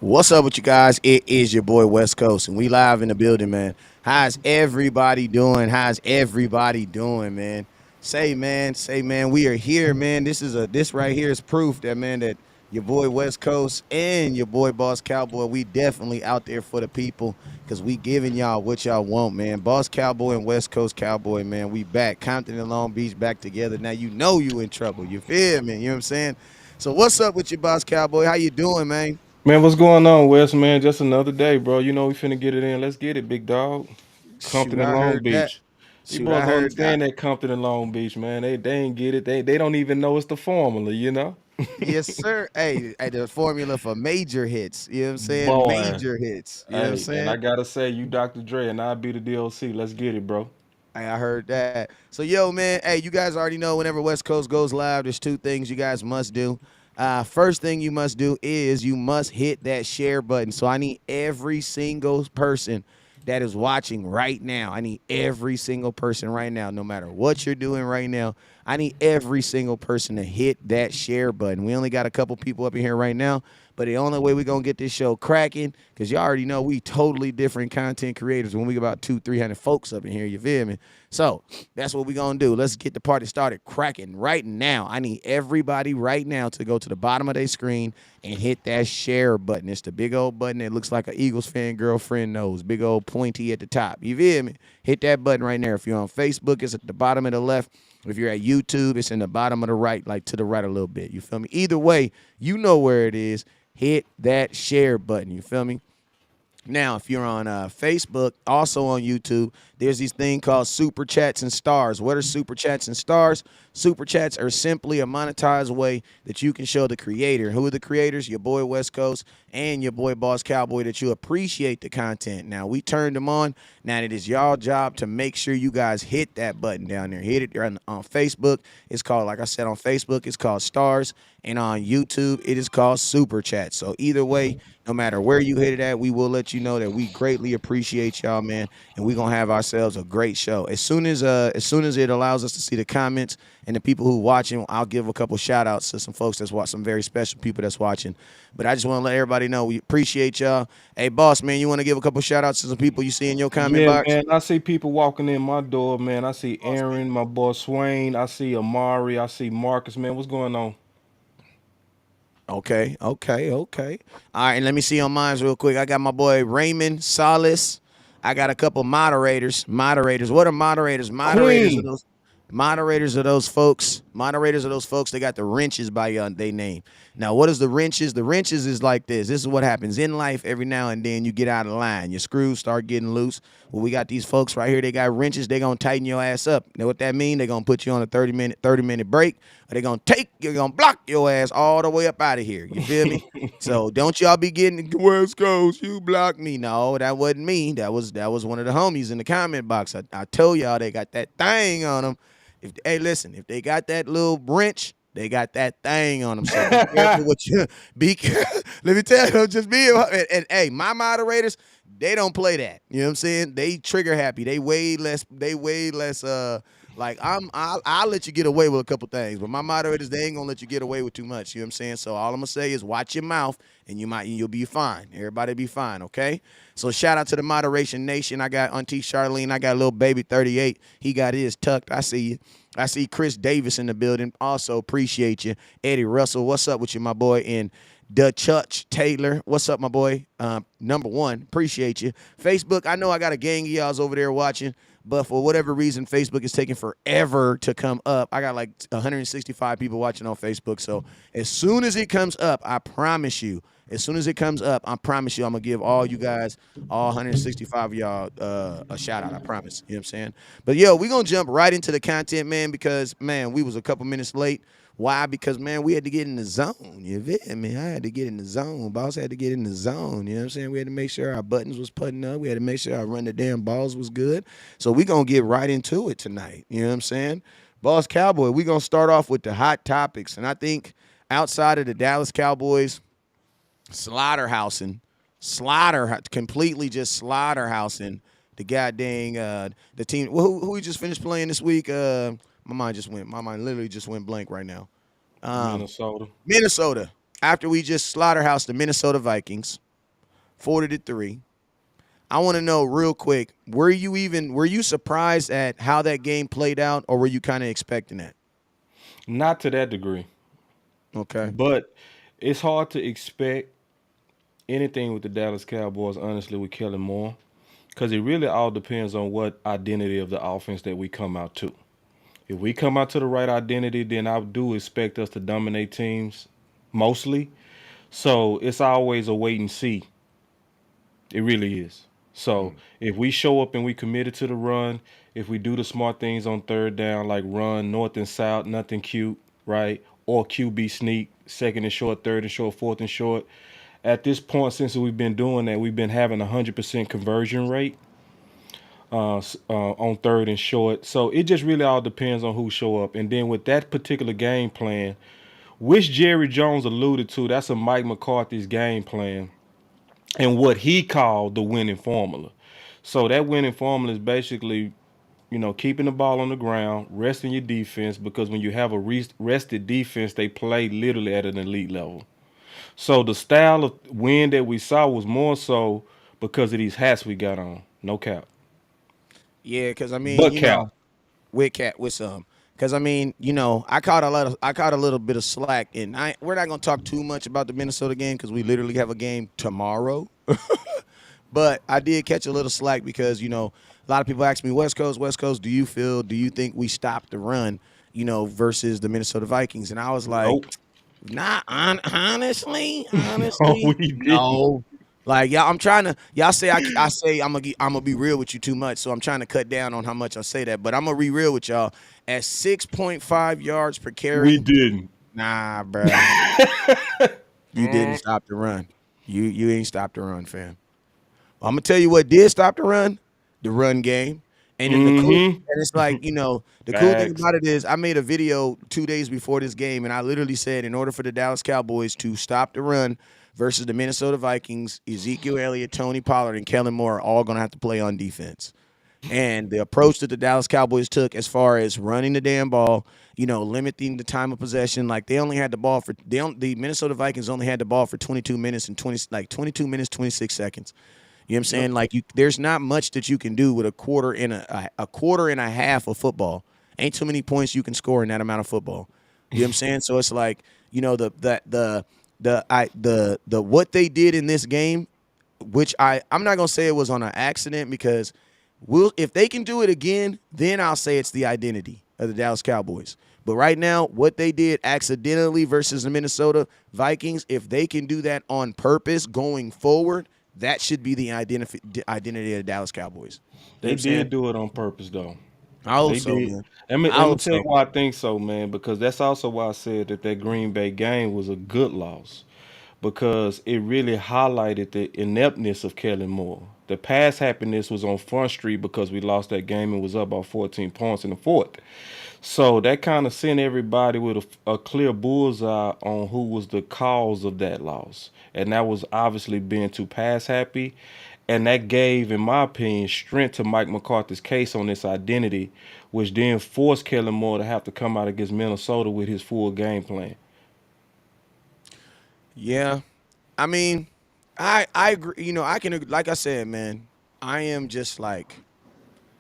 What's up with you guys? It is your boy West Coast, and we live in the building, man. How's everybody doing? How's everybody doing, man? Say, man, we are here, man. This right here is proof that, man, that your boy West Coast and your boy Boss Cowboy, we definitely out there for the people because we giving y'all what y'all want, man. Boss Cowboy and West Coast Cowboy, man, we back. Compton and Long Beach back together. Now you know you in trouble. You feel me? You know what I'm saying? So what's up with you, Boss Cowboy? How you doing, man? Man, what's going on, Wes? Man, just another day, bro. You know we finna get it in. Let's get it, big dog. Compton Shoot, and I Long heard that. Beach. These Shoot, I boys don't heard that. understand that Compton and Long Beach, man. They ain't get it. They don't even know it's the formula, you know? Yes, sir. Hey, the formula for major hits. You know what I'm saying? Boy. Major hits. You know what I'm Hey, and I saying? gotta say, you Dr. Dre and I be the DLC. Let's get it, bro. Hey, I heard that. So, yo, man, hey, you guys already know whenever West Coast goes live, there's two things you guys must do. First thing you must do is you must hit that share button. So I need every single person that is watching right now. I need every single person right now, no matter what you're doing right now. I need every single person to hit that share button. We only got a couple people up in here right now, but the only way we're gonna get this show cracking, because y'all already know we totally different content creators when we get about 200-300 folks up in here, you feel me? So that's what we're gonna do. Let's get the party started cracking right now. I need everybody right now to go to the bottom of their screen and hit that share button. It's the big old button that looks like an Eagles fan girlfriend nose, big old pointy at the top. You feel me? Hit that button right there. If you're on Facebook, it's at the bottom of the left. If you're at YouTube, it's in the bottom of the right, like to the right a little bit. You feel me? Either way, you know where it is. Hit that share button. You feel me? Now, if you're on Facebook, also on YouTube, there's this thing called Super Chats and Stars. What are Super Chats and Stars? Super Chats are simply a monetized way that you can show the creator. Who are the creators? Your boy West Coast and your boy Boss Cowboy, that you appreciate the content. Now, we turned them on. Now, it is y'all job to make sure you guys hit that button down there. Hit it on Facebook. It's called, like I said, on Facebook, it's called Stars. And on YouTube, it is called Super Chat. So either way, no matter where you hit it at, we will let you know that we greatly appreciate y'all, man, and we're gonna have ourselves a great show. As soon as it allows us to see the comments and the people who watching, I'll give a couple shout outs to some folks that's watching, some very special people that's watching. But I just want to let everybody know we appreciate y'all. Hey, boss man, you want to give a couple shout outs to some people you see in your comment Yeah, box? man. I see people walking in my door, man. I see Boss man. Aaron, my boy Swain. I see Amari. I see Marcus, man. What's going on? Okay. All right, and let me see on mine real quick. I got my boy Raymond Salas. I got a couple moderators. Moderators. What are moderators? Moderators are Queen. those moderators are those folks. Moderators are those folks. They got the wrenches by their name. Now, what is the wrenches? The wrenches is like this. This is what happens in life. Every now and then you get out of line. Your screws start getting loose. Well, we got these folks right here. They got wrenches. They gonna tighten your ass up. Know what that mean? They gonna put you on a 30-minute break. Or they gonna you're gonna block your ass all the way up out of here. You feel me? So don't y'all be getting West Coast, you blocked me. No, that wasn't me. That was one of the homies in the comment box. I told y'all they got that thing on them. If hey, listen, if they got that little wrench, they got that thing on them. So be careful what you be. Let me tell you, just be and hey, my moderators, they don't play that. You know what I'm saying? They trigger happy. They way less. They way less. Like I'll let you get away with a couple things, but my moderators, they ain't gonna let you get away with too much. You know what I'm saying? So all I'm gonna say is watch your mouth, and you'll be fine. Everybody be fine, okay? So shout out to the moderation nation. I got Auntie Charlene. I got little baby 38. He got his tucked. I see you. I see Chris Davis in the building. Also appreciate you. Eddie Russell, what's up with you, my boy? And Dutch Taylor, what's up, my boy? Number one, appreciate you. Facebook, I know I got a gang of y'all's over there watching, but for whatever reason, Facebook is taking forever to come up. I got like 165 people watching on Facebook. So as soon as it comes up, I promise you, as soon as it comes up, I promise you, I'm gonna give all you guys, all 165 of y'all, a shout out. I promise. You know what I'm saying? But yo, we gonna jump right into the content, man, because man, we was a couple minutes late. Why? Because man, we had to get in the zone. You feel me? I had to get in the zone. Boss had to get in the zone. You know what I'm saying? We had to make sure our buttons was putting up. We had to make sure our run the damn balls was good. So we gonna get right into it tonight. You know what I'm saying? Boss Cowboy, we gonna start off with the hot topics. And I think outside of the Dallas Cowboys completely just slaughterhousing the goddamn the team. Who we just finished playing this week? My mind literally just went blank right now. Um, Minnesota. Minnesota. After we just slaughterhoused the Minnesota Vikings. 40-3. I want to know real quick, were you surprised at how that game played out, or were you kind of expecting that? Not to that degree, Okay. but it's hard to expect anything with the Dallas Cowboys, honestly, with Kellen Moore, because it really all depends on what identity of the offense that we come out to. If we come out to the right identity, then I do expect us to dominate teams mostly. So it's always a wait and see. It really is. So if we show up and we committed to the run, if we do the smart things on third down, like run north and south, nothing cute, right? Or QB sneak, second and short, third and short, fourth and short. At this point, since we've been doing that, we've been having 100% conversion rate on third and short. So it just really all depends on who show up. And then with that particular game plan, which Jerry Jones alluded to, that's a Mike McCarthy's game plan and what he called the winning formula. So that winning formula is basically, keeping the ball on the ground, resting your defense, because when you have a rested defense, they play literally at an elite level. So the style of win that we saw was more so because of these hats we got on. No cap. Yeah, because I mean, But cap. with some. Because I mean, I caught a little bit of slack, and we're not gonna talk too much about the Minnesota game because we literally have a game tomorrow. But I did catch a little slack because a lot of people ask me, West Coast, do you think we stopped the run, versus the Minnesota Vikings? And I was like, Nope. nah, honestly, No, we didn't. no. Like y'all, I'm trying to. Y'all say I say I'm gonna be real with you too much, so I'm trying to cut down on how much I say that. But I'm gonna be real with y'all. At 6.5 yards per We carry, didn't. nah, bruh. You didn't stop the run. You ain't stopped the run, fam. I'm gonna tell you what did stop the run game. And then Mm-hmm. and it's like, the cool thing Facts. about it is I made a video 2 days before this game, and I literally said in order for the Dallas Cowboys to stop the run versus the Minnesota Vikings, Ezekiel Elliott, Tony Pollard, and Kellen Moore are all gonna have to play on defense. And the approach that the Dallas Cowboys took as far as running the damn ball, limiting the time of possession, like they only had the ball for the Minnesota Vikings only had the ball for 22 minutes and 22 minutes 26 seconds. You know what I'm saying? Like there's not much that you can do with a quarter and a half of football. Ain't too many points you can score in that amount of football. You know what I'm saying? So it's like the what they did in this game, which I'm not gonna say it was on an accident because if they can do it again, then I'll say it's the identity of the Dallas Cowboys. But right now, what they did accidentally versus the Minnesota Vikings, if they can do that on purpose going forward, that should be the identity of the Dallas Cowboys. You know what They I'm saying? did do it on purpose, though. I hope They so, did. man. Let me I let me hope tell you so. why I think so, man. Because that's also why I said that Green Bay game was a good loss, because it really highlighted the ineptness of Kellen Moore. The pass happiness was on Front Street because we lost that game and was up by 14 points in the fourth. So that kind of sent everybody with a clear bullseye on who was the cause of that loss. And that was obviously being too pass happy. And that gave, in my opinion, strength to Mike McCarthy's case on this identity, which then forced Kellen Moore to have to come out against Minnesota with his full game plan. Yeah. I mean, I agree. I can, like I said, man, I am just like,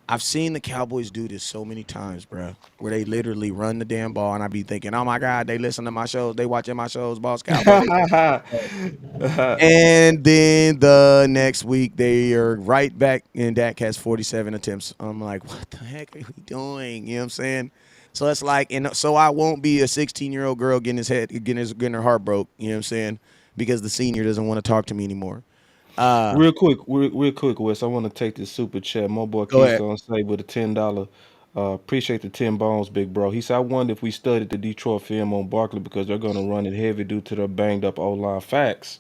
I've seen the Cowboys do this so many times, bro, where they literally run the damn ball, and I be thinking, oh my God, they listen to my shows, they watching my shows, Boss Cowboy. And then the next week they are right back, and Dak has 47 attempts. I'm like, what the heck are we doing? You know what I'm saying? So it's like, and so I won't be a 16-year-old girl getting her heart broke. You know what I'm saying? Because the senior doesn't want to talk to me anymore. Real quick, Wes. I want to take this super chat. My boy Go ahead. Keystone say with a $10. Appreciate the 10 bones, big bro. He said, I wonder if we studied the Detroit film on Barkley because they're gonna run it heavy due to their banged up O line. Facts.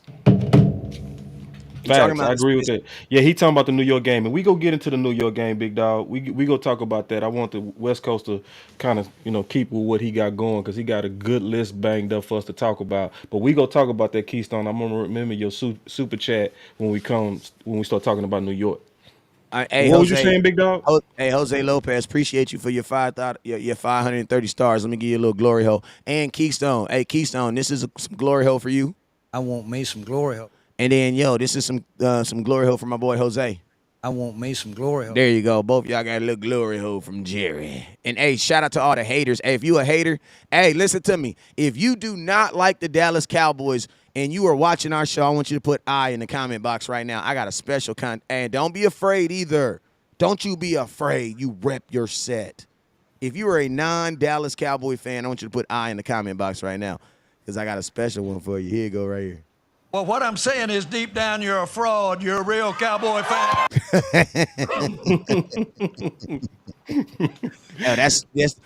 You talking Facts. about I this? agree with that. Yeah, he talking about the New York game, and we go get into the New York game, big dog. We go talk about that. I want the West Coast to kind of keep with what he got going because he got a good list banged up for us to talk about. But we go talk about that Keystone. I'm gonna remember your super chat when we start talking about New York. Hey What was you Jose, saying, big dog? Hey Jose Lopez, appreciate you for your 530 stars. Let me give you a little glory hole. And Keystone, hey Keystone, this is some glory hole for you. I want me some glory hole. And then, yo, this is some glory hole from my boy Jose. I want me some glory hole. There you go. Both y'all got a little glory hole from Jerry. And hey, shout out to all the haters. Hey, if you a hater, hey, listen to me. If you do not like the Dallas Cowboys and you are watching our show, I want you to put I in the comment box right now. I got a special and don't be afraid either. Don't you be afraid. You rep your set. If you are a non-Dallas Cowboy fan, I want you to put I in the comment box right now because I got a special one for you. Here you go right here. Well, what I'm saying is deep down you're a fraud. You're a real Cowboy fan. Oh, that's just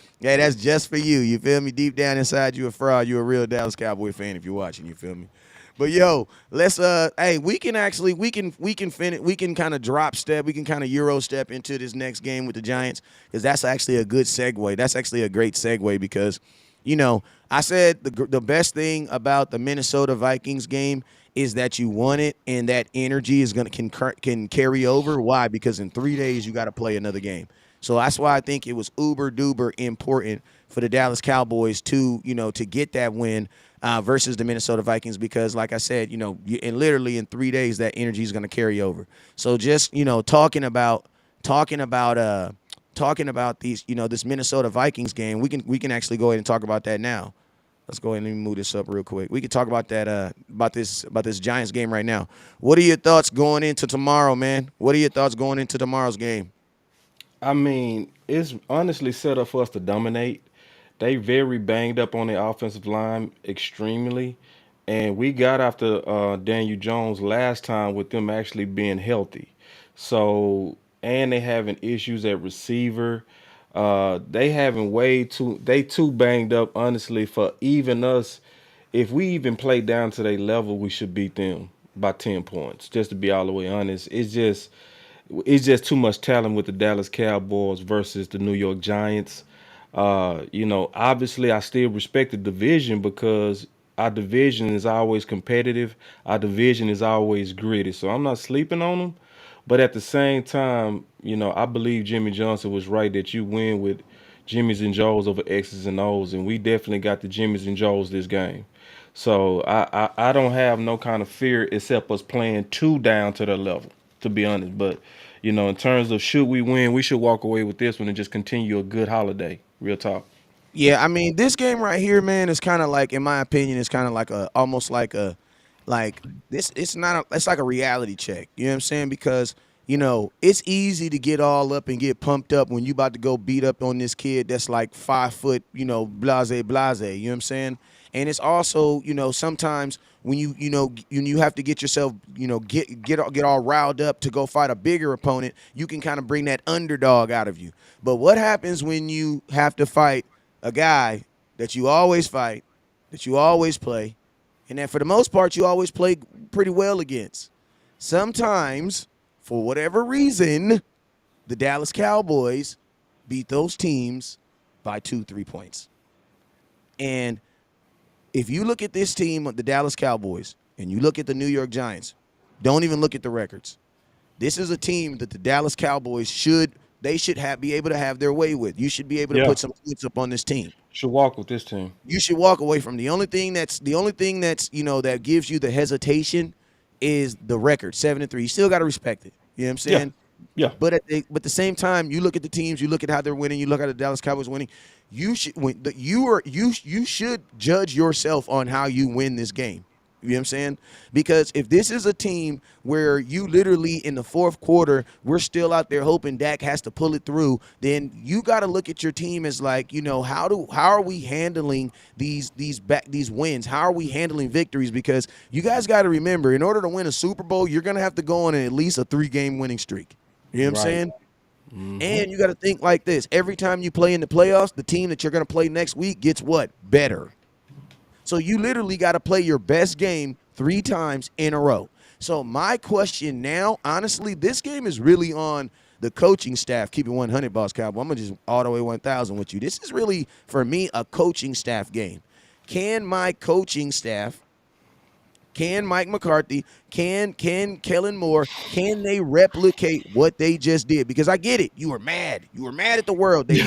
for you. You feel me? Deep down inside, you a fraud. You a real Dallas Cowboy fan if you're watching. You feel me? But yo, let's hey, we can finish. We can kind of drop step. We can kind of Euro step into this next game with the Giants because that's actually a good segue. That's actually a great segue because, you know, I said the best thing about the Minnesota Vikings game is that you won it and that energy is can carry over. Why? Because in 3 days you got to play another game. So that's why I think it was uber duper important for the Dallas Cowboys to get that win versus the Minnesota Vikings because, like I said, and literally in 3 days that energy is going to carry over. So just talking about these this Minnesota Vikings game, we can actually go ahead and talk about that now. Let's go ahead and move this up real quick. We can talk about that about this Giants game right now. What are your thoughts going into tomorrow, man? What are your thoughts going into tomorrow's game? I mean, it's honestly set up for us to dominate. They very banged up on the offensive line extremely, and we got after Daniel Jones last time with them actually being healthy. So, and they having issues at receiver. They having they too banged up honestly for even us. If we even play down to their level, we should beat them by 10 points. Just to be all the way honest, it's just too much talent with the Dallas Cowboys versus the New York Giants. Obviously, I still respect the division because our division is always competitive. Our division is always gritty. So I'm not sleeping on them. But at the same time, I believe Jimmy Johnson was right that you win with Jimmys and Joes over X's and O's, and we definitely got the Jimmys and Joes this game. So I don't have no kind of fear except us playing too down to their level, to be honest. But in terms of should we win, we should walk away with this one and just continue a good holiday. Real talk. Yeah, I mean, this game right here, man, is kind of like, in my opinion, it's kind of like almost like this. It's like a reality check. You know what I'm saying? Because it's easy to get all up and get pumped up when you about to go beat up on this kid that's like 5 foot, blase blase. You know what I'm saying? And it's also, sometimes when you have to get yourself, get all riled up to go fight a bigger opponent, you can kind of bring that underdog out of you. But what happens when you have to fight a guy that you always fight, that you always play, and that for the most part you always play pretty well against? Sometimes, for whatever reason, the Dallas Cowboys beat those teams by 2-3 points. And if you look at this team, the Dallas Cowboys, and you look at the New York Giants, don't even look at the records. This is a team that the Dallas Cowboys should be able to have their way with. You should be able to put some points up on this team. Should walk with this team. You should walk away from the only thing that's that gives you the hesitation is the record, 7-3. You still got to respect it. You know what I'm saying? Yeah. But at the same time, you look at the teams, you look at how they're winning, you look at the Dallas Cowboys winning. You should judge yourself on how you win this game. You know what I'm saying? Because if this is a team where you literally in the fourth quarter, we're still out there hoping Dak has to pull it through, then you got to look at your team as like, how are we handling these wins? How are we handling victories? Because you guys got to remember, in order to win a Super Bowl, you're going to have to go on at least a 3-game winning streak. You know what I'm saying? Mm-hmm. And you got to think like this. Every time you play in the playoffs, the team that you're going to play next week gets what? Better. So you literally got to play your best game 3 times in a row. So my question now, honestly, this game is really on the coaching staff. Keep it 100, Boss Cowboy. I'm going to just all the way 1,000 with you. This is really, for me, a coaching staff game. Can my coaching staff, can Mike McCarthy, can Kellen Moore, can they replicate what they just did? Because I get it. You were mad. You were mad at the world. They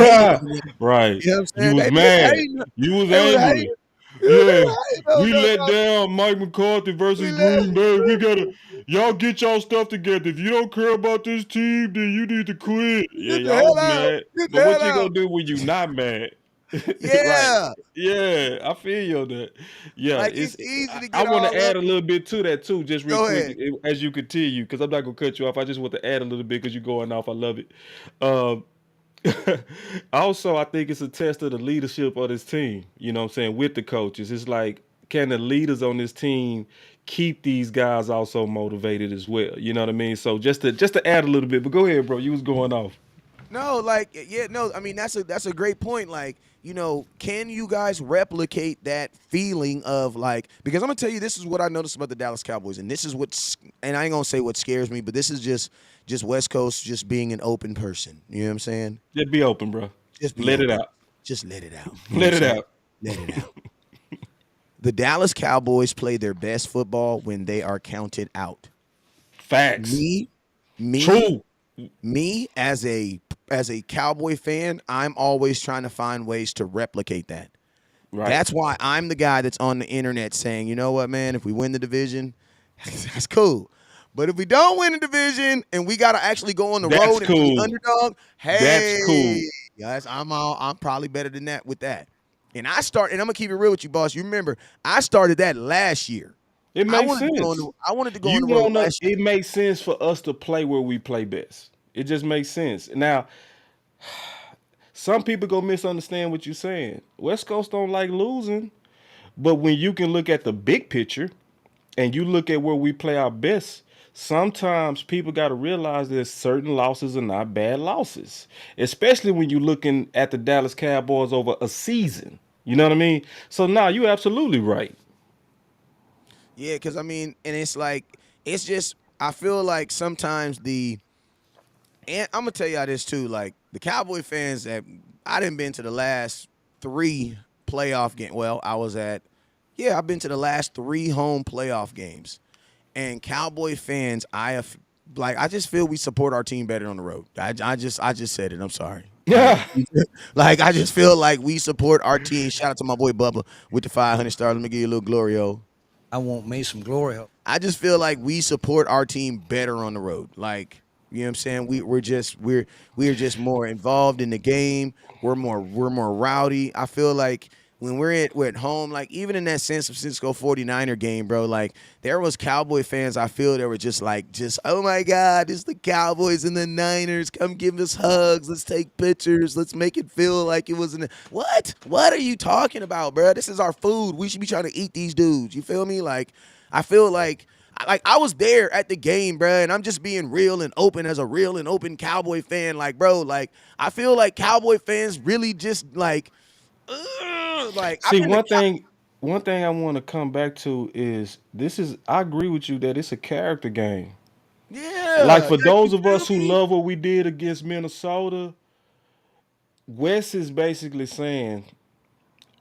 Right. You know what I'm saying? You was mad. You was angry. Yeah, No, we no, let no. down Mike McCarthy We versus let- Green Bay. We gotta, y'all get y'all stuff together. If you don't care about this team, then you need to quit. Yeah, Get the y'all hell was out. mad. Get the But what hell you out. gonna do when you not mad? Right. Yeah. Yeah, I feel you on that. Yeah, Like it's easy to I get want all to add up. a little bit to that too, just real Go quick, ahead. as you continue, because I'm not gonna cut you off. I just want to add a little bit because you're going off. I love it. Um, also, I think it's a test of the leadership of this team. You know what I'm saying? With the coaches, it's like, can the leaders on this team keep these guys also motivated as well? You know what I mean? So just to add a little bit, but go ahead, bro. You was going off. No, like yeah, no. I mean, that's a great point. Like, can you guys replicate that feeling of like? Because I'm gonna tell you, this is what I noticed about the Dallas Cowboys, and this is and I ain't gonna say what scares me, but this is just West Coast, just being an open person. You know what I'm saying? Just be open, bro. Just be Let it open. out. Just let it out. You know what I'm Let it saying? out. Let it out. The Dallas Cowboys play their best football when they are counted out. Facts. Me, me, True. me as a Cowboy fan, I'm always trying to find ways to replicate that. Right. That's why I'm the guy that's on the internet saying, you know what, man, if we win the division, that's cool. But if we don't win the division and we gotta actually go on the That's road and be the cool. underdog, That's hey, cool. guys, I'm probably better than that with that. And I'm gonna keep it real with you, boss. You remember I started that last year. It I makes wanted to go on sense. the, I wanted to go on You the road wanna last year. it makes sense for us to play where we play best. It just makes sense. Now, some people go misunderstand what you're saying. West Coast don't like losing, but when you can look at the big picture and you look at where we play our best, sometimes people got to realize that certain losses are not bad losses, especially when you're looking at the Dallas Cowboys over a season. You know what I mean? So now you're absolutely right. Yeah, because I mean, and it's like it's just I feel like sometimes and I'm gonna tell y'all this too. Like the Cowboy fans that I didn't been to the last 3 playoff game. Well, I've been to the last 3 home playoff games. And Cowboy fans, I just feel we support our team better on the road. I just said it. I'm sorry. Yeah. Like I just feel like we support our team. Shout out to my boy Bubba with the 500 stars. Let me give you a little glory, I want me some glory hole. I just feel like we support our team better on the road. Like, you know what I'm saying? We're just more involved in the game. We're more rowdy. I feel like when we're at home, like even in that San Francisco 49er game, bro, like there was Cowboy fans I feel that were just oh my God, it's the Cowboys and the Niners. Come give us hugs. Let's take pictures. Let's make it feel like it was what? What are you talking about, bro? This is our food. We should be trying to eat these dudes. You feel me? Like I feel like I was there at the game, bro, and I'm just being real and open as a real and open Cowboy fan. Like, bro, like I feel like Cowboy fans really just like I've See, been to one thing I want to come back to is I agree with you that it's a character game. Like yeah, for like you those of feel us who me? love what we did against Minnesota, Wes is basically saying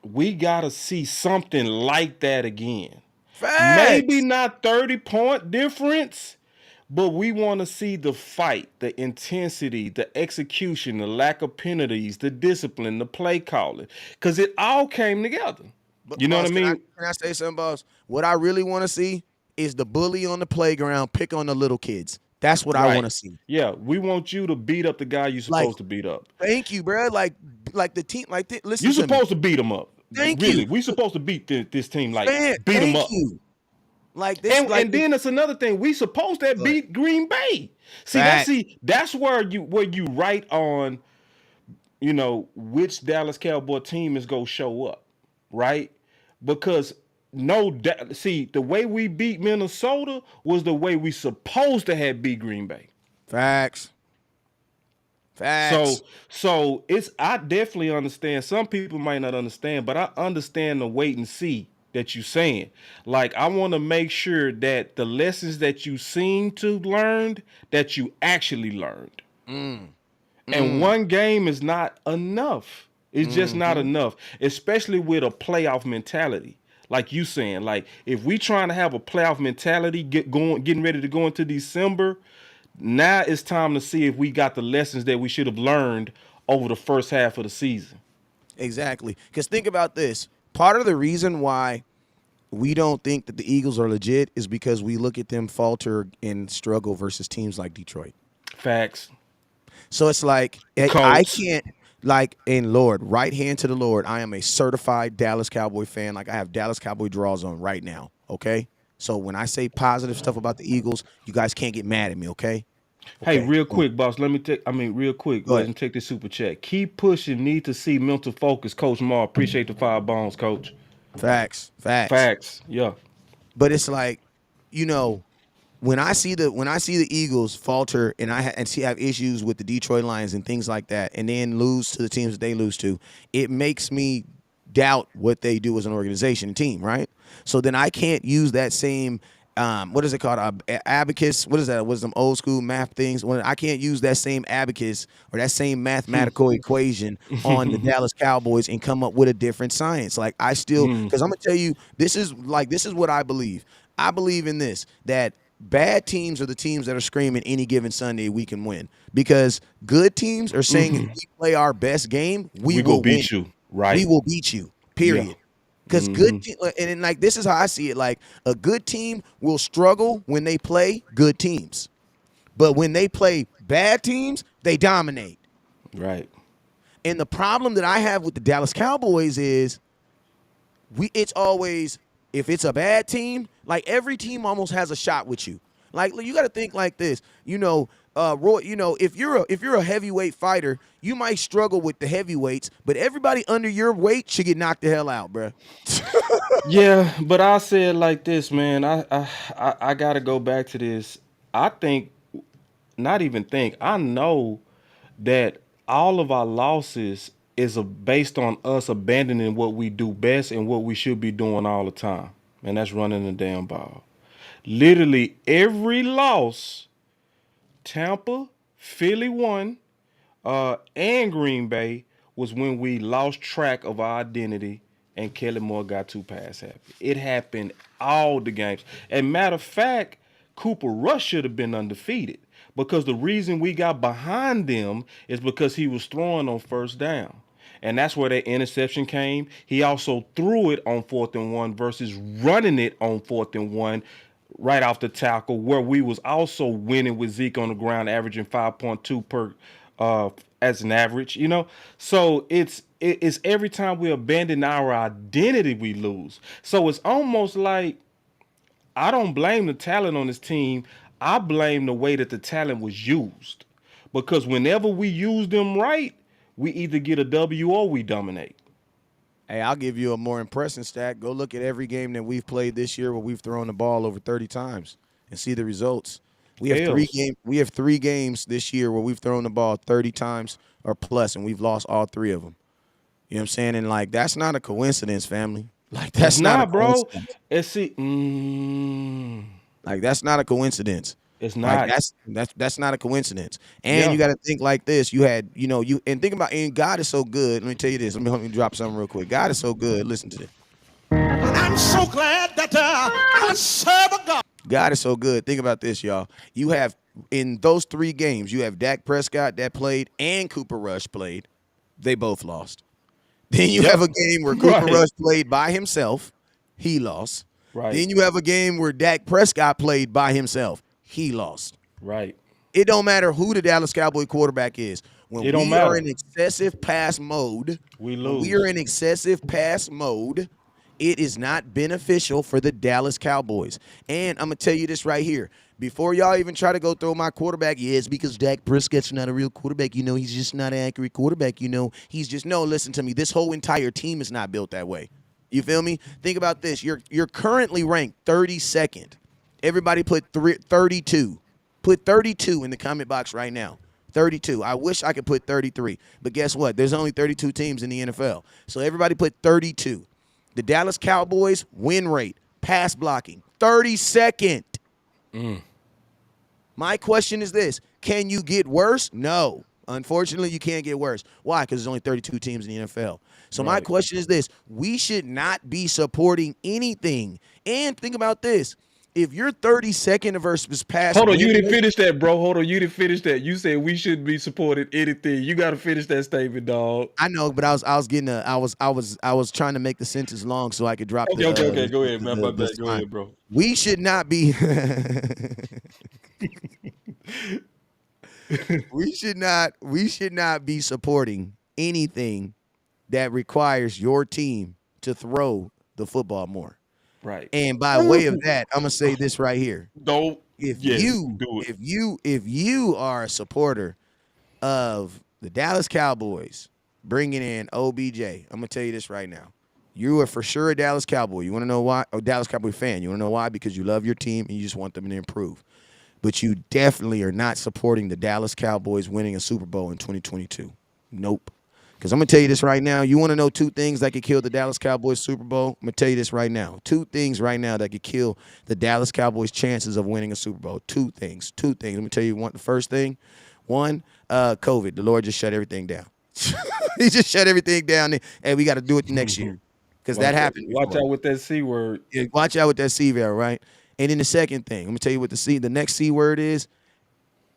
we gotta see something like that again. Maybe Facts. not 30-point difference, but we want to see the fight, the intensity, the execution, the lack of penalties, the discipline, the play calling, because it all came together. But You know what I boss, can I mean? can I say something, boss? What I really want to see is the bully on the playground pick on the little kids. That's what I want Right. to see. Yeah, we want you to beat up the guy you're Like, supposed to beat up. thank you, bro. Like the team. Listen You're to me. supposed to beat them up. Thank Really, you, we supposed to beat this team. Like man. beat them Thank up. you. Like this. And then it's another thing. We supposed to Good. beat Green Bay. Fact. That's where you write on, which Dallas Cowboy team is gonna show up, right? Because the way we beat Minnesota was the way we supposed to have beat Green Bay. Facts. So Facts. so it's I definitely understand. Some people might not understand, but I understand the wait and see that you saying. Like I want to make sure that the lessons that you seem to learned that you actually learned. And Mm. one game is not enough. It's just not Mm-hmm. enough, especially with a playoff mentality. Like you saying, like if we trying to have a playoff mentality, getting ready to go into December, now it's time to see if we got the lessons that we should have learned over the first half of the season. Exactly. Because think about this. part of the reason why we don't think that the Eagles are legit is because we look at them falter and struggle versus teams like Detroit. Facts. So it's like I Colts. can't and Lord, right hand to the Lord, I am a certified Dallas Cowboy fan. Like I have Dallas Cowboy draws on right now. Okay. So when I say positive stuff about the Eagles, you guys can't get mad at me. Okay. Hey, Okay. real quick, boss. Real quick. Go Go ahead. ahead and take this super chat. Keep pushing. Need to see mental focus, Coach Moore. Appreciate the 5 bones, Coach. Facts. Facts. Yeah. But it's like, you know, when I see the Eagles falter and have issues with the Detroit Lions and things like that, and then lose to the teams that they lose to, it makes me doubt what they do as an organization and team, right? So then I can't use that same what is it called? Abacus. What is that? What is them old school math things? When I can't use that same abacus or that same mathematical equation on the Dallas Cowboys and come up with a different science. Like I still, because I'm gonna tell you, this is what I believe. I believe in this, that bad teams are the teams that are screaming any given Sunday we can win, because good teams are saying if we play our best game, we go will win. beat you. Right. We will beat you. Period. Yeah. Because and like this is how I see it. Like a good team will struggle when they play good teams, but when they play bad teams, they dominate. Right. And the problem that I have with the Dallas Cowboys is it's always, if it's a bad team, like every team almost has a shot with you. Like you got to think like this, Roy. If you're a heavyweight fighter, you might struggle with the heavyweights, but everybody under your weight should get knocked the hell out, bruh. Yeah, but I say it like this, man. I gotta go back to this. I think, not even think. I know that all of our losses is based on us abandoning what we do best and what we should be doing all the time, and that's running the damn ball. Literally every loss, Tampa, Philly won, and Green Bay, was when we lost track of our identity and Kellen Moore got too pass happy. It happened all the games. And matter of fact, Cooper Rush should have been undefeated, because the reason we got behind them is because he was throwing on first down. And that's where that interception came. He also threw it on 4th and 1 versus running it on 4th and 1 right off the tackle, where we was also winning with Zeke on the ground, averaging 5.2 per as an average, So it's every time we abandon our identity, we lose. So it's almost like, I don't blame the talent on this team. I blame the way that the talent was used, because whenever we use them right, we either get a W or we dominate. Hey, I'll give you a more impressive stat. Go look at every game that we've played this year where we've thrown the ball over 30 times and see the results. We have 3 games this year where we've thrown the ball 30 times or plus, and we've lost all 3 of them. You know what I'm saying? And like, that's not a coincidence, family. Like, that's not a coincidence. Like, that's not a coincidence. It's not. Like, that's not a coincidence. And you got to think like this. You had, and think about, and God is so good. Let me tell you this. Let me drop something real quick. God is so good. Listen to this. I'm so glad that I serve a God. God is so good. Think about this, y'all. You have, in those 3 games, you have Dak Prescott that played and Cooper Rush played. They both lost. Then you have a game where Cooper Rush played by himself. He lost. Right. Then you have a game where Dak Prescott played by himself. He lost. Right. It don't matter who the Dallas Cowboy quarterback is. When we are in excessive pass mode, we lose. When we are in excessive pass mode, it is not beneficial for the Dallas Cowboys. And I'm going to tell you this right here. Before y'all even try to go throw my quarterback, it's because Dak Prescott's not a real quarterback. He's just not an accurate quarterback. He's just, no, listen to me. This whole entire team is not built that way. You feel me? Think about this. You're currently ranked 32nd. Everybody put 32. Put 32 in the comment box right now. 32. I wish I could put 33. But guess what? There's only 32 teams in the NFL. So everybody put 32. The Dallas Cowboys win rate, pass blocking, 32nd. My question is this. Can you get worse? No. Unfortunately, you can't get worse. Why? Because there's only 32 teams in the NFL. So my question is this. We should not be supporting anything. And think about this. if you're 32nd versus past Hold on, you win didn't rate, finish that, bro. Hold on, you didn't finish that. You said we shouldn't be supporting anything. You got to finish that statement, dog. I know, but I was trying to make the sentence long so I could drop Okay, okay, okay. Go ahead, man. My the bad. Go line. ahead, bro. We should not be we should not be supporting anything that requires your team to throw the football more. Right. And by way of that, I'm gonna say this right here. Don't. If Yes, you do it. if you are a supporter of the Dallas Cowboys bringing in OBJ, I'm gonna tell you this right now. You are for sure a Dallas Cowboy. You want to know why? A Dallas Cowboy fan. You want to know why? Because you love your team and you just want them to improve. But you definitely are not supporting the Dallas Cowboys winning a Super Bowl in 2022. Nope. Because I'm going to tell you this right now. You want to know two things that could kill the Dallas Cowboys Super Bowl? I'm going to tell you this right now. Two things right now that could kill the Dallas Cowboys' chances of winning a Super Bowl. Two things. Let me tell you one. The first thing, one, COVID. The Lord just shut everything down. He just shut everything down. And we got to do it next year. Because that happened before. Watch out with that C word. Yeah, watch out with that C word, right? And then the second thing, I'm going to tell you what the next C word is,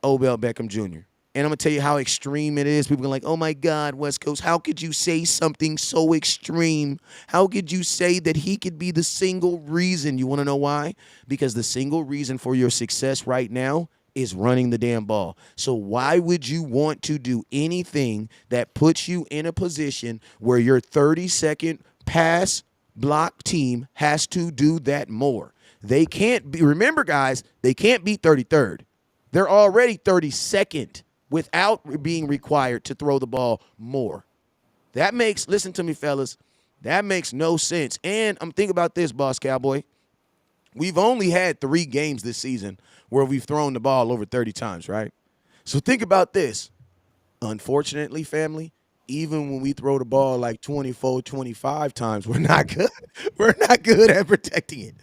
Odell Beckham Jr. And I'm going to tell you how extreme it is. People are like, oh, my God, West Coast, how could you say something so extreme? How could you say that he could be the single reason? You want to know why? Because the single reason for your success right now is running the damn ball. So why would you want to do anything that puts you in a position where your 32nd pass block team has to do that more? They can't be, remember, guys, they can't be 33rd. They're already 32nd without being required to throw the ball more. That makes, listen to me, fellas, that makes no sense. And I'm thinking about this, Boss Cowboy. We've only had 3 games this season where we've thrown the ball over 30 times, right? So think about this. Unfortunately, family, even when we throw the ball like 24, 25 times, we're not good. We're not good at protecting it.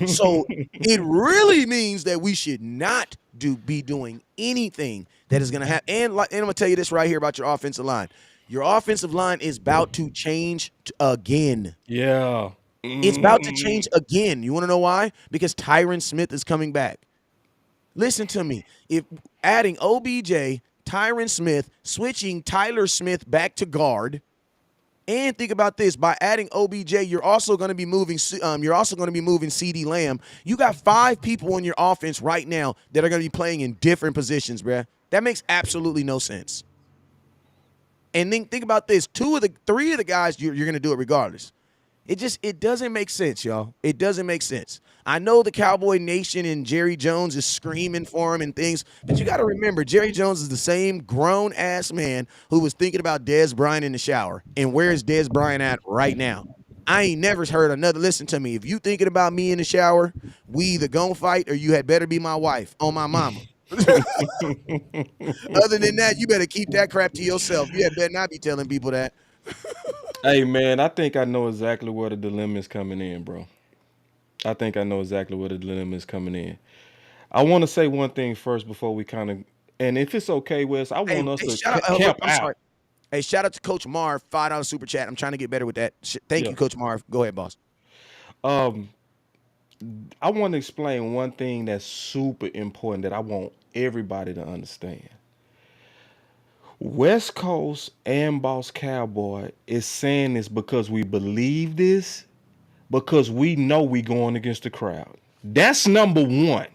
So it really means that we should not be doing anything that is going to happen. And I'm going to tell you this right here about your offensive line. Your offensive line is about to change again. Yeah. It's about to change again. You want to know why? Because Tyron Smith is coming back. Listen to me. If adding OBJ, Tyron Smith, switching Tyler Smith back to guard, and think about this: by adding OBJ, you're also going to be moving. CeeDee Lamb. You got 5 people in your offense right now that are going to be playing in different positions, bruh. That makes absolutely no sense. And then think about this: 3 of the guys you're going to do it regardless. It doesn't make sense, y'all. It doesn't make sense. I know the Cowboy Nation and Jerry Jones is screaming for him and things, but you got to remember, Jerry Jones is the same grown-ass man who was thinking about Dez Bryant in the shower. And where is Dez Bryant at right now? I ain't never heard another. Listen to me. If you thinking about me in the shower, we either gonna fight or you had better be my wife on my mama. Other than that, you better keep that crap to yourself. You had better not be telling people that. Hey, man, I think I know exactly where the dilemma is coming in, bro. I think I know exactly where the dilemma is coming in. I want to say one thing first before we kind of, and if it's okay, Wes, I want us to shout out, camp I'm out. sorry. Hey, shout out to Coach Marv, $5 super chat. I'm trying to get better with that. Thank Yeah. you, Coach Marv. Go ahead, boss. I want to explain one thing that's super important that I want everybody to understand. West Coast and Boss Cowboy is saying this because we believe this, because we know we going against the crowd. That's number one.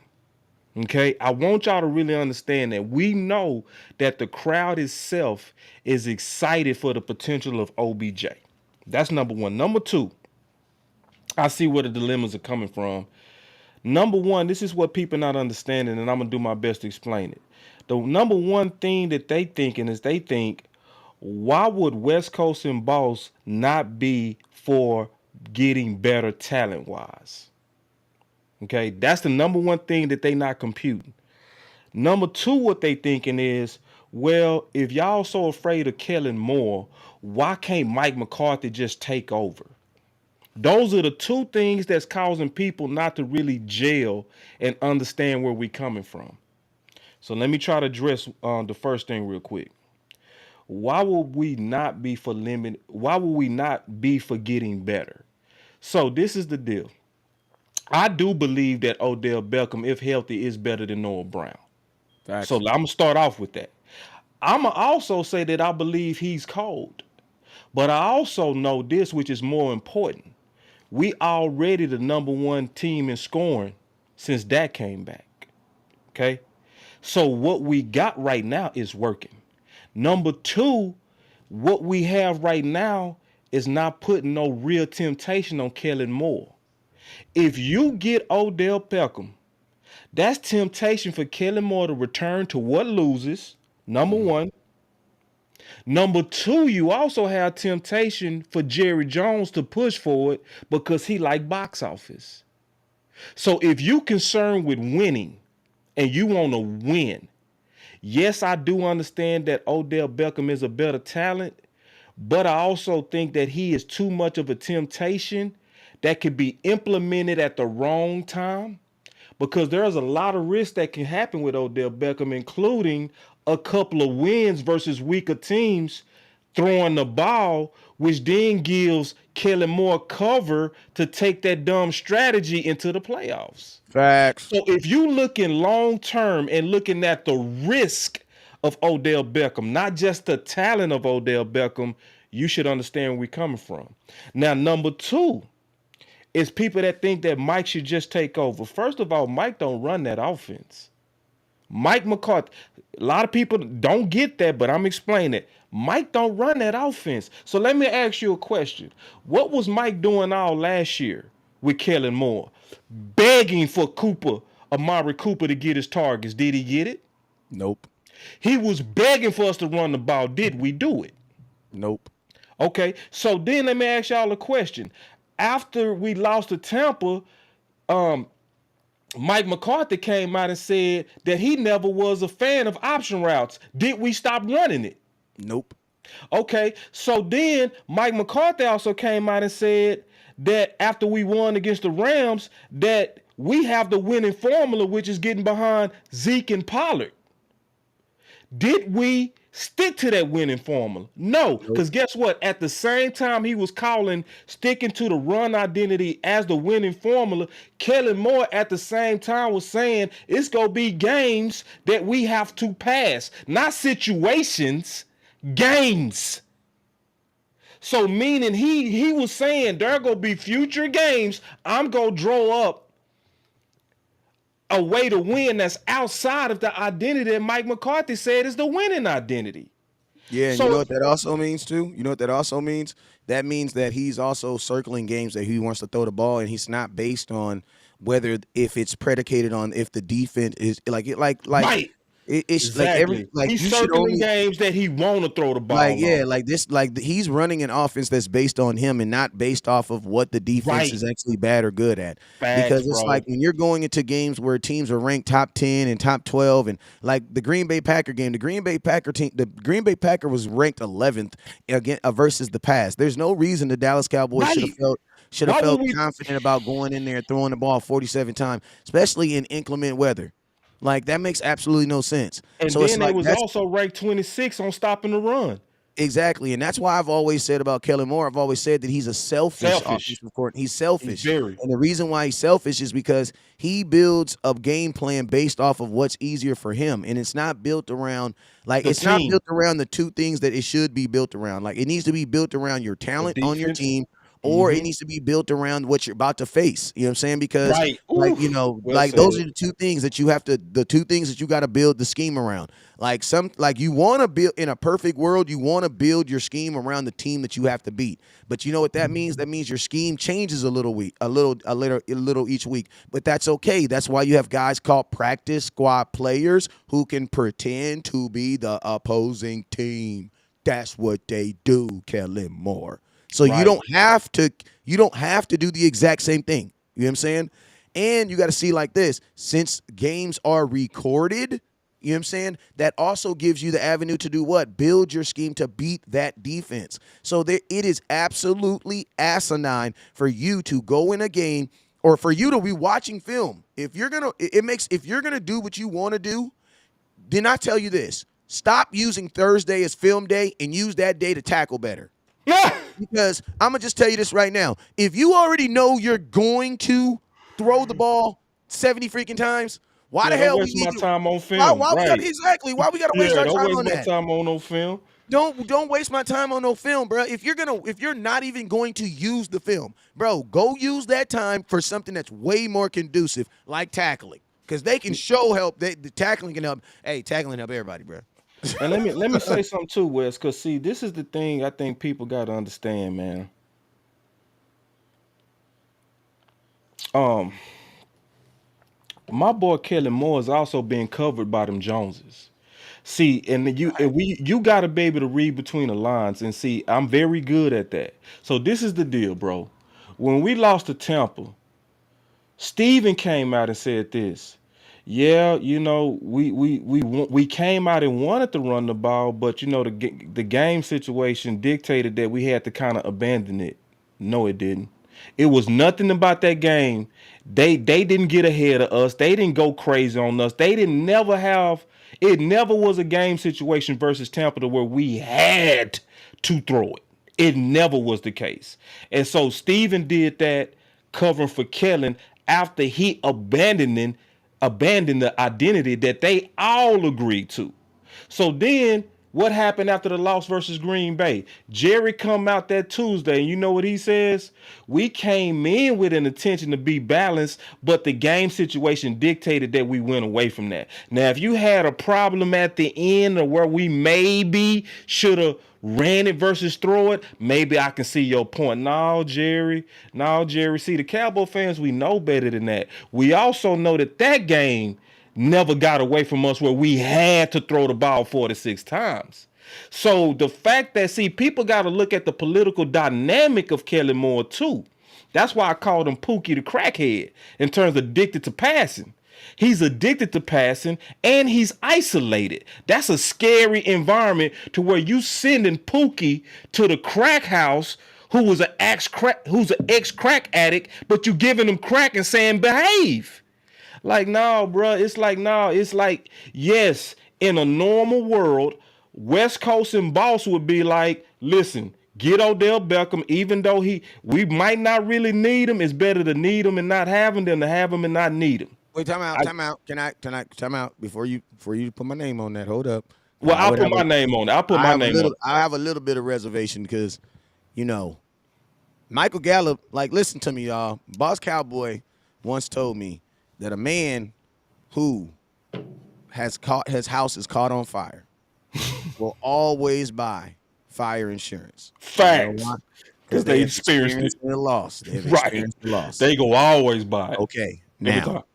Okay, I want y'all to really understand that we know that the crowd itself is excited for the potential of OBJ. That's number one. Number two, I see where the dilemmas are coming from. Number one, this is what people not understanding, and I'm gonna do my best to explain it. The number one thing that they thinking is they think, why would West Coast and Boss not be for getting better talent wise? Okay, that's the number one thing that they not computing. Number two, what they thinking is, well, if y'all so afraid of Kellen Moore, why can't Mike McCarthy just take over? Those are the two things that's causing people not to really gel and understand where we coming from. So let me try to address the first thing real quick. Why would we not be for limit? Why would we not be for getting better? So this is the deal. I do believe that Odell Beckham, if healthy, is better than Noah Brown. So Facts. I'm gonna start off with that. I'm gonna also say that I believe he's cold, but I also know this, which is more important. We already the number one team in scoring since Dak came back. Okay, so what we got right now is working. Number two, what we have right now is not putting no real temptation on Kellen Moore. If you get Odell Beckham, that's temptation for Kellen Moore to return to what loses. Number one. Number two, you also have temptation for Jerry Jones to push for it because he like box office. So if you concerned with winning and you want to win, yes, I do understand that Odell Beckham is a better talent, but I also think that he is too much of a temptation that could be implemented at the wrong time because there's a lot of risk that can happen with Odell Beckham, including a couple of wins versus weaker teams throwing the ball, which then gives Kellen Moore cover to take that dumb strategy into the playoffs. Facts. So if you looking long term and looking at the risk of Odell Beckham, not just the talent of Odell Beckham, you should understand where we're coming from. Now, number two is people that think that Mike should just take over. First of all, Mike don't run that offense. Mike McCarthy, a lot of people don't get that, but I'm explaining it. Mike don't run that offense. So let me ask you a question. What was Mike doing all last year with Kellen Moore? Begging for Amari Cooper to get his targets. Did he get it? Nope. He was begging for us to run the ball. Did we do it? Nope. Okay, so then let me ask y'all a question. After we lost to Tampa, Mike McCarthy came out and said that he never was a fan of option routes. Did we stop running it? Nope. Okay, so then Mike McCarthy also came out and said that after we won against the Rams, that we have the winning formula, which is getting behind Zeke and Pollard. Did we stick to that winning formula? No, because guess what? At the same time he was calling sticking to the run identity as the winning formula, Kellen Moore at the same time was saying it's going to be games that we have to pass, not situations, games. So meaning he was saying there are going to be future games I'm going to draw up a way to win that's outside of the identity that Mike McCarthy said is the winning identity. Yeah, and So you know what that also means too? You know what that also means? That means that he's also circling games that he wants to throw the ball, and he's not based on whether if it's predicated on if the defense is right, it's like exactly. He's you should circling only games that he want to throw the ball on. he's running an offense that's based on him and not based off of what the defense Right. is actually bad or good at. Facts, Because it's bro. like when you're going into games where teams are ranked top 10 and top 12, and like the Green Bay Packer game, the Green Bay Packer was ranked 11th again versus the pass. There's no reason the Dallas Cowboys Right. should have Why would felt we? confident about going in there and throwing the ball 47 times, especially in inclement weather. Like that makes absolutely no sense. And So it's then they like was that's also ranked 26 on stopping the run. exactly, and that's why I've always said about Kellen Moore. I've always said that he's a selfish offensive coordinator. He's He's selfish, very. and the reason why he's selfish is because he builds a game plan based off of what's easier for him, and it's not built around The it's not team. built around the two things that it should be built around. Like it needs to be built around your The talent on your defense. team, or it Mm-hmm. needs to be built around what you're about to face. You know what I'm saying? Because Right. Oof. Well like those are said. the two things that you have to the two things that you got to build the scheme around. Like you want to build in a perfect world, you want to build your scheme around the team that you have to beat. But you know what that means? That means your scheme changes a little each week. But that's okay. That's why you have guys called practice squad players who can pretend to be the opposing team. That's what they do, Kellen Moore. So you Right. don't have to do the exact same thing. You know what I'm saying? And you got to see like this, since games are recorded, you know what I'm saying? That also gives you the avenue to do what? Build your scheme to beat that defense. So it is absolutely asinine for you to go in a game or for you to be watching film. If you're going to do what you want to do, then I tell you this, stop using Thursday as film day and use that day to tackle better. Because I'm going to just tell you this right now. If you already know you're going to throw the ball 70 freaking times? Why Yeah, the don't hell we waste need my to? time on Why? film. Why we got Right. exactly? Why we got to waste Yeah, our don't time waste on my that? time on no film. Don't waste my time on no film, bro. If you're not even going to use the film, bro, go use that time for something that's way more conducive, like tackling, because they can show help. The tackling can help. Hey, tackling help everybody, bro. And let me say something too, Wes, because see, this is the thing I think people got to understand, man. Um, my boy Kellen Moore is also being covered by them Joneses. See, you gotta be able to read between the lines and see. I'm very good at that. So this is the deal, bro. When we lost to Tampa, Steven came out and said this. Yeah, we came out and wanted to run the ball, but the game situation dictated that we had to kind of abandon it. No, it didn't. It was nothing about that game. They didn't get ahead of us. They didn't go crazy on us. They didn't never have. It never was a game situation versus Tampa to where we had to throw it. It never was the case. And so Steven did that covering for Kellen after he abandoned the identity that they all agreed to. So then what happened after the loss versus Green Bay? Jerry come out that Tuesday and you know what he says? We came in with an intention to be balanced, but the game situation dictated that we went away from that. Now, if you had a problem at the end or where we maybe should have ran it versus throw it, maybe I can see your point. No, Jerry. See, the Cowboy fans, we know better than that. We also know that game never got away from us where we had to throw the ball 46 times. So the fact that, see, people got to look at the political dynamic of Kellen Moore too. That's why I called him Pookie the crackhead in terms of addicted to passing. He's addicted to passing and he's isolated. That's a scary environment to where you sending Pookie to the crack house who's an ex-crack addict, but you giving him crack and saying behave. Like, no, bro. It's like, yes, in a normal world, West Coast and boss would be like, listen, get Odell Beckham, even though we might not really need him. It's better to need him and not have him than to have him and not need him. Wait, time out. Can I time out before you put my name on that? Hold up. Well, I'll put my name on it. I have a little bit of reservation because, Michael Gallup, like, listen to me, y'all. Boss Cowboy once told me that a man who has caught his house is caught on fire will always buy fire insurance. Facts. Because they experienced the loss. They've right. experienced the loss. They go always buy it. Okay. Now,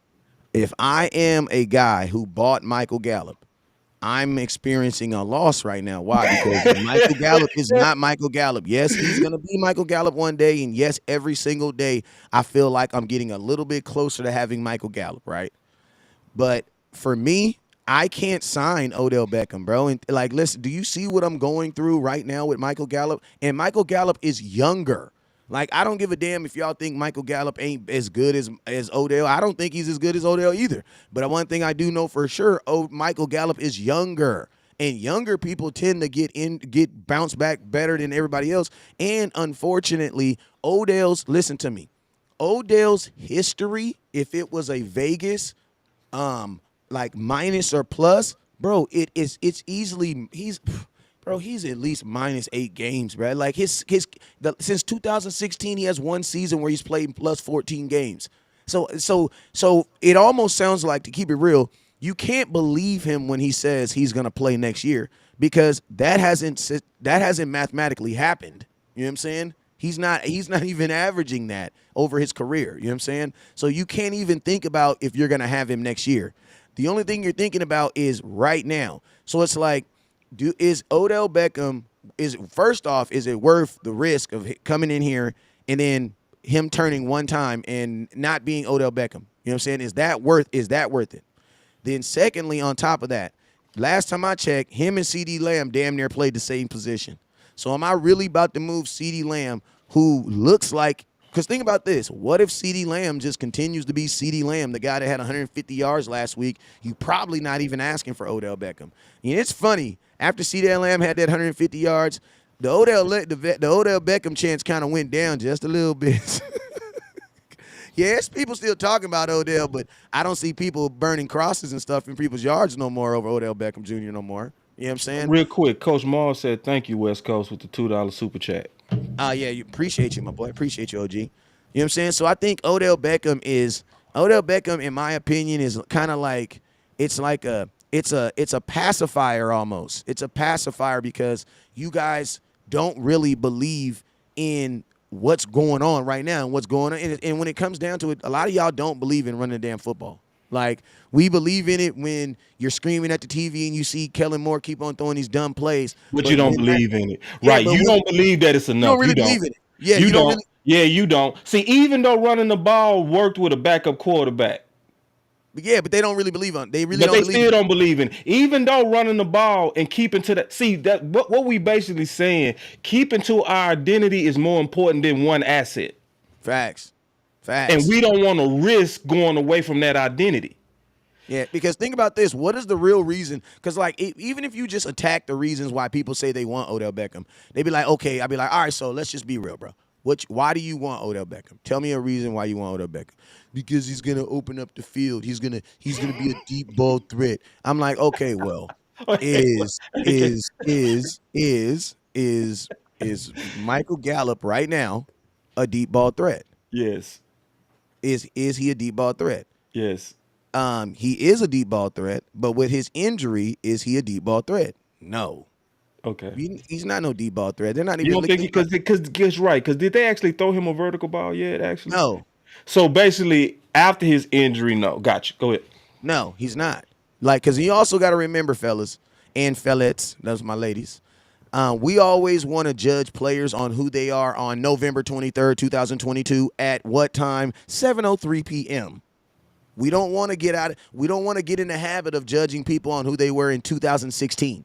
if I am a guy who bought Michael Gallup, I'm experiencing a loss right now. Why? Because Michael Gallup is not Michael Gallup. Yes, he's going to be Michael Gallup one day. And yes, every single day, I feel like I'm getting a little bit closer to having Michael Gallup, right? But for me, I can't sign Odell Beckham, bro. And like, listen, do you see what I'm going through right now with Michael Gallup? And Michael Gallup is younger. Like, I don't give a damn if y'all think Michael Gallup ain't as good as Odell. I don't think he's as good as Odell either. But one thing I do know for sure, Michael Gallup is younger. And younger people tend to get bounced back better than everybody else. And unfortunately, listen to me, Odell's history, if it was a Vegas, like minus or plus, bro, he's at least minus 8 games, bro. Like since 2016, he has one season where he's played plus 14 games. So it almost sounds like, to keep it real, you can't believe him when he says he's gonna play next year because that hasn't mathematically happened. You know what I'm saying? He's not even averaging that over his career. You know what I'm saying? So you can't even think about if you're gonna have him next year. The only thing you're thinking about is right now. So it's like, is Odell Beckham, is it worth the risk of coming in here and then him turning one time and not being Odell Beckham? You know what I'm saying? Is that worth it? Then secondly, on top of that, last time I checked, him and CeeDee Lamb damn near played the same position. So am I really about to move CeeDee Lamb, who looks like, because think about this, what if CeeDee Lamb just continues to be CeeDee Lamb, the guy that had 150 yards last week? You probably not even asking for Odell Beckham. And it's funny, after CeeDee Lamb had that 150 yards, the Odell Beckham chance kind of went down just a little bit. Yes, people still talking about Odell, but I don't see people burning crosses and stuff in people's yards no more over Odell Beckham Jr. no more. You know what I'm saying? Real quick, Coach Moore said, "Thank you, West Coast, with the $2 super chat." Yeah, you appreciate you, my boy. Appreciate you, OG. You know what I'm saying? So I think Odell Beckham, in my opinion, is kind of like it's a pacifier almost. It's a pacifier because you guys don't really believe in what's going on right now and what's going on. And when it comes down to it, a lot of y'all don't believe in running the damn football. Like, we believe in it when you're screaming at the TV and you see Kellen Moore keep on throwing these dumb plays. But you don't when that- believe in it, yeah, right? but You when don't believe that it's you don't enough. really You don't. believe in it. Yeah, You you don't don't. really. Yeah, you don't. See, even though running the ball worked with a backup quarterback, Yeah, but they don't really believe on. They really but don't they believe still in it. don't believe in it. Even though running the ball and keeping to that. See, that what we basically saying, keeping to our identity is more important than one asset. Facts. And Facts. we don't want to risk going away from that identity. Yeah, because think about this. What is the real reason? Because, like, even if you just attack the reasons why people say they want Odell Beckham, they be like, okay, I'd be like, all right, so let's just be real, bro. Why do you want Odell Beckham? Tell me a reason why you want Odell Beckham. Because he's gonna open up the field. He's gonna be a deep ball threat. I'm like, okay, well, is is is is is is Michael Gallup right now a deep ball threat? Yes. Is he a deep ball threat? Yes. He is a deep ball threat, but with his injury, is he a deep ball threat? No. Okay. He's not no deep ball threat. They're not You even don't think looking. because right? Because did they actually throw him a vertical ball yet? Actually, No, so basically after his injury, no. Gotcha. Go ahead. no, he's not. Like, because you also got to remember, fellas and fellettes, those my ladies. We always want to judge players on who they are on November 23rd, 2022 at what time? 7:03 p.m. We don't want to get in the habit of judging people on who they were in 2016.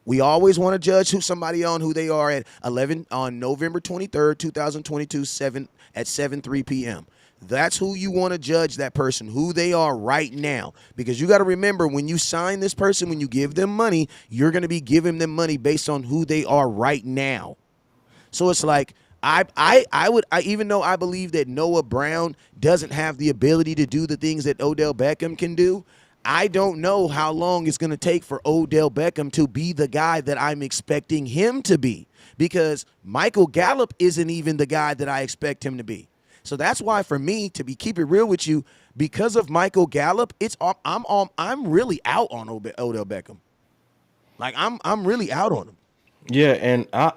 We always want to judge somebody on who they are at on November 23rd, 2022, 7:03 p.m. That's who you want to judge that person, who they are right now. Because you got to remember, when you sign this person, when you give them money, you're going to be giving them money based on who they are right now. So it's like, even though I believe that Noah Brown doesn't have the ability to do the things that Odell Beckham can do, I don't know how long it's going to take for Odell Beckham to be the guy that I'm expecting him to be, because Michael Gallup isn't even the guy that I expect him to be. So that's why, for me, to keep it real with you, because of Michael Gallup, I'm really out on Odell Beckham. Like, I'm really out on him. Yeah, and I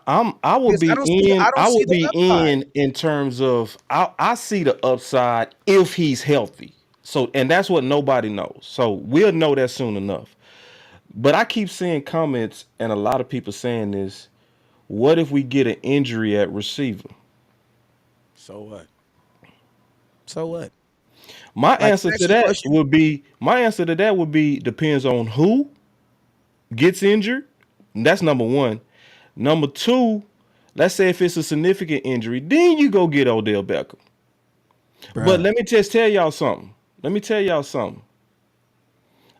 would Because be I don't I see would the be upside. in terms of I see the upside if he's healthy. So, and that's what nobody knows. So we'll know that soon enough. But I keep seeing comments and a lot of people saying this. What if we get an injury at receiver? So what? So what? My Like, answer ask to you a that question. would be depends on who gets injured. And that's number one. Number two, let's say if it's a significant injury, then you go get Odell Beckham. But Bruh. let me just tell y'all something.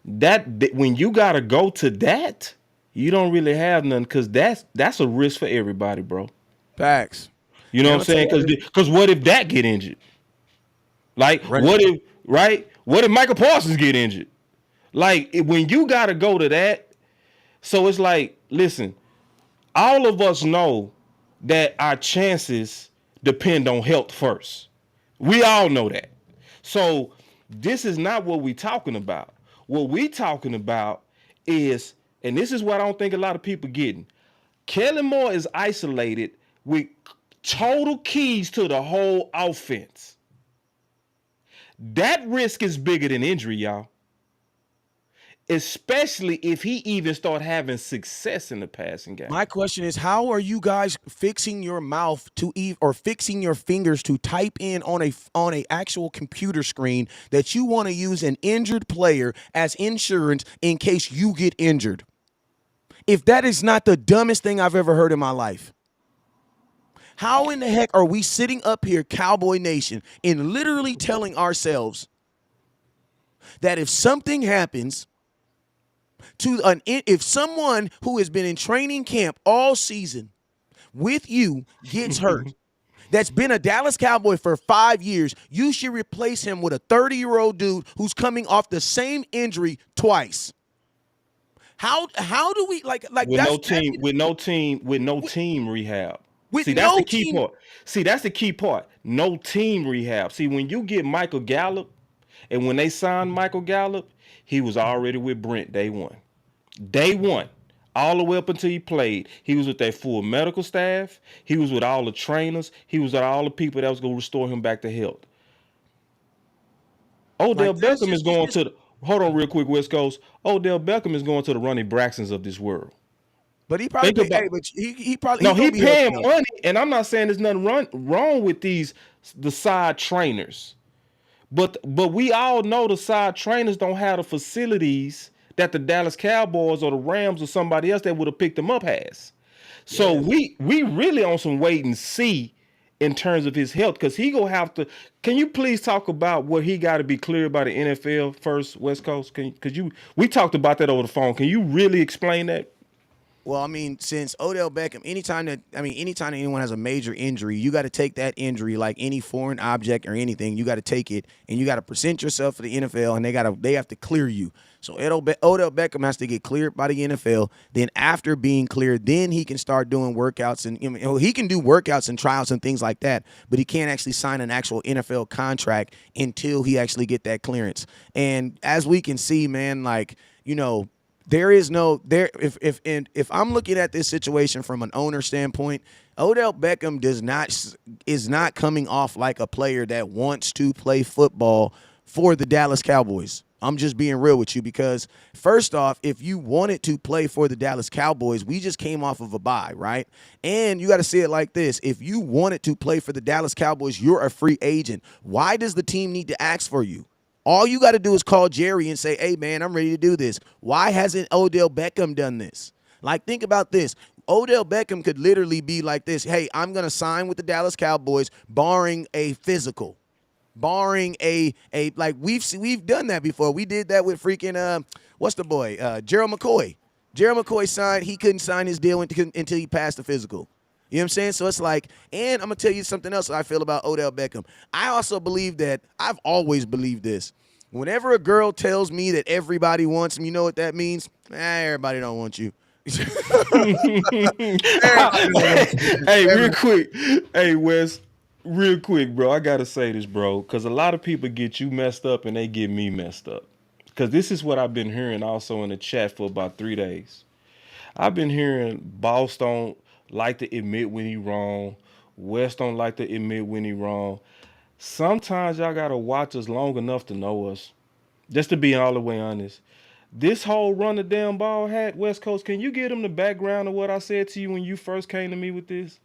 That when you gotta go to that, you don't really have none, because that's a risk for everybody, bro. Facts. You know And what I'm I'm gonna tell saying? you this. Because what if that get injured? Like, Right. what if Michael Parsons get injured? Like, when you gotta go to that, so it's like, listen, all of us know that our chances depend on health first. We all know that. So this is not what we talking about. What we talking about is, and this is what I don't think a lot of people getting. Kellen Moore is isolated with total keys to the whole offense. That risk is bigger than injury, y'all. Especially if he even start having success in the passing game. My question is, how are you guys fixing your mouth or fixing your fingers to type in on a actual computer screen that you want to use an injured player as insurance in case you get injured? If that is not the dumbest thing I've ever heard in my life. How in the heck are we sitting up here, Cowboy Nation, and literally telling ourselves that if something happens if someone who has been in training camp all season with you gets hurt, that's been a Dallas Cowboy for 5 years, you should replace him with a 30-year-old dude who's coming off the same injury twice. How do we like with that's no team, with no team, with no team rehab. with See, that's the no key team? part. See, that's the key part. No team rehab. See, when you get Michael Gallup, and when they signed Michael Gallup, he was already with Brent day one. Day one. All the way up until he played. He was with that full medical staff. He was with all the trainers. He was with all the people that was going to restore him back to health. Odell Like that's Beckham is just going to the, hold on real quick, West Coast. Odell Beckham is going to the Ronnie Braxtons of this world. but he probably Think about, but he probably no, he gonna he be healthy paying though. money, and I'm not saying there's nothing wrong with the side trainers, but we all know the side trainers don't have the facilities that the Dallas Cowboys or the Rams or somebody else that would have picked them up has. So Yeah. we really on some wait and see in terms of his health, because he gonna have to. Can you please talk about what he got to be cleared by the NFL first, West Coast? We talked about that over the phone. Can you really explain that? Well, I mean, since Odell Beckham, anytime that anyone has a major injury, you got to take that injury like any foreign object or anything. You got to take it and you got to present yourself for the NFL, and they have to clear you. So Odell Beckham has to get cleared by the NFL. Then after being cleared, then he can start doing workouts, and he can do workouts and trials and things like that. But he can't actually sign an actual NFL contract until he actually get that clearance. And as we can see, man, like there is no there if I'm looking at this situation from an owner standpoint, Odell Beckham is not coming off like a player that wants to play football for the Dallas Cowboys. I'm just being real with you, because first off, if you wanted to play for the Dallas Cowboys, we just came off of a bye, right? And you got to see it like this. If you wanted to play for the Dallas Cowboys, you're a free agent. Why does the team need to ask for you? All you got to do is call Jerry and say, hey, man, I'm ready to do this. Why hasn't Odell Beckham done this? Like, think about this. Odell Beckham could literally be like this. Hey, I'm going to sign with the Dallas Cowboys, barring a physical. Barring like we've done that before. We did that with freaking what's the boy? Gerald McCoy. Gerald McCoy signed. He couldn't sign his deal until he passed the physical. You know what I'm saying? So it's like, and I'm going to tell you something else I feel about Odell Beckham. I also believe that, I've always believed this. Whenever a girl tells me that everybody wants him, you know what that means? Everybody don't want you. Hey, real quick. Hey, Wes, real quick, bro. I got to say this, bro, because a lot of people get you messed up and they get me messed up. Because this is what I've been hearing also in the chat for about 3 days. I've been hearing Boss don't like to admit when he wrong. West don't like to admit when he wrong. Sometimes y'all got to watch us long enough to know us. Just to be all the way honest. This whole run the damn ball hat, West Coast, can you give them the background of what I said to you when you first came to me with this?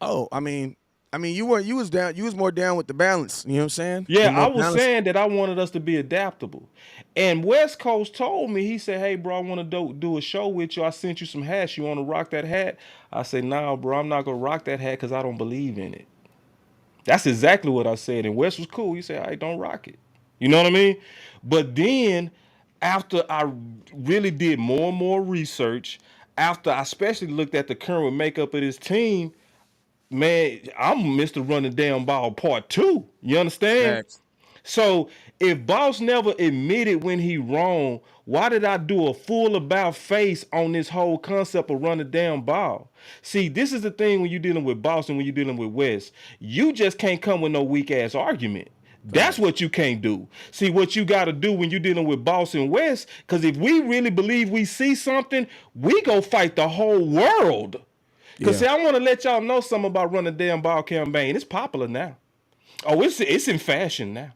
Oh, I mean, you was more down with the balance. You know what I'm saying? Yeah, I was saying that I wanted us to be adaptable. And West Coast told me, he said, hey, bro, I want to do a show with you. I sent you some hats. You want to rock that hat? I said, nah, bro, I'm not going to rock that hat because I don't believe in it. That's exactly what I said. And West was cool. He said, hey, don't rock it. You know what I mean? But then after I really did more and more research, after I especially looked at the current makeup of this team, man, I'm Mr. Run the Damn Ball Part 2. You understand? Facts. So if Boss never admitted when he wrong, why did I do a full about face on this whole concept of run the damn ball? See, this is the thing when you're dealing with Boss and when you're dealing with West. You just can't come with no weak ass argument. That's what you can't do. See, what you got to do when you're dealing with Boss and West, because if we really believe we see something, we go fight the whole world. Because see, I want to let y'all know something about Run the Damn Ball campaign. It's popular now. Oh, it's in fashion now.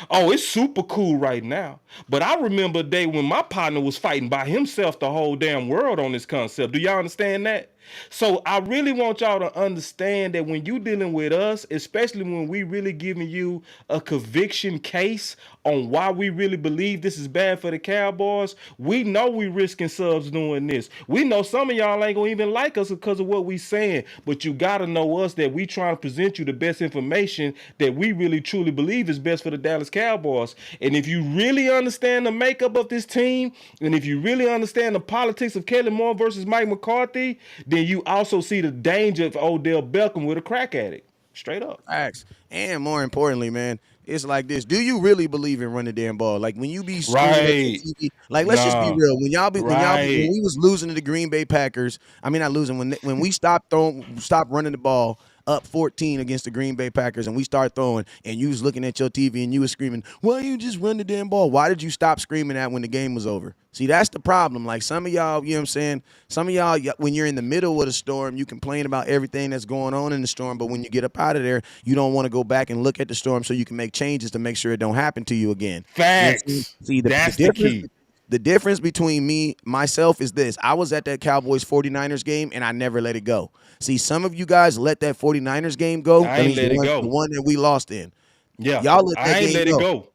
Oh, it's super cool right now. But I remember a day when my partner was fighting by himself the whole damn world on this concept. Do y'all understand that? So I really want y'all to understand that when you dealing with us, especially when we really giving you a conviction case on why we really believe this is bad for the Cowboys, we know we risking subs doing this. We know some of y'all ain't gonna even like us because of what we saying, but you gotta know us that we trying to present you the best information that we really truly believe is best for the Dallas Cowboys. And if you really understand the makeup of this team, and if you really understand the politics of Kellen Moore versus Mike McCarthy, then you also see the danger of Odell Beckham with a crack addict. Straight up. Facts. And more importantly, man, it's like this. Do you really believe in running the damn ball? Like when you be screaming at your Right. TV, like let's just be Nah. real. When Right. we was losing to the Green Bay Packers, I mean not losing, when we stopped running the ball up 14 against the Green Bay Packers and we start throwing and you was looking at your TV and you was screaming, why you just run the damn ball? Why did you stop screaming that when the game was over? See, that's the problem. Like some of y'all, you know what I'm saying? Some of y'all, when you're in the middle of the storm, you complain about everything that's going on in the storm, but when you get up out of there, you don't want to go back and look at the storm so you can make changes to make sure it don't happen to you again. You know what I'm saying? Facts. See, That's the key. the difference between myself is this. I was at that Cowboys 49ers game and I never let it go. See, some of you guys let that 49ers game go. I That ain't means let it the go. one that we lost in. Yeah. Y'all let that I ain't game let it go. go.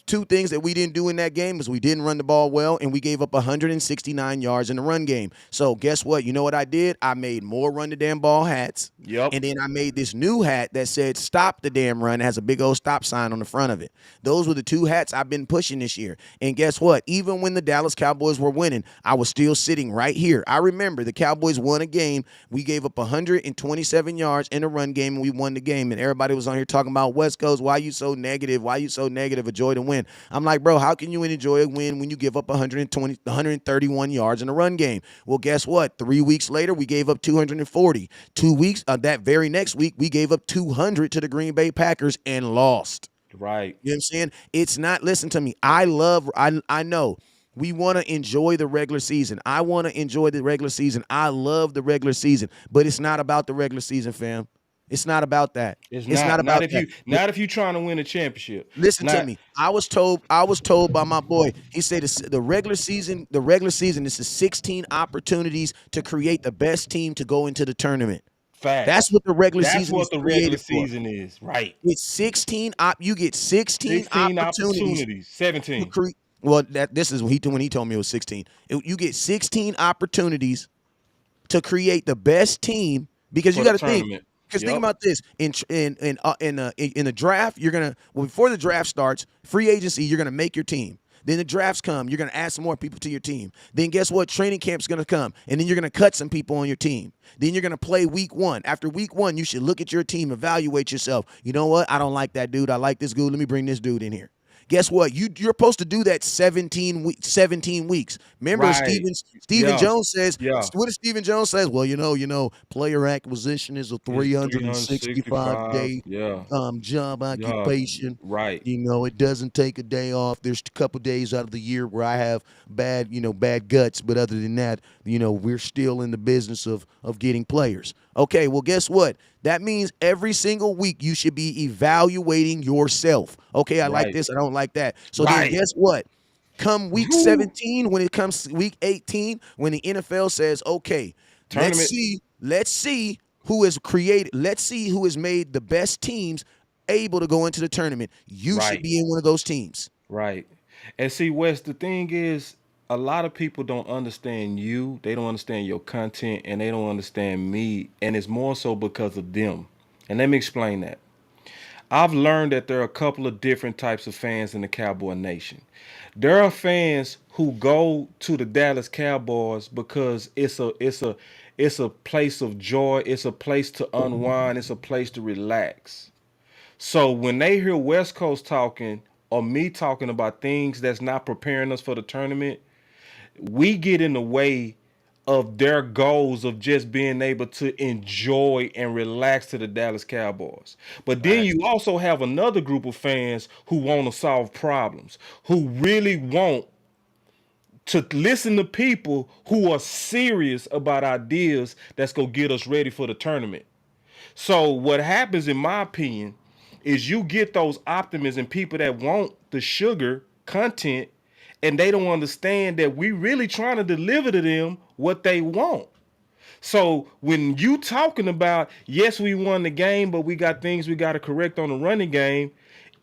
Two things that we didn't do in that game is we didn't run the ball well and we gave up 169 yards in the run game. So guess what? You know what I did? I made more run the damn ball hats. Yep. And then I made this new hat that said stop the damn run. It has a big old stop sign on the front of it. Those were the two hats I've been pushing this year. And guess what? Even when the Dallas Cowboys were winning, I was still sitting right here. I remember the Cowboys won a game. We gave up 127 yards in a run game and we won the game. And everybody was on here talking about West Coast. Why you so negative? Why you so negative? A joy to win. I'm like, bro, how can you enjoy a win when you give up 131 yards in a run game? Well, guess what? 3 weeks later, we gave up 240. 2 weeks, that very next week, we gave up 200 to the Green Bay Packers and lost. Right. You know what I'm saying? It's not, listen to me. I know we want to enjoy the regular season. I want to enjoy the regular season. I love the regular season, but it's not about the regular season, fam. It's not about that. It's not not. about that. Not if you trying to win a championship. Listen to Not me. I was told by my boy. He said the regular season is the 16 opportunities to create the best team to go into the tournament. facts. That's what the regular That's season what is the regular created for. season is. Right. It's 16 you get 16 16 opportunities opportunities. to 17 create. Well, this is when he told me it was 16. You get 16 opportunities to create the best team because you for got the to think. tournament. Because think Yep. about this: in the draft, before the draft starts, free agency, you're gonna make your team. Then the drafts come, you're gonna add some more people to your team. Then guess what? Training camp's gonna come, and then you're gonna cut some people on your team. Then you're gonna play week one. After week one, you should look at your team, evaluate yourself. You know what? I don't like that dude. I like this dude. Let me bring this dude in here. Guess what? You're supposed to do that 17 weeks. Remember, Right. Stephen Yeah. Jones says, Yeah. what does Stephen Jones says? Well, player acquisition is a It's 365 365. day Yeah. job Yeah. occupation. Right. It doesn't take a day off. There's a couple days out of the year where I have bad guts, but other than that, we're still in the business of getting players. Okay, well, guess what? That means every single week you should be evaluating yourself. Okay, I like Right. this, I don't like that. So then Right. guess what? Come week Woo. 17, when it comes week 18, when the NFL says, okay, Tournament. let's see who has made the best teams able to go into the tournament. You should Right. be in one of those teams. Right. And see, Wes, the thing is, a lot of people don't understand you. They don't understand your content, and they don't understand me. And it's more so because of them. And let me explain that. I've learned that there are a couple of different types of fans in the Cowboy Nation. There are fans who go to the Dallas Cowboys because it's a place of joy. It's a place to unwind. It's a place to relax. So when they hear West Coast talking or me talking about things that's not preparing us for the tournament, we get in the way of their goals of just being able to enjoy and relax to the Dallas Cowboys. But then you also have another group of fans who want to solve problems, who really want to listen to people who are serious about ideas that's going to get us ready for the tournament. So what happens, in my opinion, is you get those optimists and people that want the sugar content, and they don't understand that we really trying to deliver to them what they want. So when you talking about, yes, we won the game, but we got things we got to correct on the running game,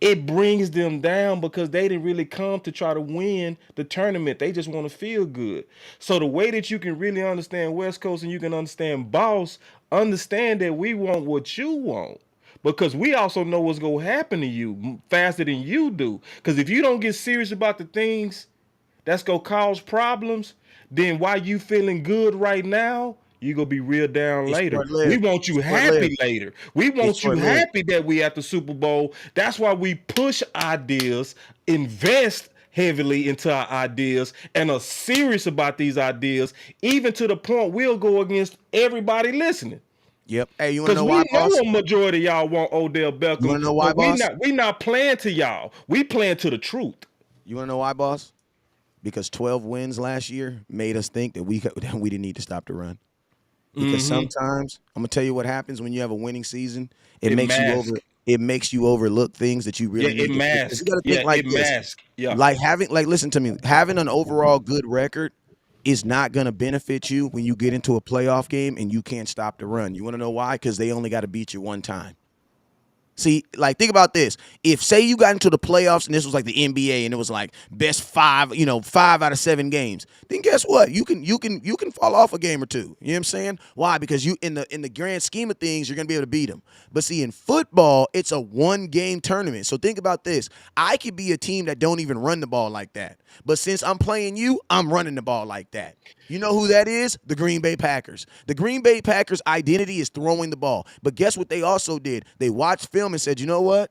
it brings them down because they didn't really come to try to win the tournament. They just want to feel good. So the way that you can really understand West Coast and you can understand Boss, understand that we want what you want. Because we also know what's going to happen to you faster than you do. Because if you don't get serious about the things that's going to cause problems, then while you feeling good right now, You gonna be real down It's later. short We lived. want you It's short lived. happy later. We It's want you short lived. happy that we at the Super Bowl. That's why we push ideas, invest heavily into our ideas, and are serious about these ideas, even to the point we'll go against everybody listening. Yep. Hey, you wanna Because know why, we know boss? a majority of y'all want Odell You wanna Beckham, know why, but we boss? not playing to y'all. We playing to the truth. You wanna know why, boss? Because 12 wins last year made us think that we didn't need to stop the run. Because sometimes I'm gonna tell you what happens when you have a winning season. It It makes you mask. over. It makes you overlook things that you Yeah, really it need to fix. Because you mask. got to Yeah, think like it this: mask. Yeah. listen to me, having an overall good record is not gonna benefit you when you get into a playoff game and you can't stop the run. You want to know why? Because they only got to beat you one time. See, like think about this. If say you got into the playoffs and this was like the NBA and it was like best 5, 5 out of 7 games, then guess what? You can fall off a game or two. You know what I'm saying? Why? Because you in the grand scheme of things, you're gonna be able to beat them. But see, in football, it's a 1-game tournament. So think about this. I could be a team that don't even run the ball like that. But since I'm playing you, I'm running the ball like that. You know who that is? The Green Bay Packers. The Green Bay Packers' identity is throwing the ball. But guess what they also did? They watched film and said, you know what?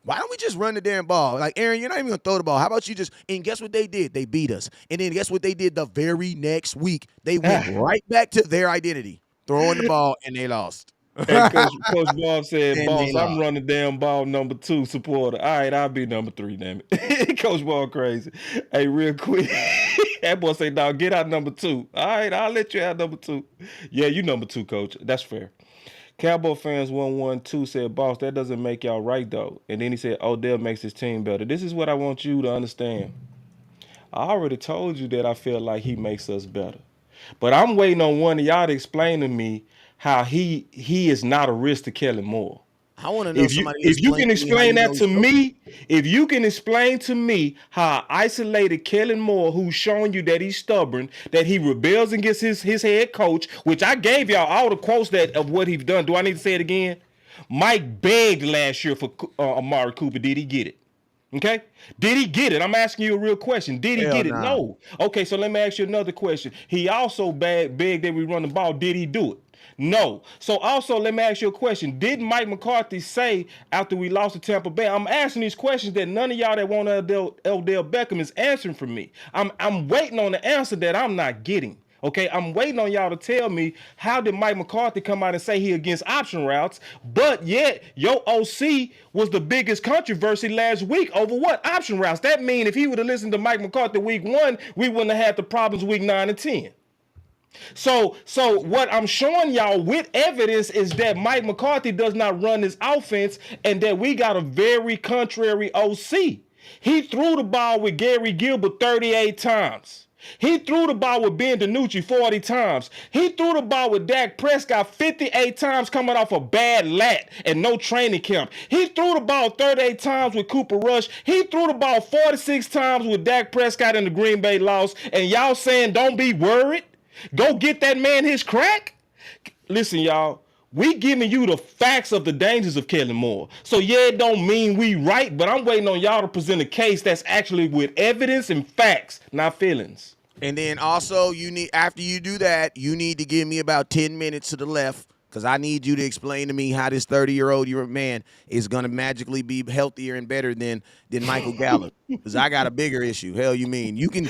Why don't we just run the damn ball? Like, Aaron, you're not even going to throw the ball. How about you just – and guess what they did? They beat us. And then guess what they did the very next week? They went right back to their identity, throwing the ball, and they lost. Hey, Coach Bob said, And they boss, I'm lost. running damn ball number 2 supporter. All right, I'll be number 3, damn it. Coach Bob crazy. Hey, real quick. That boy say, dog, get out number 2. All right, I'll let you have number 2. Yeah, you number 2, coach. That's fair. Cowboy fans 112 said, boss, that doesn't make y'all right, though. And then he said, Odell makes his team better. This is what I want you to understand. I already told you that I feel like he makes us better. But I'm waiting on one of y'all to explain to me how he is not a risk to Kellen Moore. I want to know somebody to If you explain can to me how explain you know that he's to coaching. me, if you can explain to me how I isolated Kellen Moore, who's showing you that he's stubborn, that he rebels against his head coach, which I gave y'all all the quotes that of what he's done. Do I need to say it again? Mike begged last year for Amari Cooper. Did he get it? Okay. Did he get it? I'm asking you a real question. Did he Hell get it? nah. No. Okay, so let me ask you another question. He also begged that we run the ball. Did he do it? No. So also let me ask you a question. Did Mike McCarthy say after we lost to Tampa Bay? I'm asking these questions that none of y'all that want Odell Beckham is answering for me. I'm waiting on the answer that I'm not getting. Okay, I'm waiting on y'all to tell me how did Mike McCarthy come out and say he against option routes, but yet your OC was the biggest controversy last week over what? Option routes. That means if he would have listened to Mike McCarthy week 1, we wouldn't have had the problems week 9 and 10. So what I'm showing y'all with evidence is that Mike McCarthy does not run his offense and that we got a very contrary OC. He threw the ball with Gary Gilbert 38 times. He threw the ball with Ben DiNucci 40 times. He threw the ball with Dak Prescott 58 times coming off a bad lat and no training camp. He threw the ball 38 times with Cooper Rush. He threw the ball 46 times with Dak Prescott in the Green Bay loss. And y'all saying don't be worried? Go get that man his crack? Listen, y'all. We giving you the facts of the dangers of Kellen Moore. So yeah, it don't mean we right, but I'm waiting on y'all to present a case that's actually with evidence and facts, not feelings. And then also, after you do that, you need to give me about 10 minutes to the left because I need you to explain to me how this 30-year-old man is going to magically be healthier and better than Michael Gallup. Because I got a bigger issue. Hell, you mean you can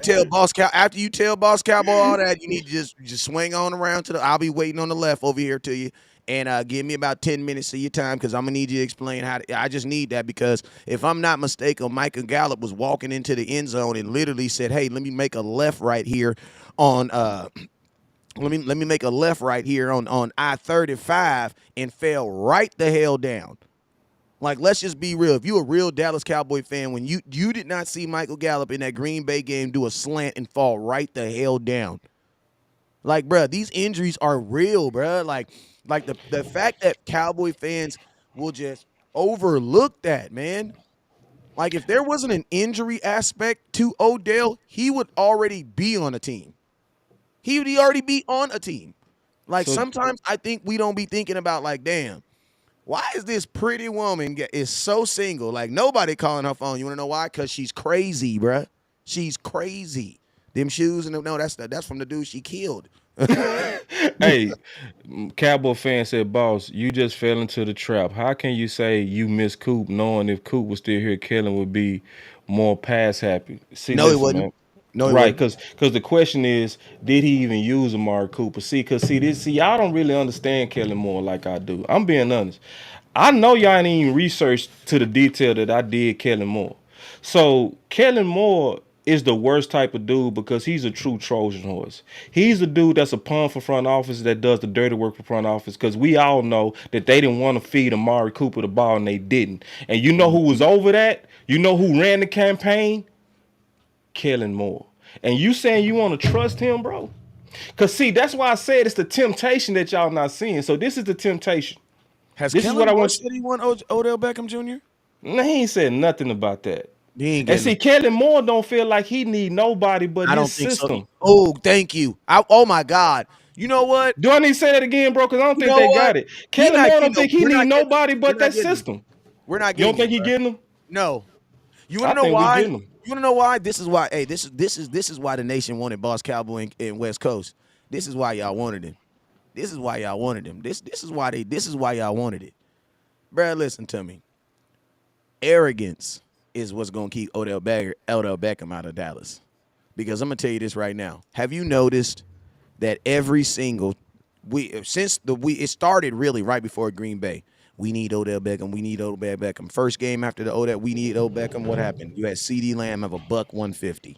tell Boss Cow after you tell Boss Cowboy all that, you need to just swing on around to the. I'll be waiting on the left over here to you. And give me about 10 minutes of your time because I'm going to need you to explain how I just need that because if I'm not mistaken, Michael Gallup was walking into the end zone and literally said, hey, let me make a left right here on let me make a left right here on I-35 and fell right the hell down. Like, let's just be real. If you a real Dallas Cowboy fan, when you did not see Michael Gallup in that Green Bay game do a slant and fall right the hell down. Like, bruh, these injuries are real, bruh. Like the fact that Cowboy fans will just overlook that, man. Like, if there wasn't an injury aspect to Odell, he would already be on a team. He would already be on a team. Like, So sometimes I think we don't be thinking about, like, damn, why is this pretty woman is so single? Like, nobody calling her phone. You want to know why? Because she's crazy, bruh. She's crazy. Them shoes, and no, that's from the dude she killed. Hey, Cowboy fan said, "Boss, you just fell into the trap. How can you say you miss Coop, knowing if Coop was still here, Kellen would be more pass happy?" See, No, he listen, wouldn't. man. No, he Right, wouldn't. because the question is, did he even use Amari Cooper? See, y'all don't really understand Kellen Moore like I do. I'm being honest. I know y'all ain't even researched to the detail that I did Kellen Moore. So Kellen Moore is the worst type of dude because he's a true Trojan horse. He's a dude that's a pawn for front office that does the dirty work for front office because we all know that they didn't want to feed Amari Cooper the ball and they didn't. And you know who was over that? You know who ran the campaign? Kellen Moore. And you saying you want to trust him, bro? Because see, that's why I said it's the temptation that y'all not seeing. So this is the temptation. Has This is what Kellen I Moore want. said he want Odell Beckham Jr.? No, he ain't said nothing about that. He ain't And getting see, him. Kellen Moore don't feel like he need nobody but I his don't think so. system. Oh, thank you. Oh my God. You know what? Do I need to say that again, bro? Because I don't You think know they what? got it. He Kellen not Moore getting don't him. think he We're need not getting him. nobody We're but not that getting him. system. We're not You don't getting him, think he bro. getting them? No. You want I to know think we why? getting them. You want to know why? This is why. Hey, this is why the nation wanted Boss Cowboy in West Coast. This is why y'all wanted him. This is why y'all wanted him. This is why y'all wanted it. Bruh, listen to me. Arrogance is what's gonna keep Odell Beckham out of Dallas. Because I'm gonna tell you this right now. Have you noticed that every single it started really right before Green Bay. We need Odell Beckham. We need Odell Beckham. First game after the Odell, we need Odell Beckham. What happened? You had CeeDee Lamb have a buck 150.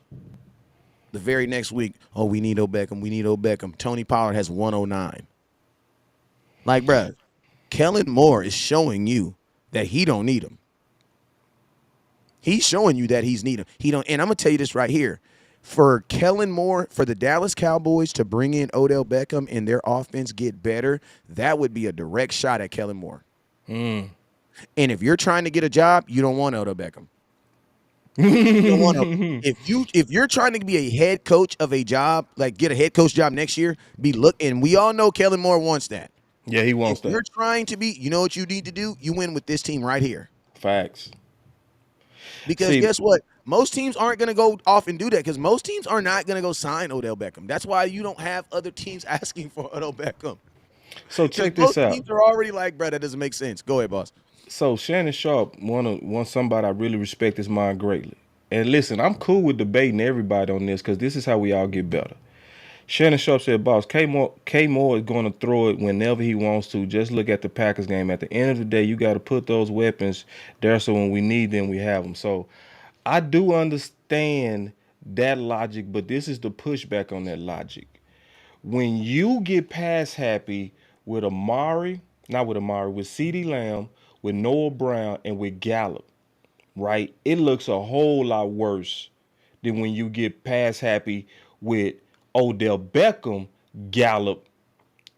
The very next week, oh, we need Odell Beckham. We need Odell Beckham. Tony Pollard has 109. Like, bruh, Kellen Moore is showing you that he don't need him. He's showing you that he's need him. He don't. And I'm gonna tell you this right here. For Kellen Moore, for the Dallas Cowboys to bring in Odell Beckham and their offense get better, that would be a direct shot at Kellen Moore. And if you're trying to get a job, you don't want Odell Beckham. You don't want to. If you're trying to be a head coach of a job, like get a head coach job next year, and we all know Kellen Moore wants that. Yeah, he wants If you're that. trying to be, you know what you need to do? You win with this team right here. Facts. Because See, guess what? Most teams aren't going to go off and do that because most teams are not going to go sign Odell Beckham. That's why you don't have other teams asking for Odell Beckham. so Because check this most out. teams are already like, bro, that doesn't make sense. Go ahead, boss. So Shannon Sharp, one somebody I really respect his mind greatly. And listen, I'm cool with debating everybody on this because this is how we all get better. Shannon Sharp said, "Boss, K Moore is going to throw it whenever he wants to. Just look at the Packers game. At the end of the day, you got to put those weapons there so when we need them, we have them." So I do understand that logic, but this is the pushback on that logic. When you get pass happy with with CeeDee Lamb, with Noah Brown, and with Gallup, right? It looks a whole lot worse than when you get pass happy with Odell Beckham, Gallup,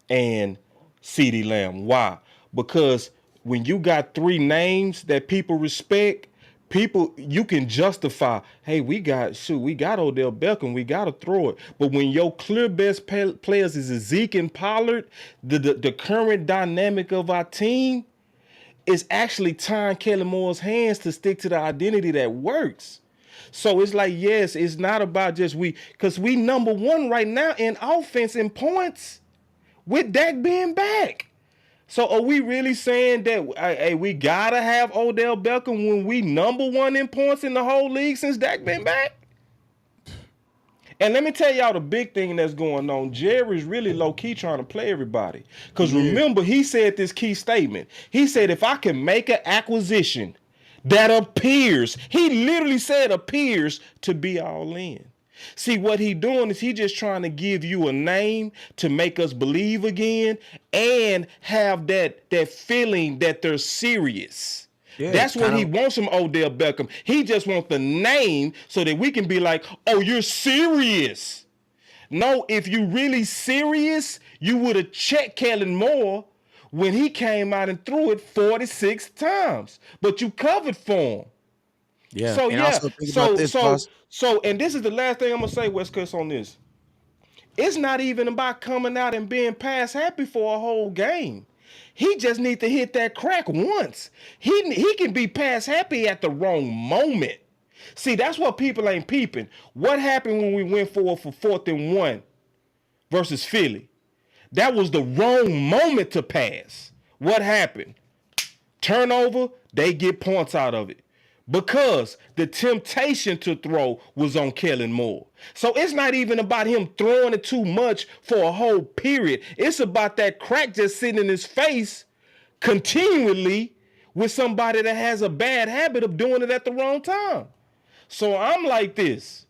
and CeeDee Lamb. Why? Because when you got three names that people respect, people you can justify, hey, we got Odell Beckham, we gotta throw it. But when your clear best players is Zeke and Pollard, the current dynamic of our team is actually tying Kellen Moore's hands to stick to the identity that works. So it's like, yes, it's not about just because we number one right now in offense in points with Dak being back. So are we really saying that hey, we gotta have Odell Beckham when we number one in points in the whole league since Dak been back? And let me tell y'all the big thing that's going on. Jerry's really low-key trying to play everybody. Because remember, he said this key statement. He said, if I can make an acquisition that appears, he literally said appears to be all in. See, what he doing is he just trying to give you a name to make us believe again and have that feeling that they're serious. Yeah, That's what he wants from Odell Beckham. He just wants the name so that we can be like, oh, you're serious. No, if you really serious, you would have checked Kellen Moore when he came out and threw it 46 times. But you covered for him. Yeah. So And yeah, also think about this, boss. and this is the last thing I'm gonna say, West Coast, on this. It's not even about coming out and being pass happy for a whole game. He just needs to hit that crack once. He can be pass happy at the wrong moment. See, that's what people ain't peeping. What happened when we went forward for 4th and 1 versus Philly. That was the wrong moment to pass. What happened? Turnover, they get points out of it. Because the temptation to throw was on Kellen Moore. So it's not even about him throwing it too much for a whole period. It's about that crack just sitting in his face continually with somebody that has a bad habit of doing it at the wrong time. So I'm like this.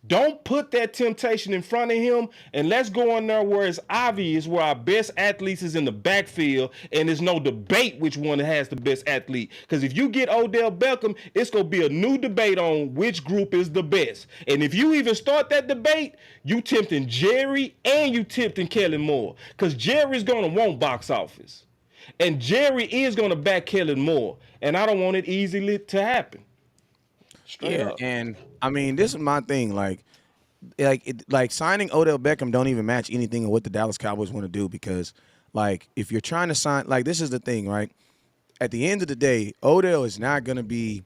Don't put that temptation in front of him, and let's go in there where it's obvious where our best athletes is in the backfield, and there's no debate which one has the best athlete. Because if you get Odell Beckham, it's going to be a new debate on which group is the best. And if you even start that debate, you tempting Jerry and you tempting Kellen Moore. Because Jerry's going to want box office. And Jerry is going to back Kellen Moore. And I don't want it easily to happen. Straight up. And I mean, this is my thing. Like signing Odell Beckham don't even match anything of what the Dallas Cowboys want to do because, like, if you're trying to sign, like, this is the thing, right? At the end of the day, Odell is not going to be.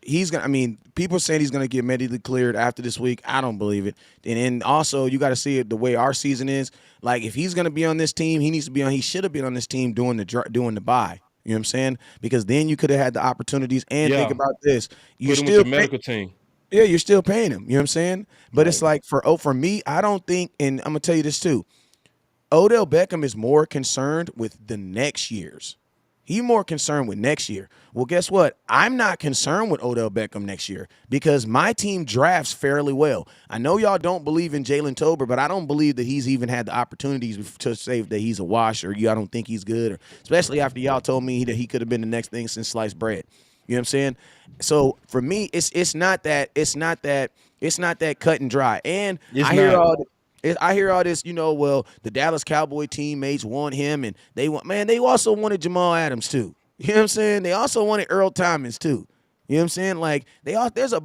I mean, people saying he's going to get medically cleared after this week. I don't believe it. And then also, you got to see it the way our season is. Like, if he's going to be on this team, he should have been on this team doing the bye. You know what I'm saying? Because then you could have had the opportunities. And think about this. You're still with the medical team. Yeah, you're still paying him. You know what I'm saying? But It's like for me, I don't think, and I'm gonna tell you this too. Odell Beckham is more concerned with the next year's. He's more concerned with next year. Well, guess what? I'm not concerned with Odell Beckham next year because my team drafts fairly well. I know y'all don't believe in Jalen Tober, but I don't believe that he's even had the opportunities to say that he's a wash or I don't think he's good, or especially after y'all told me that he could have been the next thing since sliced bread. You know what I'm saying? So for me, it's not that cut and dry. And I hear all this, well, the Dallas Cowboy teammates want him and they also wanted Jamal Adams too. You know what I'm saying? They also wanted Earl Thomas too. You know what I'm saying? Like there's a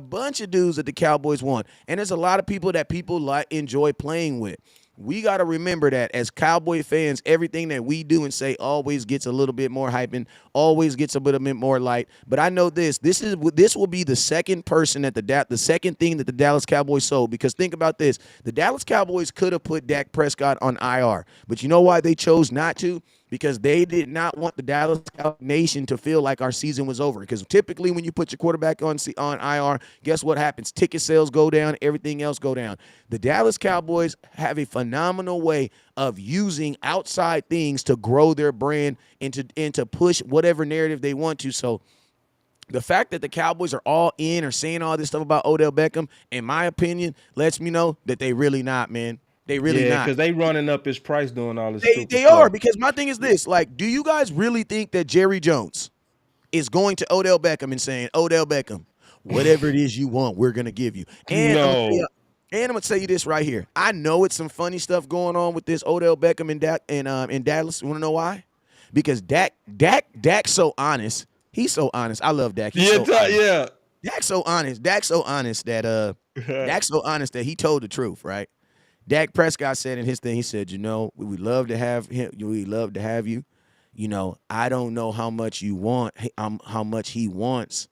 bunch of dudes that the Cowboys want. And there's a lot of people that enjoy playing with. We got to remember that as Cowboy fans, everything that we do and say always gets a little bit more hype and always gets a little bit more light. But I know this will be the second person that the second thing that the Dallas Cowboys sold. Because think about this. The Dallas Cowboys could have put Dak Prescott on IR. But you know why they chose not to? Because they did not want the Dallas Nation to feel like our season was over. Because typically when you put your quarterback on IR, guess what happens? Ticket sales go down, everything else go down. The Dallas Cowboys have a phenomenal way of using outside things to grow their brand and to push whatever narrative they want to. So the fact that the Cowboys are all in or saying all this stuff about Odell Beckham, in my opinion, lets me know that they really not, man. They really not. Because they running up his price doing all this They are, because my thing is this. Like, do you guys really think that Jerry Jones is going to Odell Beckham and saying, Odell Beckham, whatever it is you want, we're going to give you? And no. I'm going to tell you this right here. I know it's some funny stuff going on with this Odell Beckham in Dallas. You want to know why? Because Dak's so honest. He's so honest. I love Dak. Dak's so honest. Dak's so honest that he told the truth, right? Dak Prescott said in his thing, he said, we would love to have him. We'd love to have you. I don't know how much you want, how much he wants,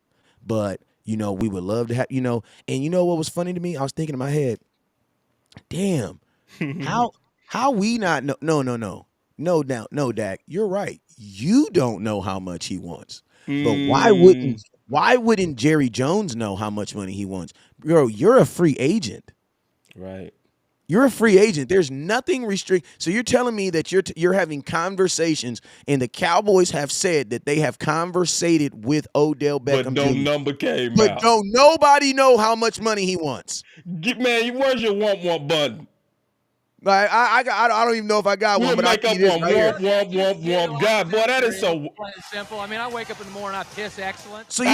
but, we would love to have, and what was funny to me? I was thinking in my head, damn, how we not know? No, Dak, you're right. You don't know how much he wants, but why wouldn't Jerry Jones know how much money he wants? Bro, you're a free agent. Right. You're a free agent. There's nothing restrict. So you're telling me that you're having conversations, and the Cowboys have said that they have conversated with Odell Beckham But no Jr. number came But out. don't nobody know how much money he wants. Man, where's your want button? Like I don't even know if I got one, but I make see up this right here. God, boy, that is so. Plain and simple. I mean, I wake up in the morning, I piss excellent. So you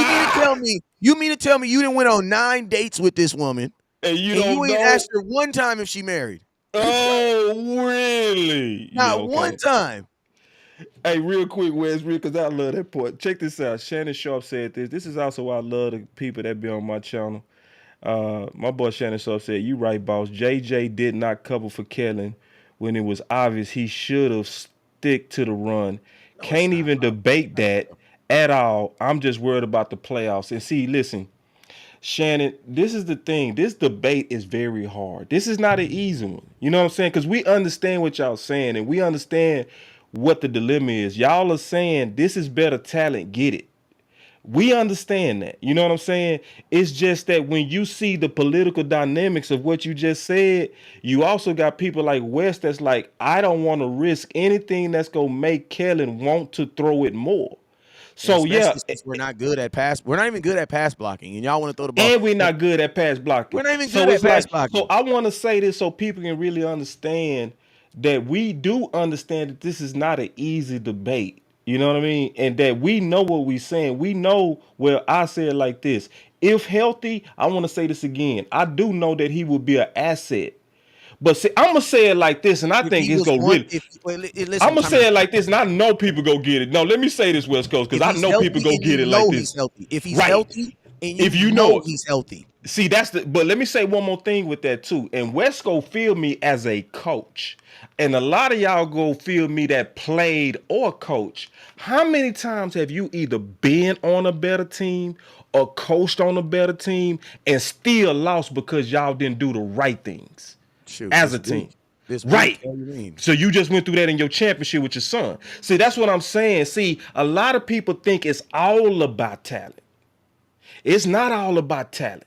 mean to tell me you didn't went on 9 dates with this woman, and you ain't asked her one time if she married? Oh, really? Not one time. Hey, real quick, Wes, because I love that part. Check this out. Shannon Sharp said this. This is also why I love the people that be on my channel. My boy Shannon Sharp said, "You right, boss. JJ did not cover for Kellen when it was obvious he should have stick to the run. Can't even debate that at all. I'm just worried about the playoffs." And see, listen, Shannon, this is the thing. This debate is very hard. This is not an easy one. You know what I'm saying? Because we understand what y'all saying, and we understand what the dilemma is. Y'all are saying this is better talent, get it. We understand that. You know what I'm saying? It's just that when you see the political dynamics of what you just said, you also got people like West that's like, I don't want to risk anything that's going to make Kellen want to throw it more. And So, yeah, especially since we're not good at pass. We're not even good at pass blocking, and y'all want to throw the ball. and we're not good at pass blocking. We're not even So good at it's pass like, so blocking. I want to say this so people can really understand that we do understand that this is not an easy debate. You know what I mean? And that we know what we're saying. We know, well, I say it like this. If healthy, I want to say this again. I do know that he would be an asset. But see, I'm gonna say it like this, and I If think he it's was gonna one, really. if wait, I'm listen, gonna time say out. it like this, and I know people go get it. No, let me say this, West Coast, If because I he's know people healthy go and get you it like know this. he's healthy, if he's Right. healthy and If you you know know it. he's healthy, See, but let me say one more thing with that too. And Wesco feel me as a coach. And a lot of y'all go feel me that played or coach. How many times have you either been on a better team or coached on a better team and still lost because y'all didn't do the right things shoot, as a this team? week, this week, Right. what do you mean? So you just went through that in your championship with your son. See, that's what I'm saying. See, a lot of people think it's all about talent. It's not all about talent.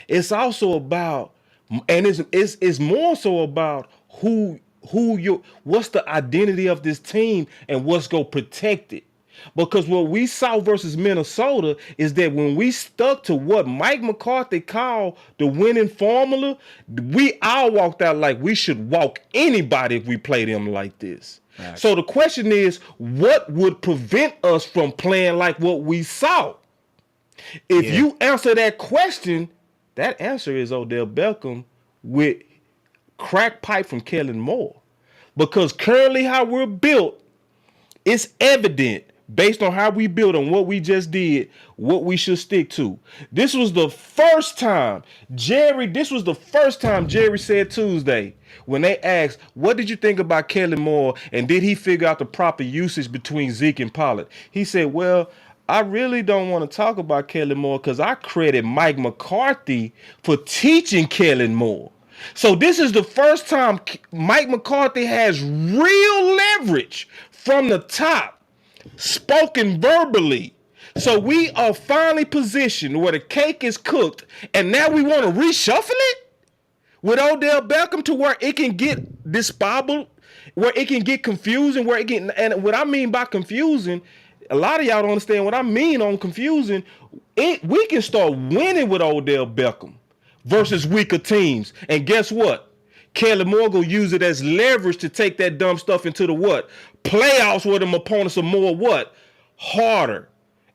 It's also about, and it's more so about what's the identity of this team and what's gonna protect it. Because what we saw versus Minnesota is that when we stuck to what Mike McCarthy called the winning formula, we all walked out like we should walk anybody if we played them like this. Facts. So the question is, what would prevent us from playing like what we saw? If Yeah, you answer that question, that answer is Odell Beckham with crack pipe from Kellen Moore. Because currently how we're built, it's evident based on how we built and what we just did, what we should stick to. This was the first time Jerry said Tuesday when they asked, what did you think about Kellen Moore and did he figure out the proper usage between Zeke and Pollard? He said, well, I really don't want to talk about Kellen Moore because I credit Mike McCarthy for teaching Kellen Moore. So this is the first time Mike McCarthy has real leverage from the top, spoken verbally. So we are finally positioned where the cake is cooked, and now we want to reshuffle it with Odell Beckham to where it can get disbobbled, where it can get confusing, where it can, and what I mean by confusing, a lot of y'all don't understand what I mean on confusing. We can start winning with Odell Beckham versus weaker teams. And guess what? Kellen Moore will use it as leverage to take that dumb stuff into the what? Playoffs where them opponents are more what? Harder.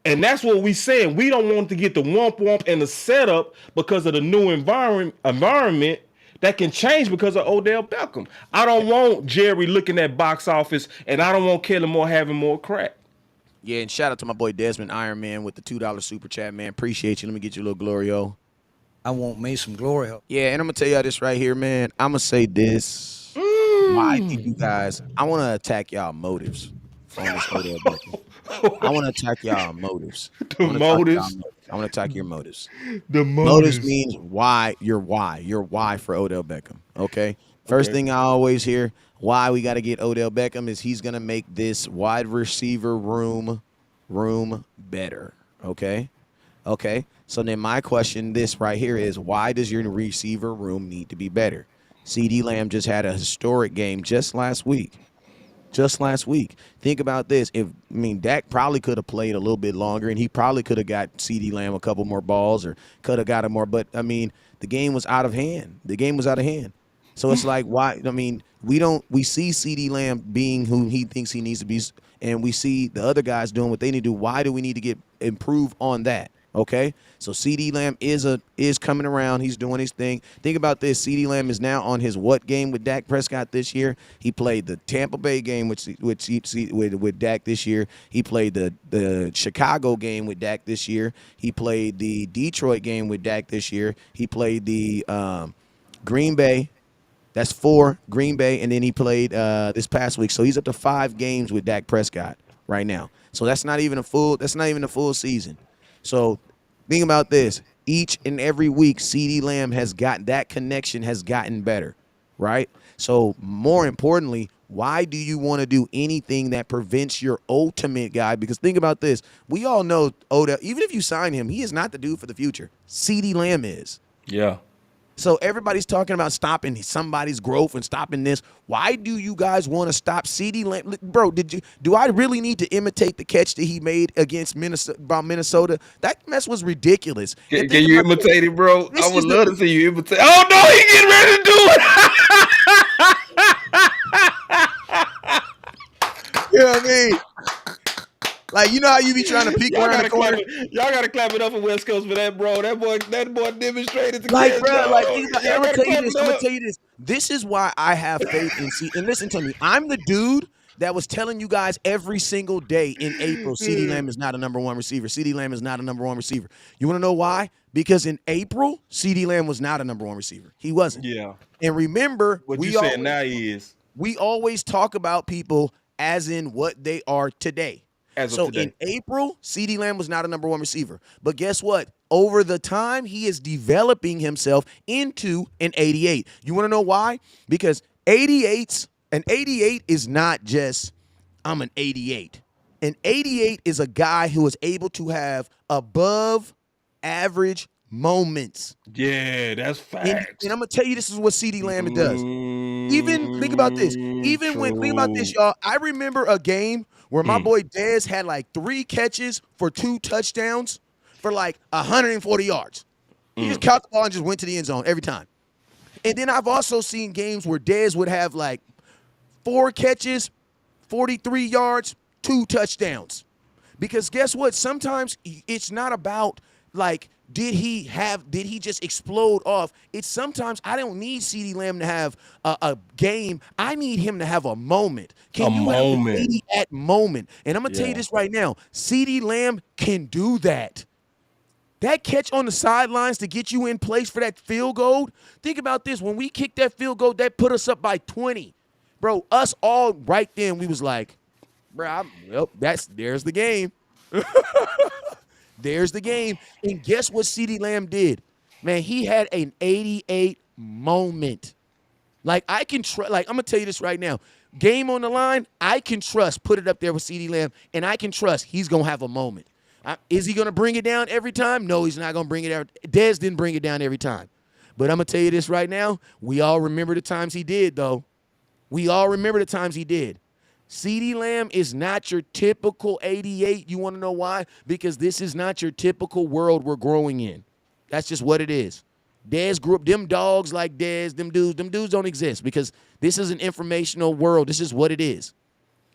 And that's what we saying. We don't want to get the womp womp and the setup because of the new environment that can change because of Odell Beckham. I don't want Jerry looking at box office, and I don't want Kellen Moore having more crack. yeah. And shout out to my boy Desmond Iron Man with the $2 super chat, man. Appreciate you. Let me get you a little Glorio. I want me some glory hole. Yeah, and I'm gonna tell y'all this right here, man. I'm gonna say this. Why did you guys? I want to attack y'all motives on this Odell Beckham. I want to attack y'all motives. The motives. I want to attack your motives. The Motives means why. Your why for Odell Beckham. Okay. First thing I always hear why we got to get Odell Beckham is he's gonna make this wide receiver room better. Okay. Okay. So then my question, this right here is why does your receiver room need to be better? CeeDee Lamb just had a historic game just last week. Think about this. Dak probably could have played a little bit longer, and he probably could have got CeeDee Lamb a couple more balls or could have got him more. But, the game was out of hand. So it's like, why? We see CeeDee Lamb being who he thinks he needs to be, and we see the other guys doing what they need to do. Why do we need to improve on that? Okay, so CeeDee Lamb is coming around. He's doing his thing. Think about this. CeeDee Lamb is now on his what game with Dak Prescott this year? He played the Tampa Bay game with Dak this year. He played the Chicago game with Dak this year. He played the Detroit game with Dak this year. He played the Green Bay. That's 4 Green Bay, and then he played this past week. So he's up to 5 games with Dak Prescott right now. So that's not even a full season. So think about this. each and every week, CeeDee Lamb has gotten that connection has gotten better, right? So more importantly, why do you want to do anything that prevents your ultimate guy? Because think about this. We all know Odell, even if you sign him, he is not the dude for the future. CeeDee Lamb is. Yeah. So everybody's talking about stopping somebody's growth and stopping this. Why do you guys want to stop CeeDee Lamb? Bro, do I really need to imitate the catch that he made against Minnesota? That mess was ridiculous. Can you imitate it, bro? I would love to see you imitate. Oh, no, he getting ready to do it. You know what I mean? Like, you know how you be trying to peek around the corner? Y'all got to clap it up for West Coast for that, bro. That boy demonstrated the like, catch. Bro, Yo. like, think about, I'm going to tell you this. This is why I have faith in And listen to me. I'm the dude that was telling you guys every single day in April, CeeDee Lamb is not a number one receiver. CeeDee Lamb is not a number one receiver. You want to know why? Because in April, CeeDee Lamb was not a number one receiver. He wasn't. Yeah. And remember, what you saying now he is. We always talk about people as in what they are today. So in April, CeeDee Lamb was not a number one receiver. But guess what? Over the time, he is developing himself into an 88. You want to know why? Because an 88 is not just, I'm an 88. An 88 is a guy who is able to have above average moments. Yeah, that's facts. And I'm going to tell you, this is what CeeDee Lamb does. Even, think about this. Think about this, y'all. I remember a game where my boy Dez had like 3 catches for 2 touchdowns for like 140 yards. He just caught the ball and just went to the end zone every time. And then I've also seen games where Dez would have like 4 catches, 43 yards, 2 touchdowns. Because guess what? Sometimes it's not about like, did he just explode off? It's sometimes I don't need CeeDee Lamb to have a game. I need him to have a moment. Have that moment? And I'm going to tell you this right now. CeeDee Lamb can do that. That catch on the sidelines to get you in place for that field goal. Think about this. When we kicked that field goal, that put us up by 20. Bro, us all right then, we was like, bro, there's the game. There's the game. And guess what CeeDee Lamb did? Man, he had an 88 moment. Like, I'm going to tell you this right now. Game on the line, I can trust. Put it up there with CeeDee Lamb, and I can trust he's going to have a moment. Is he going to bring it down every time? No, he's not going to bring it down. Dez didn't bring it down every time. But I'm going to tell you this right now. We all remember the times he did, though. We all remember the times he did. CeeDee Lamb is not your typical 88. You want to know why? Because this is not your typical world we're growing in. That's just what it is. Dez grew up, them dogs like Dez, them dudes don't exist because this is an informational world. This is what it is.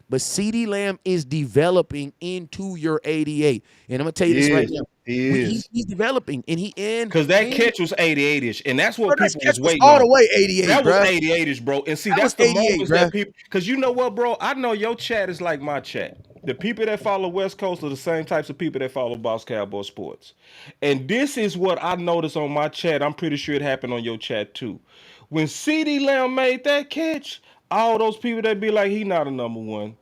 But CeeDee Lamb is developing into your 88. And I'm going to tell you this right now. He's developing, and because that catch was 88-ish, and that's what people was waiting all on. the way 88. That was 88-ish, bro. And see, that's the moments bro. that people. Because you know what, bro? I know your chat is like my chat. The people that follow West Coast are the same types of people that follow Boss Cowboy Sports. And this is what I noticed on my chat. I'm pretty sure it happened on your chat too. When CeeDee Lamb made that catch, all those people that be like, he not a number one.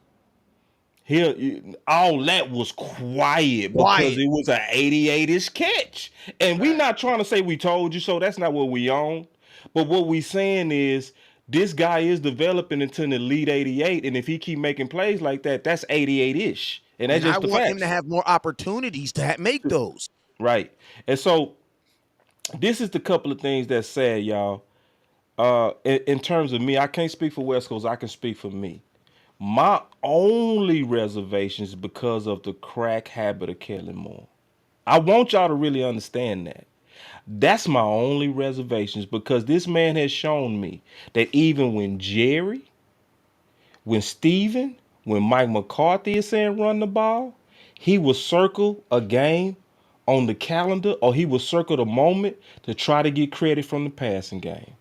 All that was quiet because it was an 88-ish catch. And we not trying to say we told you so. That's not what we own. But what we saying is this guy is developing into an elite 88. And if he keep making plays like that, that's 88-ish. And that's just the facts. I want him to have more opportunities to make those. Right. And so this is the couple of things that's sad, y'all. In terms of me, I can't speak for West Coast. I can speak for me. My only reservation is because of the crack habit of Kellen Moore. I want y'all to really understand that. That's my only reservations because this man has shown me that even when Jerry, when Steven, when Mike McCarthy is saying run the ball, he will circle a game on the calendar or he will circle the moment to try to get credit from the passing game.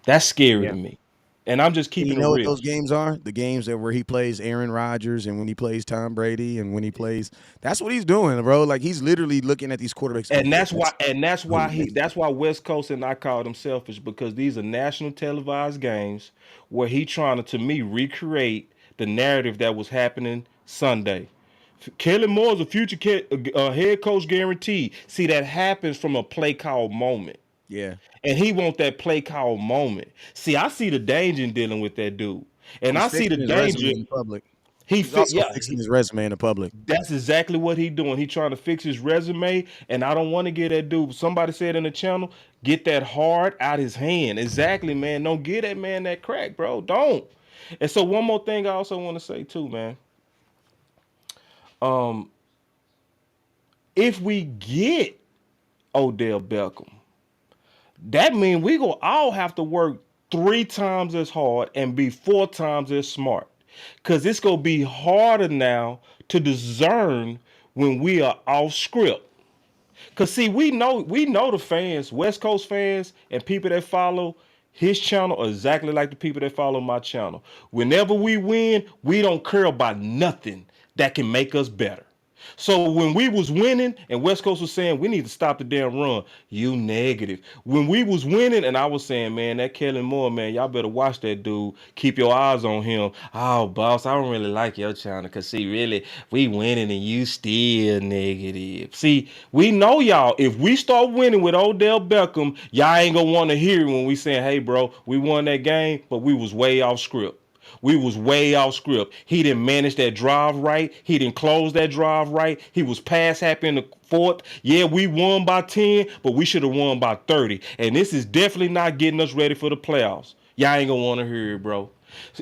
That's scary to me. And I'm just keeping it real. You know what those games are? The games where he plays Aaron Rodgers and when he plays Tom Brady and when he plays – that's what he's doing, bro. Like, he's literally looking at these quarterbacks. And that's why West Coast and I call them selfish because these are national televised games where he trying to me, recreate the narrative that was happening Sunday. Kellen Moore is a future head coach guaranteed. See, that happens from a play call moment. Yeah. And he want that play call moment. See, I see the danger in dealing with that dude. And He's I see the fixing his resume danger. in public. He He's fit, also yeah. fixing his resume in the public. That's exactly what he doing. He trying to fix his resume, and I don't want to get that dude. Somebody said in the channel, get that hard out his hand. Exactly, man. Don't get that man that crack, bro. Don't. And so one more thing I also want to say too, man. If we get Odell Beckham, that means we gonna all have to work 3 times as hard and be 4 times as smart. Cause it's gonna be harder now to discern when we are off script. Cause see, we know the fans, West Coast fans, and people that follow his channel are exactly like the people that follow my channel. Whenever we win, we don't care about nothing that can make us better. So when we was winning and West Coast was saying we need to stop the damn run, you negative. When we was winning and I was saying, man, that Kellen Moore, man, y'all better watch that dude. Keep your eyes on him. Oh, boss, I don't really like your channel because see, really, we winning and you still negative. See, we know y'all. If we start winning with Odell Beckham, y'all ain't gonna want to hear it when we saying, hey, bro, we won that game, but we was way off script. We was way off script. He didn't manage that drive right. He didn't close that drive right. He was pass happy in the fourth. Yeah, we won by 10, but we should have won by 30. And this is definitely not getting us ready for the playoffs. Y'all ain't gonna want to hear it, bro.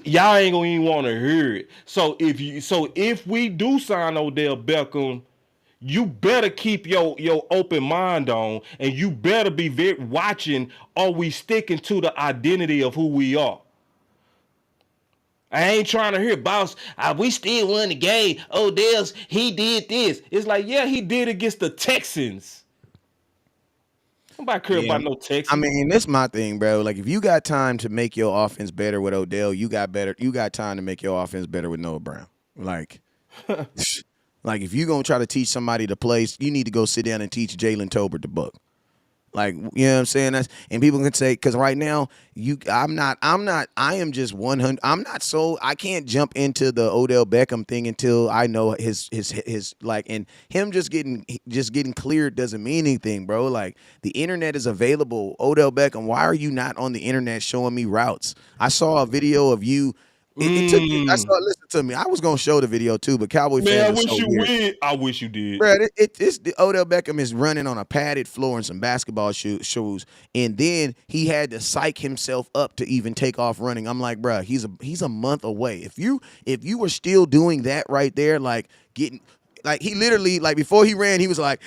Y'all ain't gonna even want to hear it. So if we do sign Odell Beckham, you better keep your open mind on, and you better be watching. Are we sticking to the identity of who we are? I ain't trying to hear, boss, we still won the game. Odell's, he did this. It's like, yeah, he did against the Texans. Nobody care about no Texans. I mean, that's my thing, bro. Like, if you got time to make your offense better with Odell, you got time to make your offense better with Noah Brown. Like, like if you're going to try to teach somebody to play, you need to go sit down and teach Jalen Tolbert the book. Like, you know what I'm saying? And people can say, because right now, I am just 100. I can't jump into the Odell Beckham thing until I know his like, and him just getting cleared doesn't mean anything, bro. Like, the internet is available. Odell Beckham, why are you not on the internet showing me routes? I saw a video of you. It took me. Listen to me. I was gonna show the video too, but Cowboy fans are so weird. I wish you did. Bro, it's the Odell Beckham is running on a padded floor and some basketball shoes, and then he had to psych himself up to even take off running. I'm like, bro, he's a month away. If you were still doing that right there, like getting. Like, he literally, like, before he ran, he was like,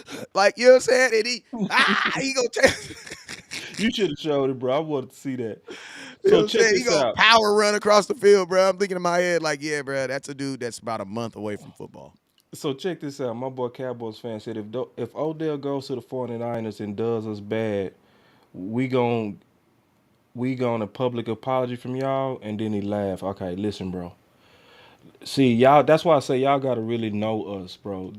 you know what I'm saying? And he gonna take. You should have showed it, bro. I wanted to see that. You know So check he this gonna out. power run across the field, bro. I'm thinking in my head, like, yeah, bro, that's a dude that's about a month away from football. So check this out. My boy Cowboys fan said if Odell goes to the 49ers and does us bad, we gonna public apology from y'all. And then he laughed. Okay, listen, bro. See, y'all, that's why I say y'all gotta really know us, bro.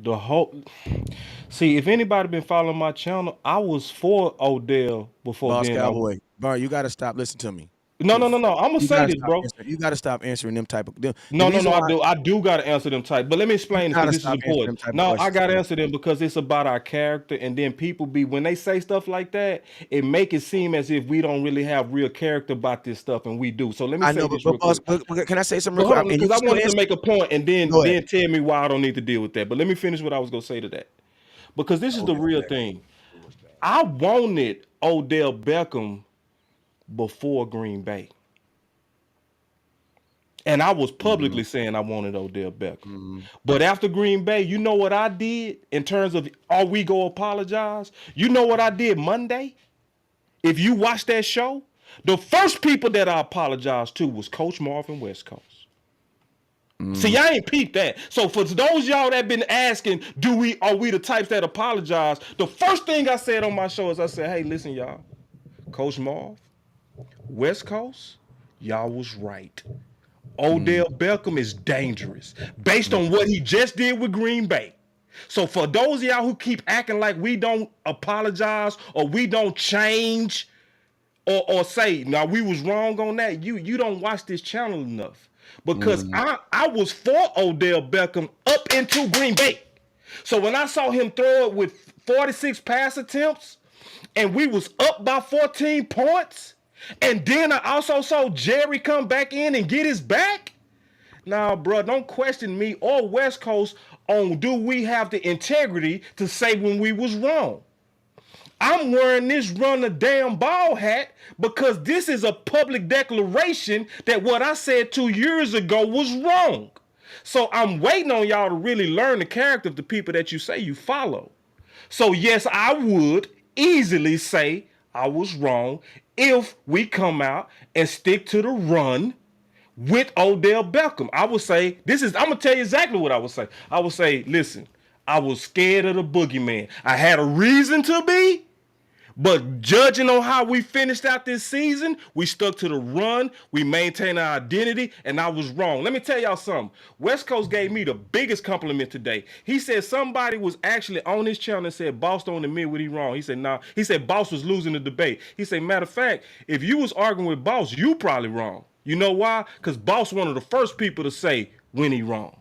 See, if anybody been following my channel, I was for Odell before Boss then. Cowboy, bro, you gotta stop. Listen to me. No. I'm gonna say this, bro. You gotta stop answering them type of. No. I do gotta answer them type. But let me explain this because this is important. No, I gotta answer them because it's about our character, and then people when they say stuff like that, it make it seem as if we don't really have real character about this stuff, and we do. So let me say this real quick. But can I say something real quick? Because I wanted to make a point, and then tell me why I don't need to deal with that. But let me finish what I was gonna say to that, because this is the real thing. I wanted Odell Beckham before Green Bay. And I was publicly saying I wanted Odell Beckham. But after Green Bay, you know what I did in terms of are we go apologize? You know what I did Monday? If you watch that show, the first people that I apologized to was Coach Marvin West Coast. See, I ain't peeped that. So for those y'all that been asking, are we the types that apologize? The first thing I said on my show is I said, hey, listen, y'all, Coach Marv, West Coast, y'all was right. Odell Beckham is dangerous based on what he just did with Green Bay. So for those of y'all who keep acting like we don't apologize or we don't change or say, now we was wrong on that, you don't watch this channel enough. because I was for Odell Beckham up into Green Bay. So when I saw him throw it with 46 pass attempts and we was up by 14 points, and then I also saw Jerry come back in and get his back. Now, bro, don't question me or West Coast on do we have the integrity to say when we was wrong. I'm wearing this run the damn ball hat because this is a public declaration that what I said 2 years ago was wrong. So I'm waiting on y'all to really learn the character of the people that you say you follow. So yes, I would easily say I was wrong if we come out and stick to the run with Odell Beckham. I would say, I'm going to tell you exactly what I would say. I would say, listen, I was scared of the boogeyman. I had a reason to be, but judging on how we finished out this season, we stuck to the run, we maintained our identity, and I was wrong. Let me tell y'all something. West Coast gave me the biggest compliment today. He said somebody was actually on his channel and said, Boss don't admit what he wrong. He said, nah. He said, Boss was losing the debate. He said, matter of fact, if you was arguing with Boss, you probably wrong. You know why? Because Boss one of the first people to say when he wrong.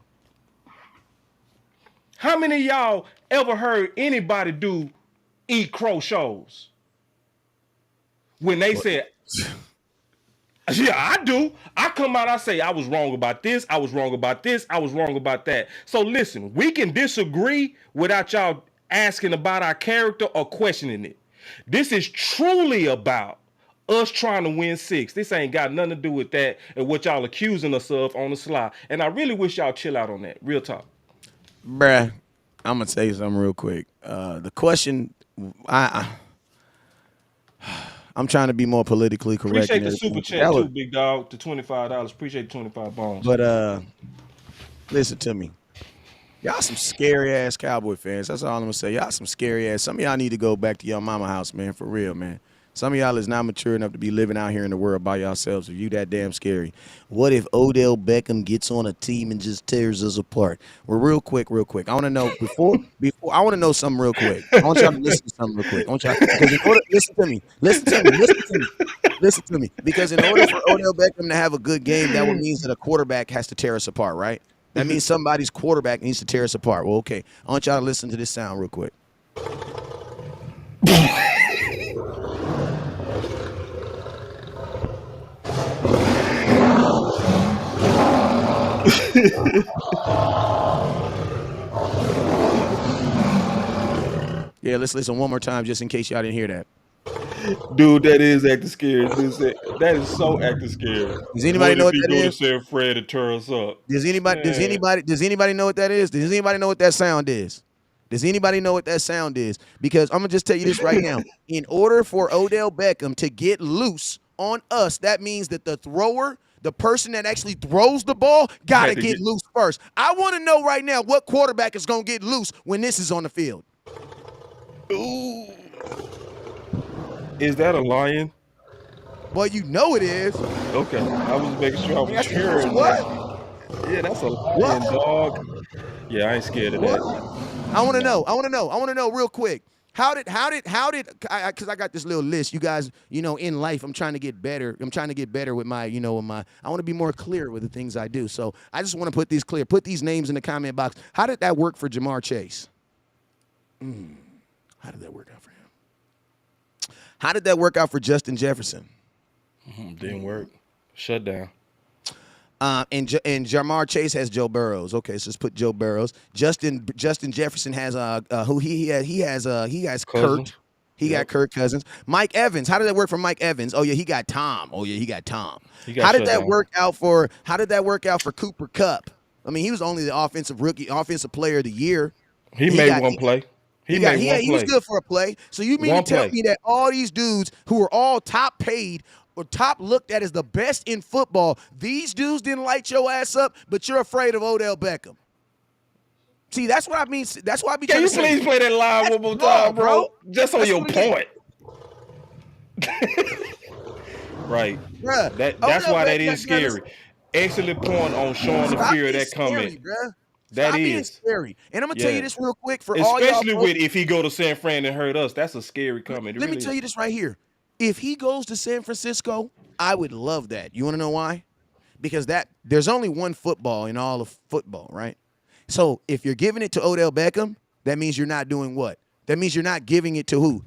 How many of y'all ever heard anybody do eat crow shows? When they said, yeah, I do. I come out, I say, I was wrong about this, I was wrong about this, I was wrong about that. So listen, we can disagree without y'all asking about our character or questioning it. This is truly about us trying to win 6. This ain't got nothing to do with that and what y'all accusing us of on the sly. And I really wish y'all chill out on that. Real talk. Bruh, I'm going to tell you something real quick. The question, I'm trying to be more politically correct. Appreciate the super chat too, big dog, to $25. Appreciate the 25 bones. But listen to me. Y'all some scary ass Cowboy fans. That's all I'm gonna say. Y'all some scary ass. Some of y'all need to go back to your mama house, man, for real, man. Some of y'all is not mature enough to be living out here in the world by yourselves. If you that damn scary. What if Odell Beckham gets on a team and just tears us apart? Well, real quick. I want to know before I want to know something real quick. I want y'all to listen to something real quick. I want y'all because listen to me. Because in order for Odell Beckham to have a good game, that would mean that a quarterback has to tear us apart, right? That means somebody's quarterback needs to tear us apart. Well, okay. I want y'all to listen to this sound real quick. Yeah, let's listen one more time just in case y'all didn't hear that. Dude, that is acting scary. That is so acting scary. Does anybody know what that is? Send Fred to tear us up. Does anybody know what that is? Does anybody know what that sound is? Does anybody know what that sound is? Because I'm gonna just tell you this right now. In order for Odell Beckham to get loose on us, that means that the thrower, the person that actually throws the ball, gotta get loose first. I want to know right now what quarterback is gonna get loose when this is on the field. Ooh. Is that a lion? Well, you know it is. Okay, I was making sure I was hearing. What? Yeah, that's a lion, dog. Yeah, I ain't scared of that. I want to know real quick. How did, because I got this little list. You guys, in life, I'm trying to get better. I'm trying to get better with my, I want to be more clear with the things I do. So I just want to put these clear. Put these names in the comment box. How did that work for Jamar Chase? How did that work out for him? How did that work out for Justin Jefferson? Didn't work. Shut down. And Jamar Chase has Joe Burrows. Okay, so let's put Joe Burrows. Justin Jefferson has who he has Kurt. He got Kirk Cousins. Mike Evans. How did that work for Mike Evans? Oh yeah, he got Tom. How did that work out for Cooper Kupp? I mean, he was only the offensive player of the year. He made one play. He was good for a play. So you mean to tell me that all these dudes who are all top paid or top looked at as the best in football, these dudes didn't light your ass up, but you're afraid of Odell Beckham? See, that's what I mean. That's why I be trying to say. Can you please play that line one more time, bro? Just on your point. Right. Bruh, that's why that is scary. Excellent point on showing the fear of that comment. That is scary. And I'm going to tell you this real quick for all y'all. Especially with if he go to San Fran and hurt us. That's a scary comment. Let me tell you this right here. If he goes to San Francisco, I would love that. You want to know why? because there's only one football in all of football, right? So if you're giving it to Odell Beckham, that means you're not doing what? That means you're not giving it to who?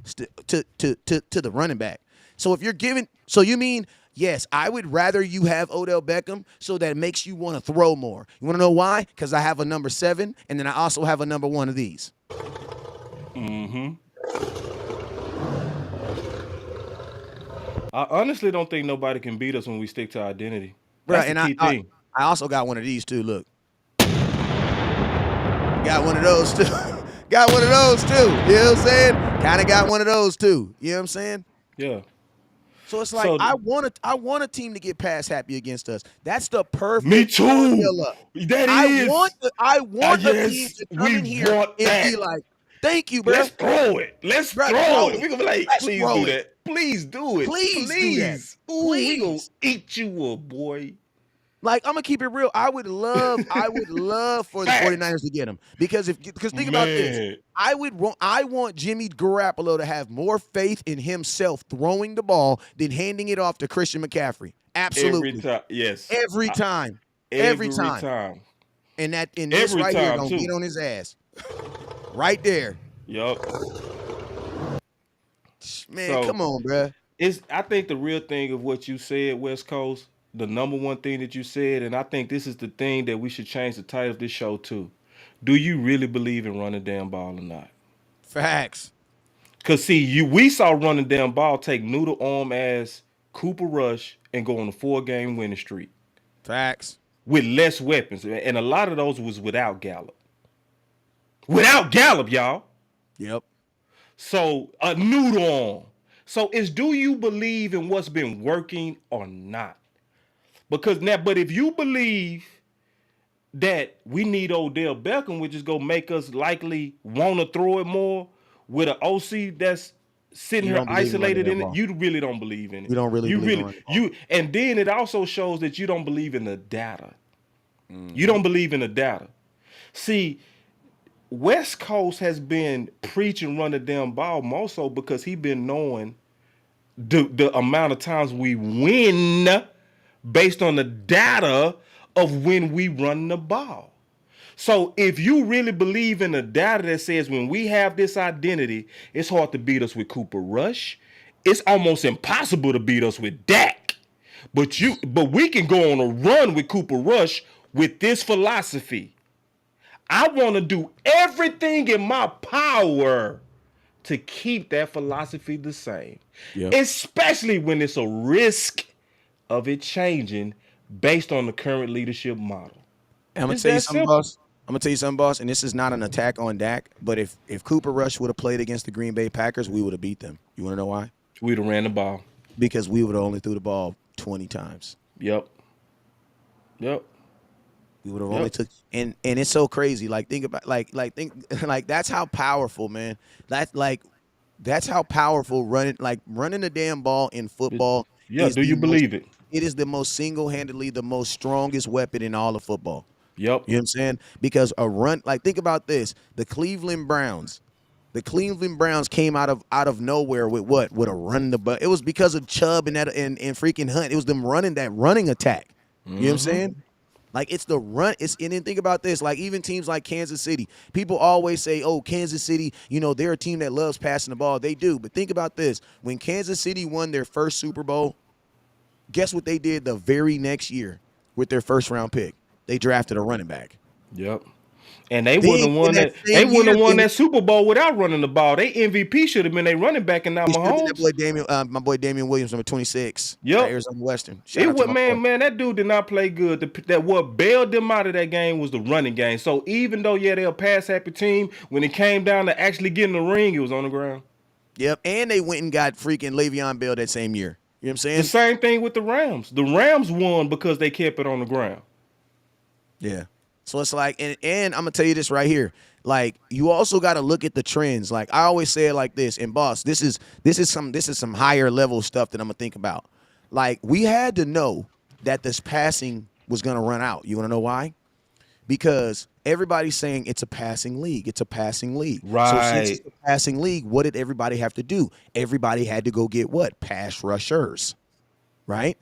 To the running back. So if you're giving, so you mean, yes, I would rather you have Odell Beckham so that it makes you want to throw more. You want to know why? Because I have a number 7, and then I also have a number 1 of these. Mm-hmm. I honestly don't think nobody can beat us when we stick to identity. That's Right, the and key thing. I also got one of these too. Look, got one of those too. Got one of those too. You know what I'm saying? Kind of got one of those too. You know what I'm saying? Yeah. So it's like So I want a team to get pass happy against us. That's the perfect me too. formula. That is. I want a team yes, to come in we here want and that. be like, "Thank you, bro. Let's throw it. Let's Right, throw throw it. it. We're gonna be like, Let's please throw do it. that. Please do it. Please do that. Ooh, we gonna Please." eat you up, boy. Like, I'm gonna keep it real. I would love for the Facts. 49ers to get him because think about this. Man. I want Jimmy Garoppolo to have more faith in himself throwing the ball than handing it off to Christian McCaffrey. Absolutely. Every time. Yes. Every time. Every time. And this Every right here time, gonna too. get on his ass. Right there. Yup. Man, So- come on, bruh. I think the real thing of what you said, West Coast, the number one thing that you said, and I think this is the thing that we should change the title of this show to. Do you really believe in running damn ball or not? Facts. Cause see, we saw running damn ball take noodle arm ass Cooper Rush and go on a 4-game winning streak Facts. with less weapons, and a lot of those was without Gallup. Without Gallup, y'all. Yep. So a noodle arm. So do you believe in what's been working or not? Because now, but if you believe that we need Odell Beckham, which is gonna make us likely want to throw it more with an OC that's sitting You here don't believe in isolated running in that it, ball. you really don't believe in it. You don't really believe in running the ball. And then it also shows that you don't believe in the data. You don't believe in the data. See, West Coast has been preaching run the damn ball more so because he been knowing the amount of times we win based on the data of when we run the ball. So if you really believe in the data that says when we have this identity, it's hard to beat us with Cooper Rush. It's almost impossible to beat us with Dak. But we can go on a run with Cooper Rush with this philosophy. I want to do everything in my power to keep that philosophy the same. Yep. Especially when it's a risk of it changing based on the current leadership model. And I'm gonna It's tell you that something, simple. boss. I'm gonna tell you something, boss. And this is not an attack on Dak, but if Cooper Rush would have played against the Green Bay Packers, we would have beat them. You want to know why? We'd have ran the ball. Because we would have only threw the ball 20 times. Yep. We would have only took and it's so crazy. Like think about like that's how powerful, man. That's how powerful running the damn ball in football. Yeah, is do you believe it? It is the most single-handedly the most strongest weapon in all of football. Yep. You know what I'm saying? Because a run, like think about this. The Cleveland Browns came out of nowhere with what? With a run the butt. It was because of Chubb and freaking Hunt. It was them running that running attack. You know what I'm saying? Like it's the run. And then think about this. Like even teams like Kansas City, people always say, "Oh, Kansas City, they're a team that loves passing the ball." They do, but think about this. When Kansas City won their first Super Bowl, guess what they did the very next year with their first round pick? They drafted a running back. Yep. And they wouldn't have won that Super Bowl without running the ball. They MVP should have been their running back and not Mahomes. My boy Damian Williams, number 26. Yep. Arizona Western. Man, that dude did not play good. That what bailed them out of that game was the running game. So even though, they're a pass happy team, when it came down to actually getting the ring, it was on the ground. Yep. And they went and got freaking Le'Veon Bell that same year. You know what I'm saying? The same thing with the Rams. The Rams won because they kept it on the ground. Yeah. So it's like, and I'm gonna tell you this right here. Like, you also got to look at the trends. Like I always say it like this. And boss, this is some higher level stuff that I'm gonna think about. Like we had to know that this passing was gonna run out. You want to know why? Because everybody's saying it's a passing league. It's a passing league. Right. So since it's a passing league, what did everybody have to do? Everybody had to go get what? Pass rushers. Right?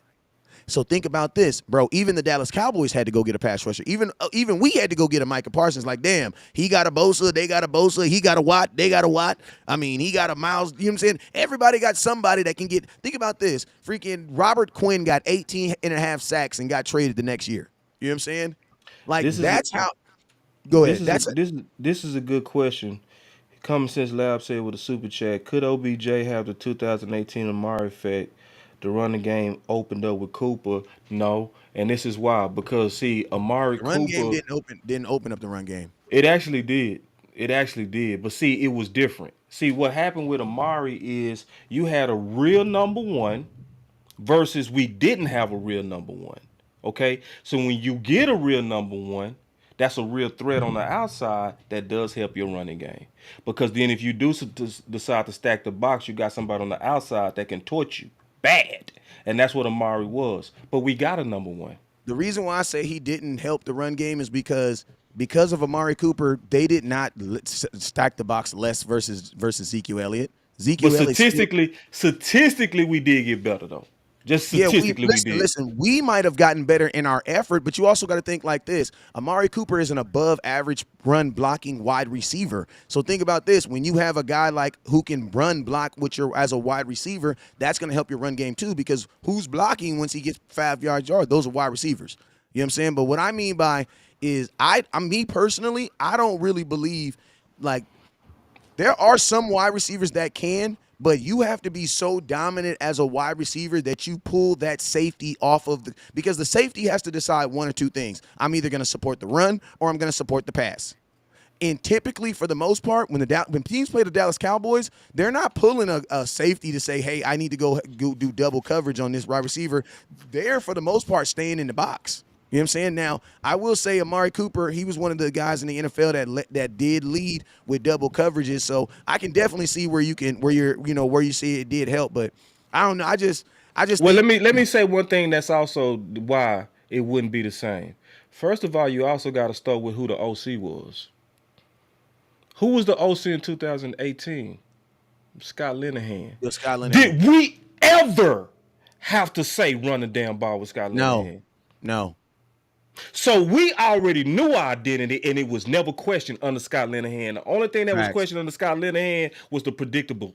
So think about this, bro. Even the Dallas Cowboys had to go get a pass rusher. Even we had to go get a Micah Parsons. Like, damn, he got a Bosa, they got a Bosa, he got a Watt, they got a Watt. I mean, he got a Miles. You know what I'm saying? Everybody got somebody that can get. Think about this. Freaking Robert Quinn got 18 and a half sacks and got traded the next year. You know what I'm saying? Like, that's how. Go ahead. This is a good question. Common Sense Lab said with a super chat, could OBJ have the 2018 Amari effect? The running game opened up with Cooper. No, and this is why. Because see, Amari the run game Cooper didn't open up the run game. It actually did. It actually did. But see, it was different. See, what happened with Amari is you had a real number one versus we didn't have a real number one. Okay? So when you get a real number one, that's a real threat on the outside that does help your running game. Because then if you do decide to stack the box, you got somebody on the outside that can torch you bad. And that's what Amari was. But we got a number one. The reason why I say he didn't help the run game is because of Amari Cooper, they did not stack the box less versus Ezekiel Elliott. But statistically, we did get better though. Just statistically, we did. Listen, we might have gotten better in our effort, but you also got to think like this. Amari Cooper is an above average run blocking wide receiver. So think about this. When you have a guy like who can run block with your as a wide receiver, that's going to help your run game too, because who's blocking once he gets 5 yards? Those are wide receivers. You know what I'm saying? But what I mean by is me personally, I don't really believe like there are some wide receivers that can, but you have to be so dominant as a wide receiver that you pull that safety off of because the safety has to decide one or two things. I'm either going to support the run or I'm going to support the pass. And typically, for the most part, when teams play the Dallas Cowboys, they're not pulling a safety to say, hey, I need to go do double coverage on this wide receiver. They're, for the most part, staying in the box. You know what I'm saying? Now, I will say Amari Cooper, he was one of the guys in the NFL that did lead with double coverages. So I can definitely see where you see it did help. But I don't know. I just. Well, let me say one thing that's also why it wouldn't be the same. First of all, you also got to start with who the OC was. Who was the OC in 2018? Scott Linehan. Scott Linehan. Did we ever have to say run the damn ball with Scott Linehan? No. So we already knew our identity, and it was never questioned under Scott Linehan. The only thing that was questioned under Scott Linehan was the predictable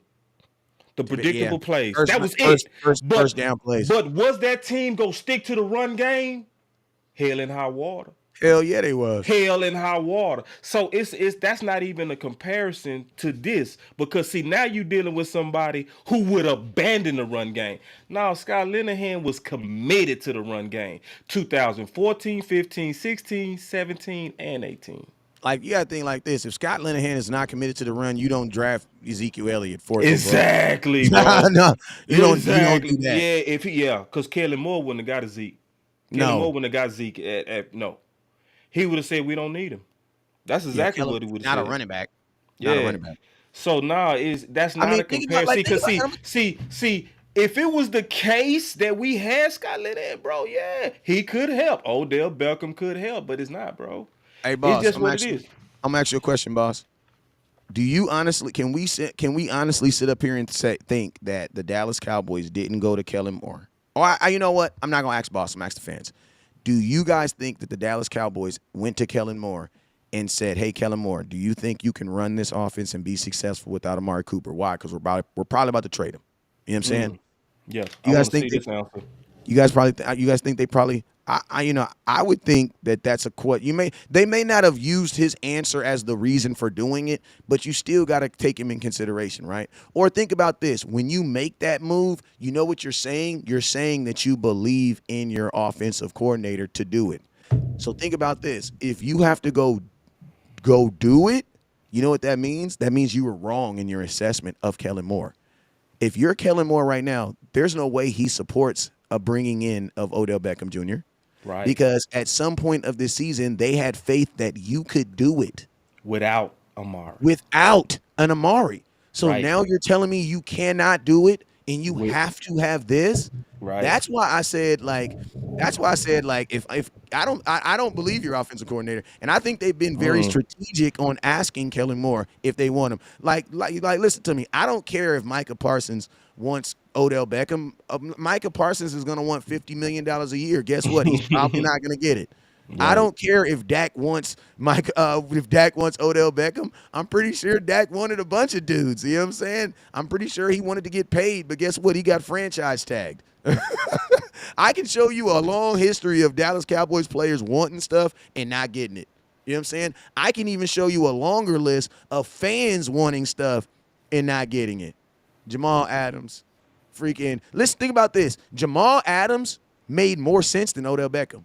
plays. That was it. First down plays. But was that team go stick to the run game? Hell in high water. Hell yeah, they was. Hell in high water. So it's that's not even a comparison to this, because see, now you're dealing with somebody who would abandon the run game. Now, Scott Linehan was committed to the run game. 2014, 15, 16, 17, and 18. Like, you got to think like this. If Scott Linehan is not committed to the run, you don't draft Ezekiel Elliott for it. Exactly, bro. No, you don't do that. Yeah, because Kellen Moore wouldn't have got a Zeke. Kellen Moore wouldn't have got Zeke no. He would have said we don't need him. That's exactly what he would have said. Not a running back. Not a running back. So now that's not a comparison. See, if it was the case that we had Scott Linehan, bro, yeah, he could help. Odell Beckham could help, but it's not, bro. Hey, boss, it's just what it is. I'm gonna ask you a question, boss. Do you honestly can we honestly sit up here and think that the Dallas Cowboys didn't go to Kellen Moore? Or you know what? I'm not gonna ask boss. I'm gonna ask the fans. Do you guys think that the Dallas Cowboys went to Kellen Moore and said, hey, Kellen Moore, do you think you can run this offense and be successful without Amari Cooper? Why? Because we're probably about to trade him. You know what I'm saying? Yeah. You guys think they probably I would think that that's a quote. They may not have used his answer as the reason for doing it, but you still got to take him in consideration, right? Or think about this. When you make that move, you know what you're saying? You're saying that you believe in your offensive coordinator to do it. So think about this. If you have to go do it, you know what that means? That means you were wrong in your assessment of Kellen Moore. If you're Kellen Moore right now, there's no way he supports a bringing in of Odell Beckham Jr. Right. Because at some point of this season, they had faith that you could do it. Without Amari. Without an Amari. So now you're telling me you cannot do it and you have to have this? Right. That's why I said if I don't believe your offensive coordinator, and I think they've been very strategic on asking Kellen Moore if they want him. Like listen to me. I don't care if Micah Parsons wants Odell Beckham. Micah Parsons is going to want $50 million a year. Guess what? He's probably not going to get it. I Right. don't care if Dak wants if Dak wants Odell Beckham. I'm pretty sure Dak wanted a bunch of dudes. You know what I'm saying? I'm pretty sure he wanted to get paid, but guess what? He got franchise tagged. I can show you a long history of Dallas Cowboys players wanting stuff and not getting it. You know what I'm saying? I can even show you a longer list of fans wanting stuff and not getting it. Jamal Adams, listen, think about this. Jamal Adams made more sense than Odell Beckham.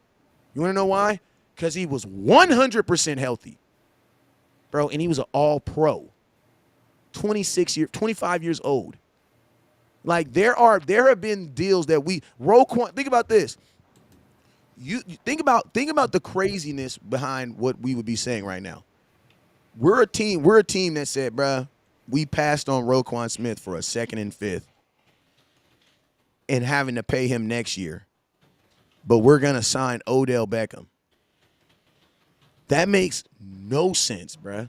You want to know why? Because he was 100% healthy, bro, and he was an all-pro, 25 years old. Like, there have been deals that Roquan, think about this. You think about the craziness behind what we would be saying right now. We're a team that said, bruh, we passed on Roquan Smith for a 2nd and 5th and having to pay him next year. But we're going to sign Odell Beckham. That makes no sense, bruh.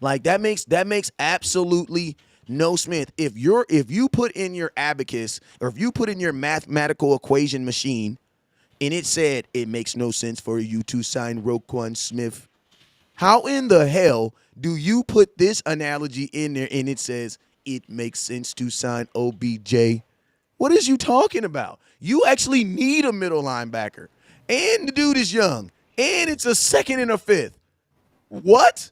Like, that makes absolutely no sense. If you put in your abacus, or if you put in your mathematical equation machine and it said it makes no sense for you to sign Roquan Smith, how in the hell do you put this analogy in there and it says it makes sense to sign OBJ? What is you talking about? You actually need a middle linebacker. And the dude is young. And it's a 2nd and a 5th. What?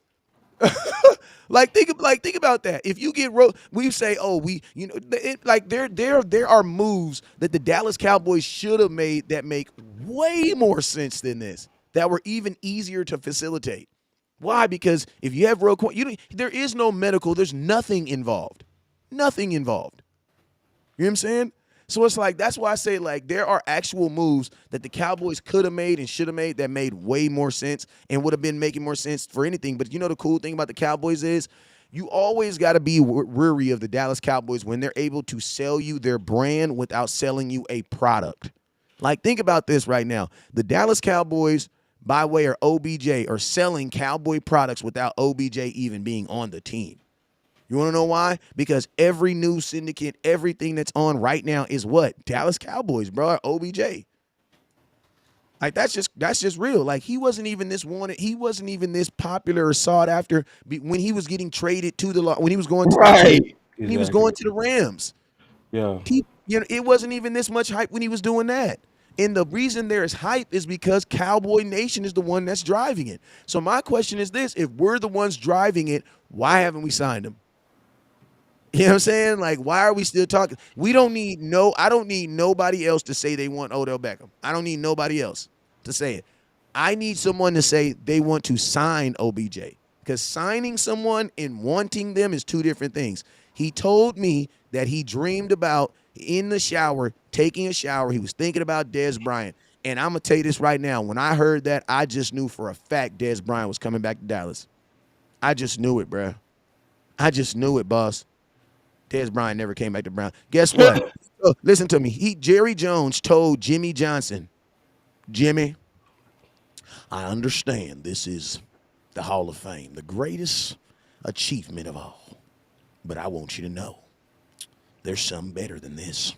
think about that. If you get we say, there are moves that the Dallas Cowboys should have made that make way more sense than this, that were even easier to facilitate. Why? Because if you have Roquan, there is no medical. There's nothing involved. Nothing involved. You know what I'm saying? So it's like, that's why I say, like, there are actual moves that the Cowboys could have made and should have made that made way more sense and would have been making more sense for anything. But the cool thing about the Cowboys is you always got to be wary of the Dallas Cowboys when they're able to sell you their brand without selling you a product. Like, think about this right now. The Dallas Cowboys, by way of OBJ, are selling Cowboy products without OBJ even being on the team. You want to know why? Because every news syndicate, everything that's on right now is what? Dallas Cowboys, bro, OBJ. Like, that's just real. Like, he wasn't even this wanted. He wasn't even this popular or sought after when he was getting traded to when he was going to when he was going to the Rams. Yeah. It wasn't even this much hype when he was doing that. And the reason there is hype is because Cowboy Nation is the one that's driving it. So my question is this: if we're the ones driving it, why haven't we signed him? You know what I'm saying? Like, why are we still talking? I don't need nobody else to say they want Odell Beckham. I don't need nobody else to say it. I need someone to say they want to sign OBJ. Because signing someone and wanting them is two different things. He told me that he dreamed about, in the shower, taking a shower, he was thinking about Dez Bryant. And I'm going to tell you this right now. When I heard that, I just knew for a fact Dez Bryant was coming back to Dallas. I just knew it, bruh. I just knew it, boss. Dez Bryant never came back to Brown. Guess what? Listen to me. Jerry Jones told Jimmy Johnson, Jimmy, I understand this is the Hall of Fame, the greatest achievement of all. But I want you to know there's something better than this.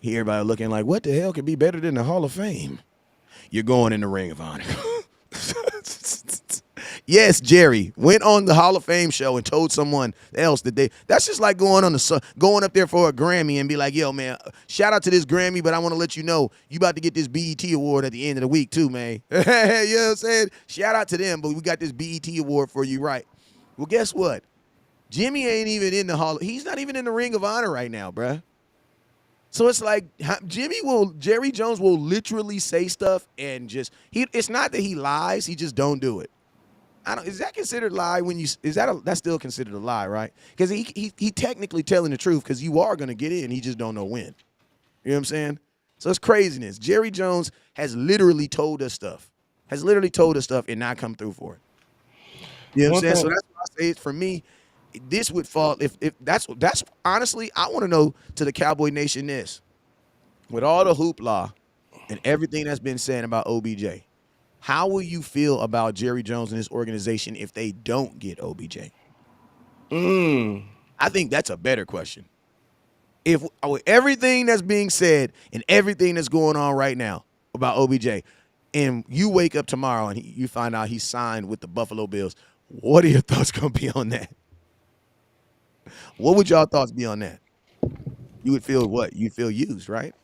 Here, everybody looking like, what the hell could be better than the Hall of Fame? You're going in the Ring of Honor. Yes, Jerry went on the Hall of Fame show and told someone else that's just like going up there for a Grammy and be like, yo, man, shout out to this Grammy, but I want to let you know you about to get this BET award at the end of the week too, man. You know what I'm saying? Shout out to them, but we got this BET award for you, right? Well, guess what? Jimmy ain't even in the he's not even in the Ring of Honor right now, bruh. So it's like Jerry Jones will literally say stuff and it's not that he lies, he just don't do it. Is that considered a lie that's still considered a lie, right? Because he technically telling the truth because you are going to get in, he just don't know when. You know what I'm saying? So it's craziness. Jerry Jones has literally told us stuff and not come through for it. You know what I'm saying? So that's why I say it for me. This would fall if that's honestly, I want to know to the Cowboy Nation this. With all the hoopla and everything that's been said about OBJ, how will you feel about Jerry Jones and his organization if they don't get OBJ? I think that's a better question. If with everything that's being said and everything that's going on right now about OBJ, and you wake up tomorrow and you find out he signed with the Buffalo Bills, what are your thoughts going to be on that? What would y'all thoughts be on that? You would feel what? You'd feel used, right?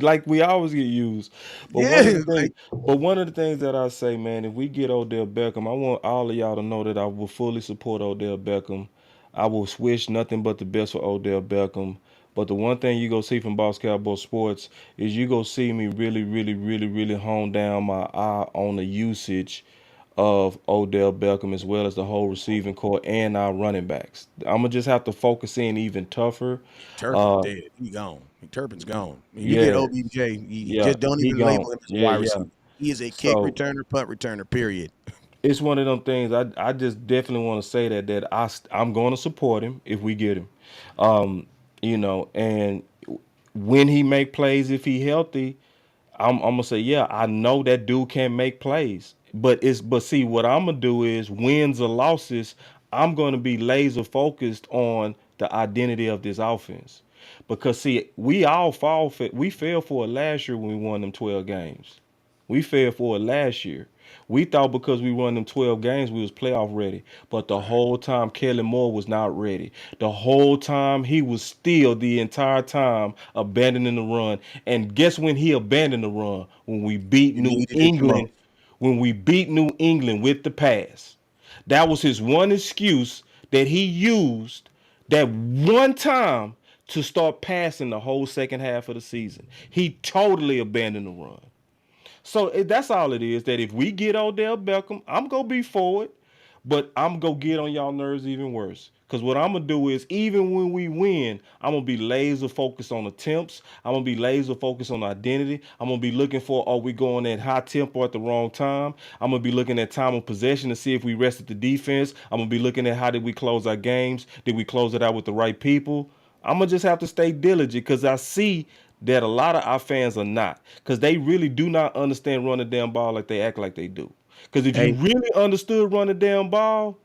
Like we always get used. But one of Yeah, the things like but one of the things that I say, man, if we get Odell Beckham, I want all of y'all to know that I will fully support Odell Beckham. I will wish nothing but the best for Odell Beckham. But the one thing you go see from Boss Cowboy Sports is you go see me really, really, really, really hone down my eye on the usage of Odell Beckham as well as the whole receiving core and our running backs. I'm gonna just have to focus in even tougher. Turpin's Uh, dead. He gone. Turpin's gone. When you get yeah, OBJ, you yeah, just don't he even gone. label him as a Yeah, wide yeah. receiver. He is a kick So returner, punt returner, period. it's one of them things. I just definitely want to say I'm going to support him if we get him. Um, and when he make plays, if he healthy, I'm gonna say, yeah, I know that dude can make plays. But see, what I'm gonna do is wins or losses, I'm gonna be laser focused on the identity of this offense. Because see, we fell for it last year when we won them 12 games. We fell for it last year. We thought because we won them 12 games, we was playoff ready. But the whole time, Kellen Moore was not ready. The whole time, he was still the entire time abandoning the run. And guess when he abandoned the run? When we beat You New needed it the England. most. When we beat New England with the pass. That was his one excuse that he used that one time to start passing the whole second half of the season. He totally abandoned the run. So that's all it is. That if we get Odell Beckham, I'm gonna be forward, but I'm gonna get on y'all nerves even worse. Cause what I'm gonna do is even when we win, I'm gonna be laser focused on attempts. I'm gonna be laser focused on identity. I'm gonna be looking for are we going at high tempo at the wrong time? I'm gonna be looking at time of possession to see if we rested the defense. I'm gonna be looking at how did we close our games? Did we close it out with the right people? I'm gonna just have to stay diligent because I see that a lot of our fans are not, because they really do not understand run the damn ball like they act like they do. Because if you Hey, really understood run the damn ball,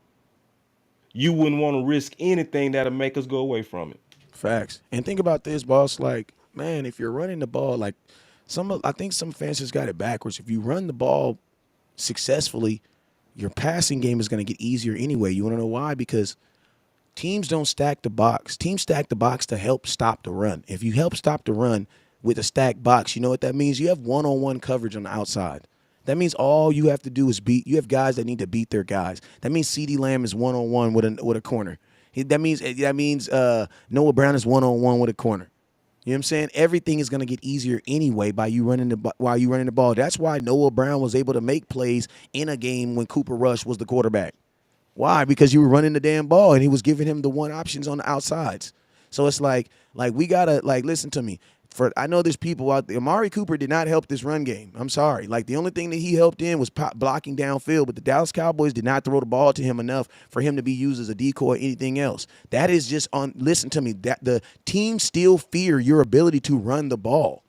you wouldn't want to risk anything that'll make us go away from it. facts. And think about this, boss. Like, man, if you're running the ball, like I think some fans just got it backwards. If you run the ball successfully, your passing game is going to get easier anyway. You want to know why? Because teams don't stack the box. Teams stack the box to help stop the run. If you help stop the run with a stacked box, you know what that means? You have one-on-one coverage on the outside. That means all you have to do is beat. You have guys that need to beat their guys. That means CeeDee Lamb is one-on-one with a corner. That means Noah Brown is one-on-one with a corner. You know what I'm saying? Everything is going to get easier anyway while you running the ball. That's why Noah Brown was able to make plays in a game when Cooper Rush was the quarterback. Why? Because you were running the damn ball and he was giving him the one options on the outsides. So it's like we gotta listen to me. I know there's people out there. Amari Cooper did not help this run game. I'm sorry. Like the only thing that he helped in was blocking downfield, but the Dallas Cowboys did not throw the ball to him enough for him to be used as a decoy or anything else. That is just on. Listen to me. That the team still fear your ability to run the ball.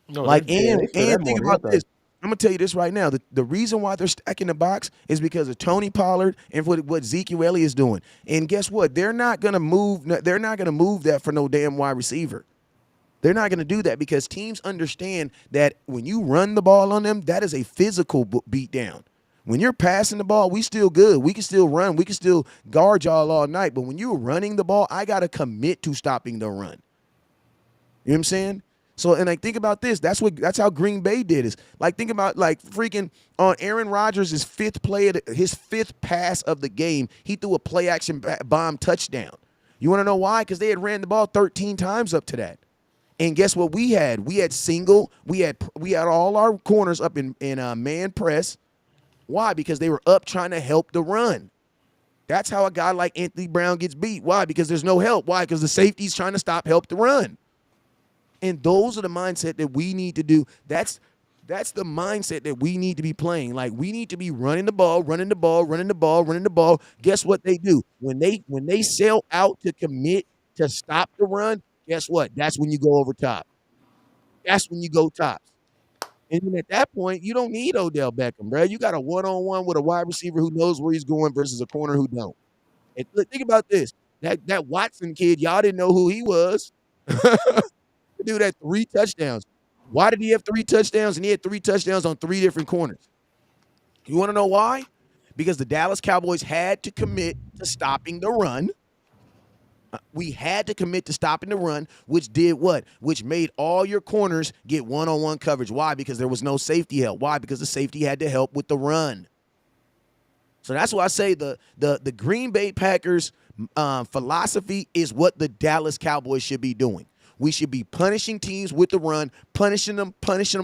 No, Like they feel and that more think than about anything. this. I'm gonna tell you this right now. The reason why they're stacking the box is because of Tony Pollard and what Ezekiel Elliott is doing. And guess what? They're not gonna move. They're not gonna move that for no damn wide receiver. They're not gonna do that because teams understand that when you run the ball on them, that is a physical beat down. When you're passing the ball, we still good. We can still run. We can still guard y'all all night. But when you're running the ball, I gotta commit to stopping the run. You know what I'm saying? So, and like, think about this. That's how Green Bay did is. Like, think about like freaking on Aaron Rodgers' his fifth pass of the game. He threw a play action bomb touchdown. You want to know why? Because they had ran the ball 13 times up to that. And guess what we had? We had single. We had all our corners up in man press. Why? Because they were up trying to help the run. That's how a guy like Anthony Brown gets beat. Why? Because there's no help. Why? Because the safety's trying to help the run. And those are the mindset that we need to do. That's the mindset that we need to be playing. Like we need to be running the ball, running the ball, running the ball, running the ball. Guess what they do? When they sell out to commit to stop the run, guess what? That's when you go over top. That's when you go tops. And then at that point, you don't need Odell Beckham, bro. You got a one-on-one with a wide receiver who knows where he's going versus a corner who don't. And look, think about this. That Watson kid, y'all didn't know who he was. The dude had 3 touchdowns. Why did he have 3 touchdowns? And he had 3 touchdowns on 3 different corners. You want to know why? Because the Dallas Cowboys had to commit to stopping the run. We had to commit to stopping the run, which did what? Which made all your corners get one-on-one coverage. Why? Because there was no safety help. Why? Because the safety had to help with the run. So that's why I say the Green Bay Packers philosophy is what the Dallas Cowboys should be doing. We should be punishing teams with the run, punishing them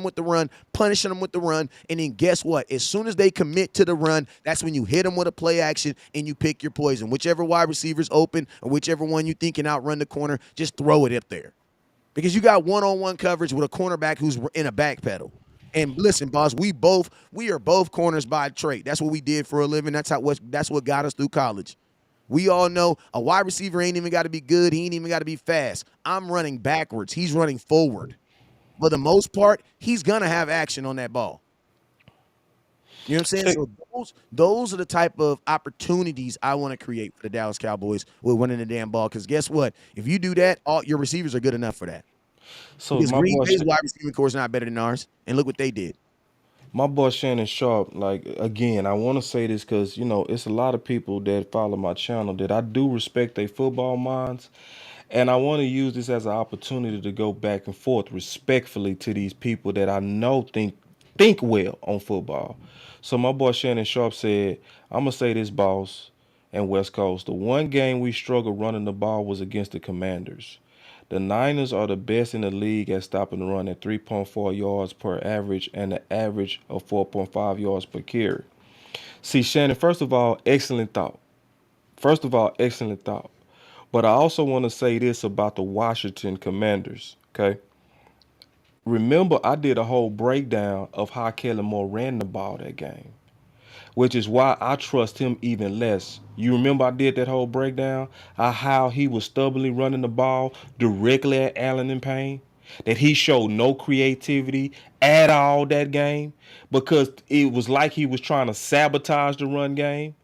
with the run, punishing them with the run. And then guess what? As soon as they commit to the run, that's when you hit them with a play action and you pick your poison. Whichever wide receiver's open or whichever one you think can outrun the corner, just throw it up there. Because you got one-on-one coverage with a cornerback who's in a back pedal. And listen, boss, we are both corners by trade. That's what we did for a living. That's what got us through college. We all know a wide receiver ain't even got to be good. He ain't even got to be fast. I'm running backwards. He's running forward. For the most part, he's going to have action on that ball. You know what I'm saying? So those are the type of opportunities I want to create for the Dallas Cowboys with winning the damn ball. Because guess what? If you do that, all your receivers are good enough for that. So Because Green Bay's wide receiving core is not better than ours. And look what they did. My boy Shannon Sharp, like, again, I want to say this because, it's a lot of people that follow my channel that I do respect their football minds. And I want to use this as an opportunity to go back and forth respectfully to these people that I know think well on football. So my boy Shannon Sharp said, I'm going to say this, boss, and West Coast. The one game we struggled running the ball was against the Commanders. The Niners are the best in the league at stopping the run at 3.4 yards per average and an average of 4.5 yards per carry. See, Shannon, first of all, excellent thought. But I also want to say this about the Washington Commanders, okay? Remember, I did a whole breakdown of how Kellen Moore ran the ball that game, which is why I trust him even less. You remember I did that whole breakdown of how he was stubbornly running the ball directly at Allen and Payne, that he showed no creativity at all that game because it was like he was trying to sabotage the run game.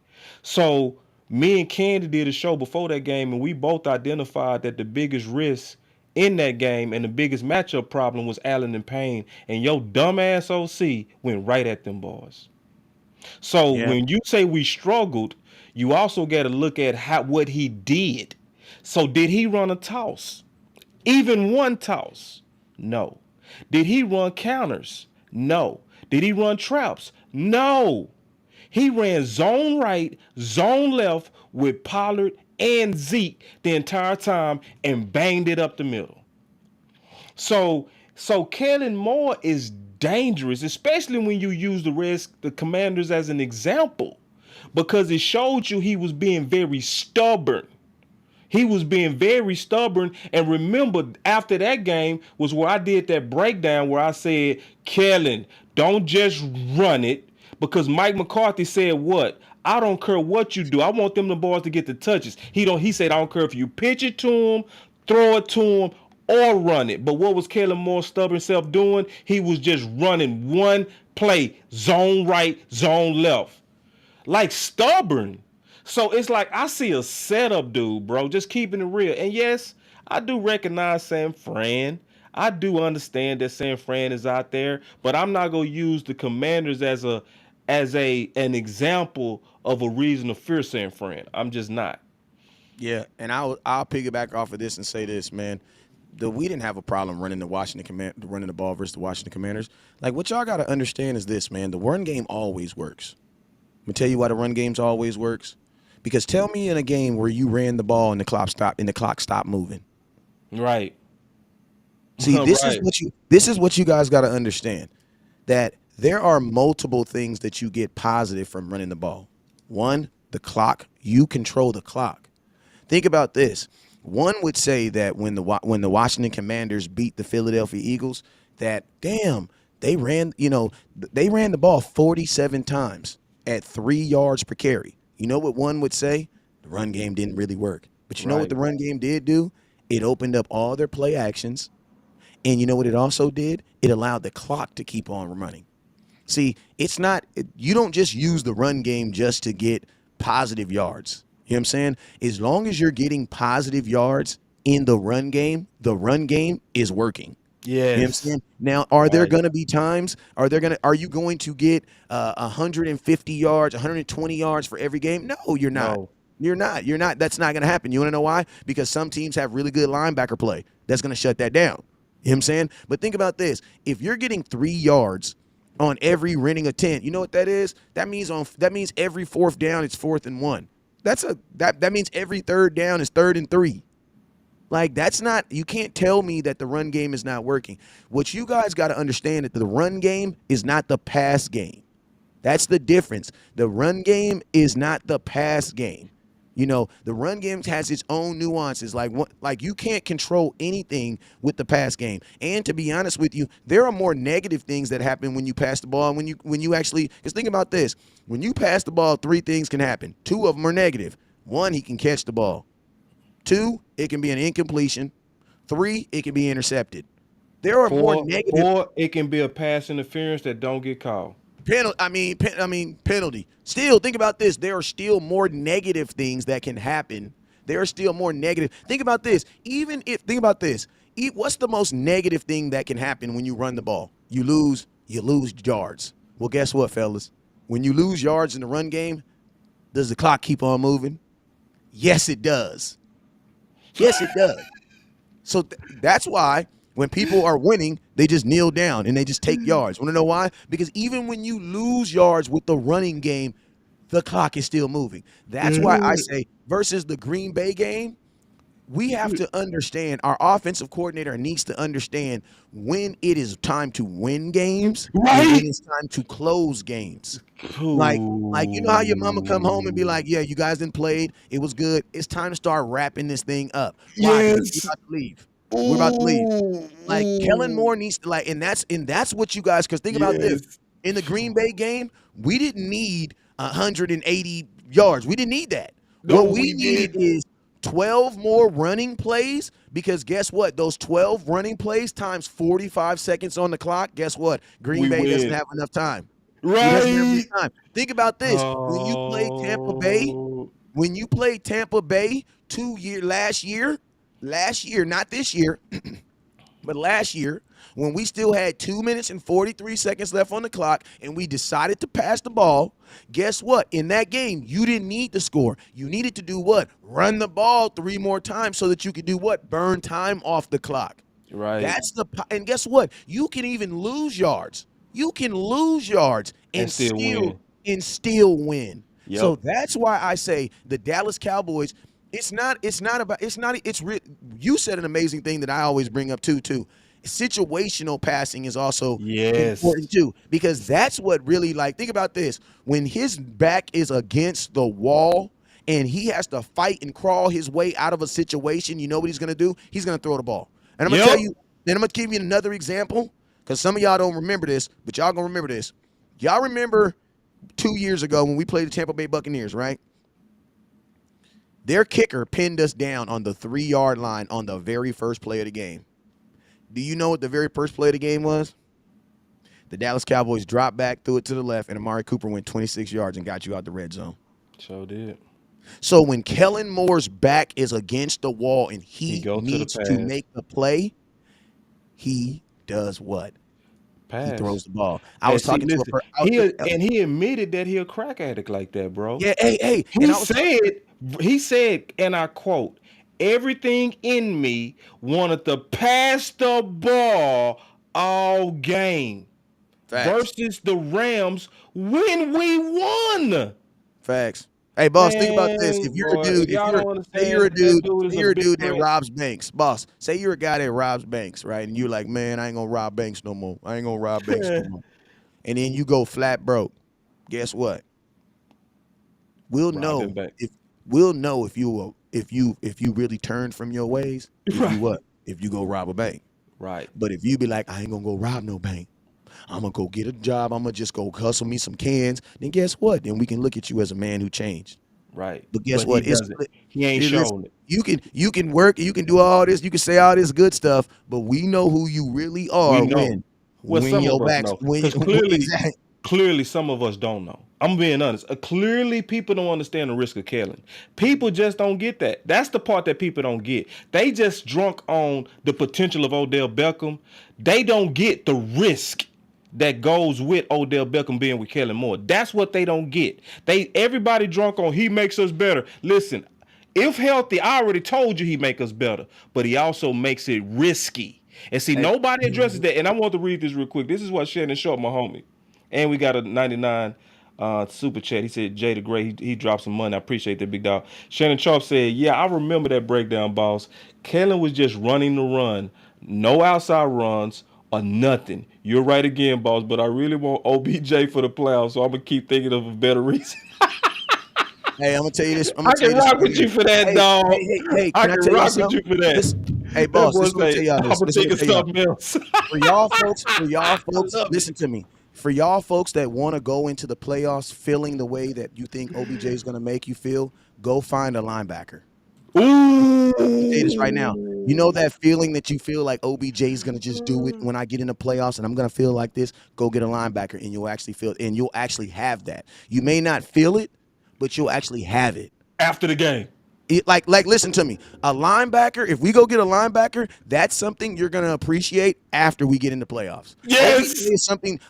So me and Candy did a show before that game, and we both identified that the biggest risk in that game and the biggest matchup problem was Allen and Payne, and your dumbass OC went right at them boys. So when you say we struggled, you also got to look at what he did. So did he run a toss? Even one toss? No. Did he run counters? No. Did he run traps? No. He ran zone right, zone left with Pollard and Zeke the entire time and banged it up the middle. So Kellen Moore is dangerous, especially when you use the Commanders as an example, because it showed you he was being very stubborn. And remember, after that game was where I did that breakdown where I said, Kellen, don't just run it, because Mike McCarthy said what? I don't care what you do. I want them the boys to get the touches. He said, I don't care if you pitch it to him, throw it to him, or run it. But what was Kellen Moore's stubborn self doing? He was just running one play, zone right, zone left. Like stubborn. So it's like I see a setup dude, bro, just keeping it real. And yes, I do recognize San Fran. I do understand that San Fran is out there, but I'm not going to use the Commanders as an example of a reason to fear San Fran. I'm just not. Yeah, and I'll piggyback off of this and say this, man. We didn't have a problem running the ball versus the Washington Commanders. Like, what y'all got to understand is this, man. The run game always works. I'm gonna tell you why the run games always works. Because tell me in a game where you ran the ball and the clock stopped moving. Right. See, this is what you guys got to understand. That there are multiple things that you get positive from running the ball. One, the clock. You control the clock. Think about this. One would say that when the Washington Commanders beat the Philadelphia Eagles, that damn, they ran the ball 47 times at 3 yards per carry. You know what one would say? The run game didn't really work. But you know what the run game did do? It opened up all their play actions. And you know what it also did? It allowed the clock to keep on running. See, you don't just use the run game just to get positive yards. You know what I'm saying? As long as you're getting positive yards in the run game is working. You know what I'm Yes. saying? Now, are there Right. going to be times? Are you going to get 150 yards, 120 yards for every game? No, you're not. No. You're not. You're not. That's not going to happen. You want to know why? Because some teams have really good linebacker play. That's going to shut that down. You know what I'm saying? But think about this. If you're getting 3 yards on every running attempt, you know what that is? That means every fourth down it's 4th and 1. That means every third down is 3rd and 3. Like, that's not, you can't tell me that the run game is not working. What you guys got to understand is that the run game is not the pass game. That's the difference. The run game is not the pass game. You know, the run game has its own nuances. Like you can't control anything with the pass game. And to be honest with you, there are more negative things that happen when you pass the ball. And when you actually, because think about this, when you pass the ball, 3 things can happen. 2 of them are negative. 1, he can catch the ball. 2, it can be an incompletion. 3, it can be intercepted. There are more negative. Or it can be a pass interference that don't get called. Penalty. Still, think about this. There are still more negative things that can happen. There are still more negative. Think about this. What's the most negative thing that can happen when you run the ball? You lose yards. Well, guess what, fellas? When you lose yards in the run game, does the clock keep on moving? Yes, it does. Yes, it does. So that's why when people are winning, they just kneel down and they just take yards. Want to know why? Because even when you lose yards with the running game, the clock is still moving. That's why I say versus the Green Bay game, we have to understand, our offensive coordinator needs to understand when it is time to win games and when it's time to close games. Like you know how your mama come home and be like, yeah, you guys didn't played. It was good. It's time to start wrapping this thing up. Why? Because we're about to leave. We're about to leave. Like Kellen Moore needs to and that's what you guys, because think about this. In the Green Bay game, we didn't need 180 yards. We didn't need that. No, What we needed is 12 more running plays, because guess what? Those 12 running plays times 45 seconds on the clock, guess what? Green Bay doesn't have enough time. Right. Think about this. When you played Tampa Bay last year, not this year, but last year, when we still had 2 minutes and 43 seconds left on the clock and we decided to pass the ball, guess what? In that game, you didn't need to score. You needed to do what? Run the ball 3 more times so that you could do what? Burn time off the clock. Right. And guess what? You can even lose yards. You can lose yards and still win. Yep. So that's why I say the Dallas Cowboys, you said an amazing thing that I always bring up too. Situational passing is also important too, because that's what really, like, think about this. When his back is against the wall and he has to fight and crawl his way out of a situation, you know what he's going to do? He's going to throw the ball. And I'm going to tell you, then I'm going to give you another example, because some of y'all don't remember this, but y'all going to remember this. Y'all remember 2 years ago when we played the Tampa Bay Buccaneers, right? Their kicker pinned us down on the 3-yard line on the very first play of the game. Do you know what the very first play of the game was? The Dallas Cowboys dropped back, threw it to the left, and Amari Cooper went 26 yards and got you out the red zone. Sure did. So when Kellen Moore's back is against the wall and he needs to make the play, he does what? Pass. He throws the ball. I was talking to and he admitted that he a crack addict like that, bro. Yeah, hey. He said, and I quote, "Everything in me wanted to pass the ball all game." Facts. Versus the Rams when we won. Facts. Hey, boss, think about this. If you're a dude, say you're a dude that robs banks. Boss, say you're a guy that robs banks, right? And you're like, man, I ain't gonna rob banks no more. And then you go flat broke. Guess what? We'll know if you really turned from your ways. If you go rob a bank. Right. But if you be like, I ain't gonna go rob no bank, I'm going to go get a job, I'm going to just go hustle me some cans, then guess what? Then we can look at you as a man who changed. Right. But guess what? He ain't showing it. You can work, you can do all this, you can say all this good stuff, but we know who you really are when your back's clearly some of us don't know. I'm being honest. Clearly, people don't understand the risk of Kellen. People just don't get that. That's the part that people don't get. They just drunk on the potential of Odell Beckham. They don't get the risk that goes with Odell Beckham being with Kellen Moore. That's what they don't get. Everybody drunk on he makes us better. Listen, if healthy, I already told you he make us better, but he also makes it risky. And see, nobody addresses that. And I want to read this real quick. This is what Shannon Sharp, my homie. And we got a 99 super chat. He said, Jay the Great, he dropped some money. I appreciate that, big dog. Shannon Sharp said, yeah, I remember that breakdown, boss. Kellen was just running the run. No outside runs or nothing. You're right again, boss, but I really want OBJ for the playoffs, so I'm going to keep thinking of a better reason. Hey, I'm gonna tell you this. I can rock with you for that, dog. Hey, I can I can tell you rock with something? you for that. Hey, boss, That this boy gonna say, tell y'all this. I'm This gonna thinking tell something y'all. else. For y'all folks, listen to me. For y'all folks that want to go into the playoffs feeling the way that you think OBJ is gonna make you feel, go find a linebacker. Ooh. Let me tell you this right now. You know that feeling that you feel like OBJ is gonna just do it when I get in the playoffs, and I'm gonna feel like this. Go get a linebacker, and you'll actually have that. You may not feel it, but you'll actually have it. After the game. Like, listen to me. A linebacker, if we go get a linebacker, that's something you're gonna appreciate after we get into playoffs. Yes.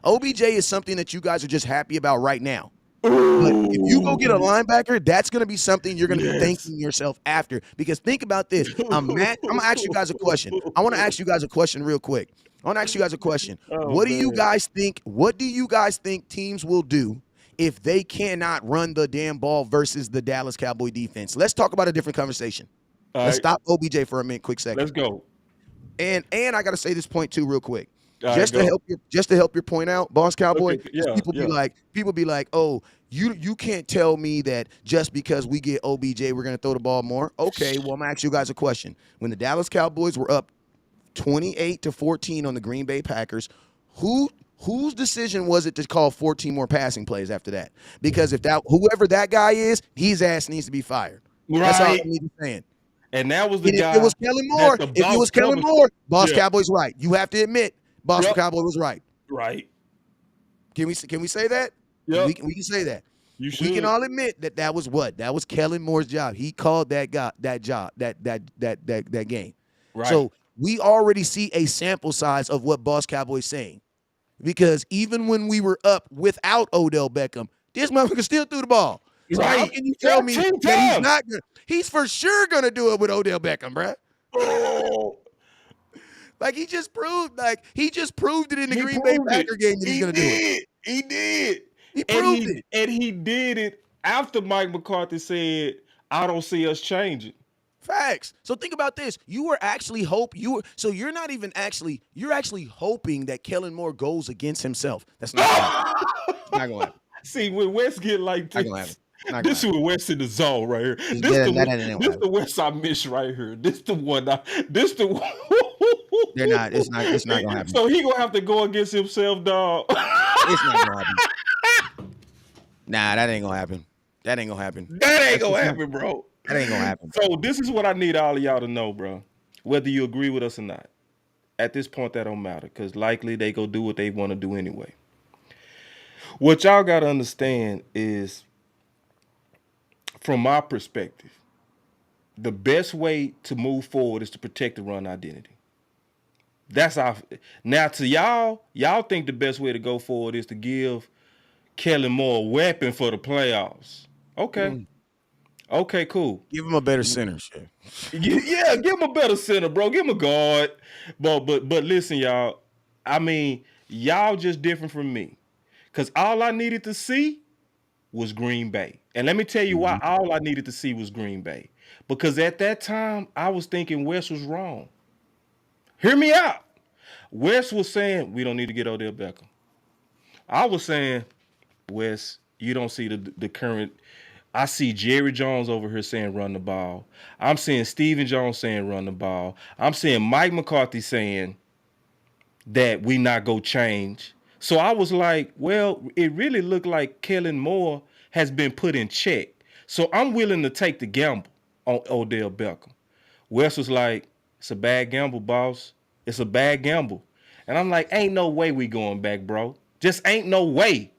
OBJ is something that you guys are just happy about right now. But if you go get a linebacker, that's going to be something you're going to be thanking yourself after. Because think about this. I'm going to ask you guys a question. I want to ask you guys a question real quick. I want to ask you guys a question. What do you guys think teams will do if they cannot run the damn ball versus the Dallas Cowboy defense? Let's talk about a different conversation. Let's stop OBJ for a minute, quick second. Let's go. And I got to say this point too real quick. Just to help your point out, Boss Cowboy. Okay, yeah, people be like, oh, you can't tell me that just because we get OBJ, we're gonna throw the ball more. Okay, well, I'm gonna ask you guys a question. When the Dallas Cowboys were up 28-14 on the Green Bay Packers, whose decision was it to call 14 more passing plays after that? Because whoever that guy is, his ass needs to be fired. Right. That's all I need to say. And that was the guy. If it was Kellen Moore, Boss Cowboy's right. You have to admit, Boss Cowboy was right. Right. Can we say that? Yep. We can say that. You should. We can all admit that was what? That was Kellen Moore's job. He called that game. Right. So we already see a sample size of what Boss Cowboy's saying. Because even when we were up without Odell Beckham, this motherfucker still threw the ball. So how can you tell me that he's not gonna? He's for sure gonna do it with Odell Beckham, bruh. Oh. Like he just proved it in the Green Bay Packer game that he's gonna do it. He did. He proved it. And he did it after Mike McCarthy said, I don't see us changing. Facts. So think about this. You're actually hoping that Kellen Moore goes against himself. That's not gonna happen. It's not gonna happen. See, when West get like this, this is West in the zone right here. This the West I miss right here. This the one. They're not. It's not gonna happen. So he gonna have to go against himself, dog. It's not gonna happen. Nah, that ain't gonna happen. That ain't gonna happen, bro. That ain't gonna happen. So this is what I need all of y'all to know, bro. Whether you agree with us or not, at this point that don't matter, because likely they go do what they want to do anyway. What y'all gotta understand is, from my perspective, the best way to move forward is to protect the run identity. That's our now to y'all think the best way to go forward is to give Kellen Moore a weapon for the playoffs. Okay. Okay, cool. Give him a better center, shit. Yeah, give him a better center, bro. Give him a guard. But listen, y'all. I mean, y'all just different from me. Because all I needed to see was Green Bay. And let me tell you why all I needed to see was Green Bay. Because at that time, I was thinking West was wrong. Hear me out. West was saying, we don't need to get Odell Beckham. I was saying, West, you don't see the current. I see Jerry Jones over here saying run the ball. I'm seeing Stephen Jones saying run the ball. I'm seeing Mike McCarthy saying that we not go change. So I was like, well, it really looked like Kellen Moore has been put in check. So I'm willing to take the gamble on Odell Beckham. Wes was like, it's a bad gamble, boss. It's a bad gamble. And I'm like, ain't no way we going back, bro. Just ain't no way.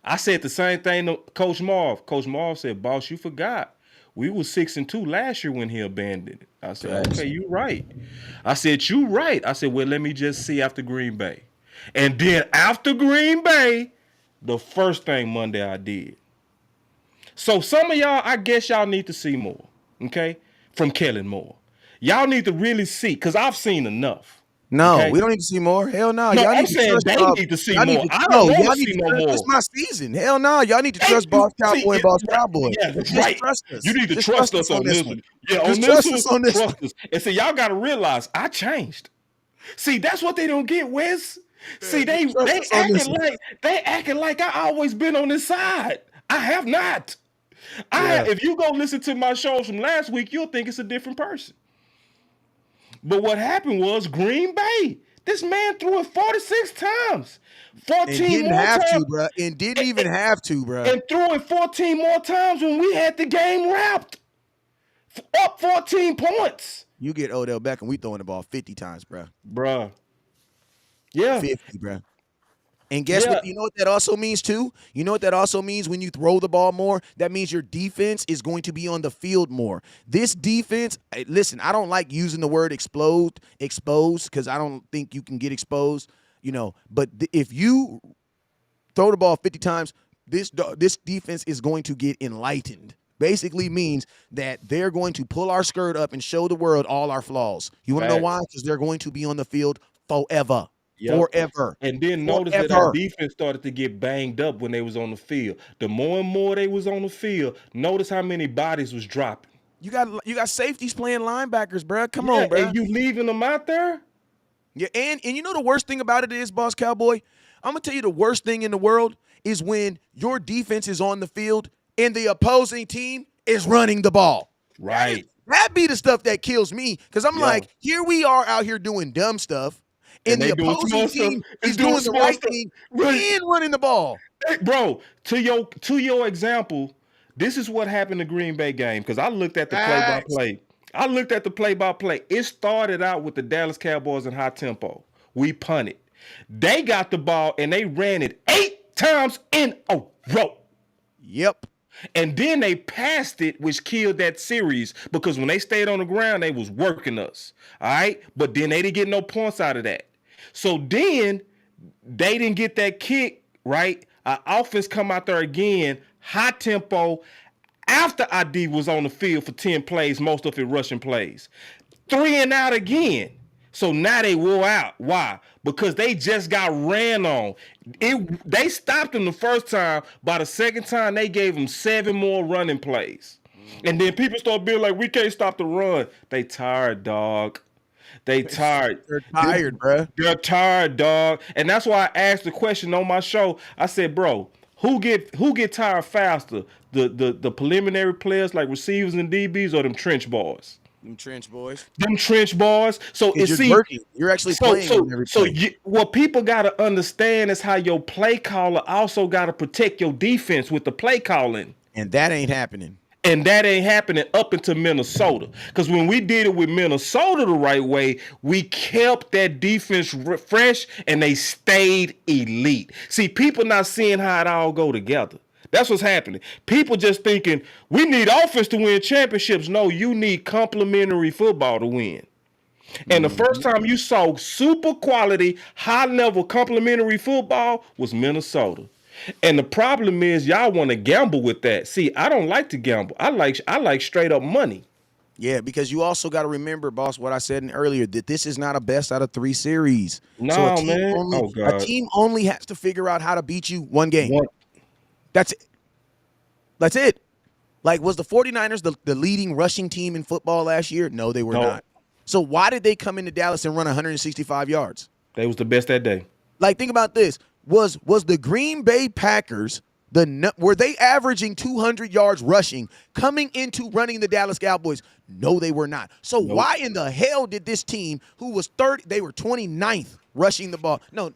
I said the same thing to Coach Marv. Coach Marv said, "Boss, you forgot. We were 6-2 last year when he abandoned it." I said, Facts. "Okay, you right." I said, "You right." I said, "Well, let me just see after Green Bay." And then after Green Bay, the first thing Monday I did. So some of y'all, I guess y'all need to see more, okay, from Kellen Moore. Y'all need to really see, because I've seen enough, No, okay? we don't need to see more. Hell no. No, Y'all I'm need to saying trust they Bob. need to see Y'all need more. to I don't no. want Y'all to need see to no trust. more. This is my season. Hell no. Y'all need to Hey, trust Boss see, Cowboy and Boss Cowboy. yeah, that's Just right. trust You us. need to Just trust us on on this this one. one. Yeah, on Just this trust one, us on this one. trust us. And see, y'all got to realize I changed. See, that's what they don't get, Wes. See, Just they trust they us on this acting one. like I always been on this side. I have not. Yeah. If you go listen to my shows from last week, you'll think it's a different person. But what happened was Green Bay. This man threw it 46 times, And 14 didn't more have times, to, bruh. And didn't even have to, bruh. and threw it 14 more times when we had the game wrapped. Up 14 points. You get Odell Beckham, we throwing the ball 50 times, bruh. Bruh. Yeah. 50, bruh. And guess Yeah. what? You know what that also means too? You know what that also means when you throw the ball more? That means your defense is going to be on the field more. This defense, listen, I don't like using the word exposed, because I don't think you can get exposed, but if you throw the ball 50 times, this defense is going to get enlightened. Basically means that they're going to pull our skirt up and show the world all our flaws. You want to know Facts. why? Because they're going to be on the field forever. Yep. Forever. And then notice that our Forever. defense started to get banged up when they was on the field. The more and more they was on the field, notice how many bodies was dropping. You got safeties playing linebackers, bro. Come Yeah, on, bro. and you leaving them out there? Yeah, and you know the worst thing about it is, Boss Cowboy? I'm gonna tell you the worst thing in the world is when your defense is on the field and the opposing team is running the ball. Right. That be the stuff that kills me. Because I'm Yeah. like, here we are out here doing dumb stuff, and And the they doing opposing small stuff team and is doing doing the small right stuff. thing Right. and running the ball. Hey, bro, to your example, this is what happened in the Green Bay game because I looked at the Facts. play-by-play. It started out with the Dallas Cowboys in high tempo. We punted. They got the ball and they ran it 8 times in a row. Yep. And then they passed it, which killed that series because when they stayed on the ground, they was working us. All right? But then they didn't get no points out of that. So then they didn't get that kick, right? Our offense come out there again, high tempo, after ID was on the field for 10 plays, most of it rushing plays. 3 and out again. So now they wore out. Why? Because they just got ran on. They stopped them the first time. By the second time, they gave them 7 more running plays. And then people start being like, we can't stop the run. They tired, dog. They tired. They're tired, bruh. They're tired, dog. And that's why I asked the question on my show. I said, bro, who get tired faster? The preliminary players like receivers and DBs or them trench boys? Them trench boys. Them trench boys. So You're working. You're actually playing them every play. What people gotta understand is how your play caller also gotta protect your defense with the play calling. And that ain't happening. And that ain't happening up into Minnesota. Because when we did it with Minnesota the right way, we kept that defense fresh and they stayed elite. See, people not seeing how it all go together. That's what's happening. People just thinking, we need offense to win championships. No, you need complementary football to win. And the first time you saw super quality, high-level complementary football was Minnesota. And the problem is y'all want to gamble with that. See, I don't like to gamble. I like straight up money. Yeah, because you also got to remember, boss, what I said earlier, that this is not a best out of 3 series. So a team only has to figure out how to beat you one game. That's it. That's it. Like, was the 49ers the leading rushing team in football last year? No, they were not. So why did they come into Dallas and run 165 yards? They was the best that day. Like, think about this. Was the Green Bay Packers, were they averaging 200 yards rushing coming into running the Dallas Cowboys? No, they were not. So why in the hell did this team, who was they were 29th rushing the ball? No,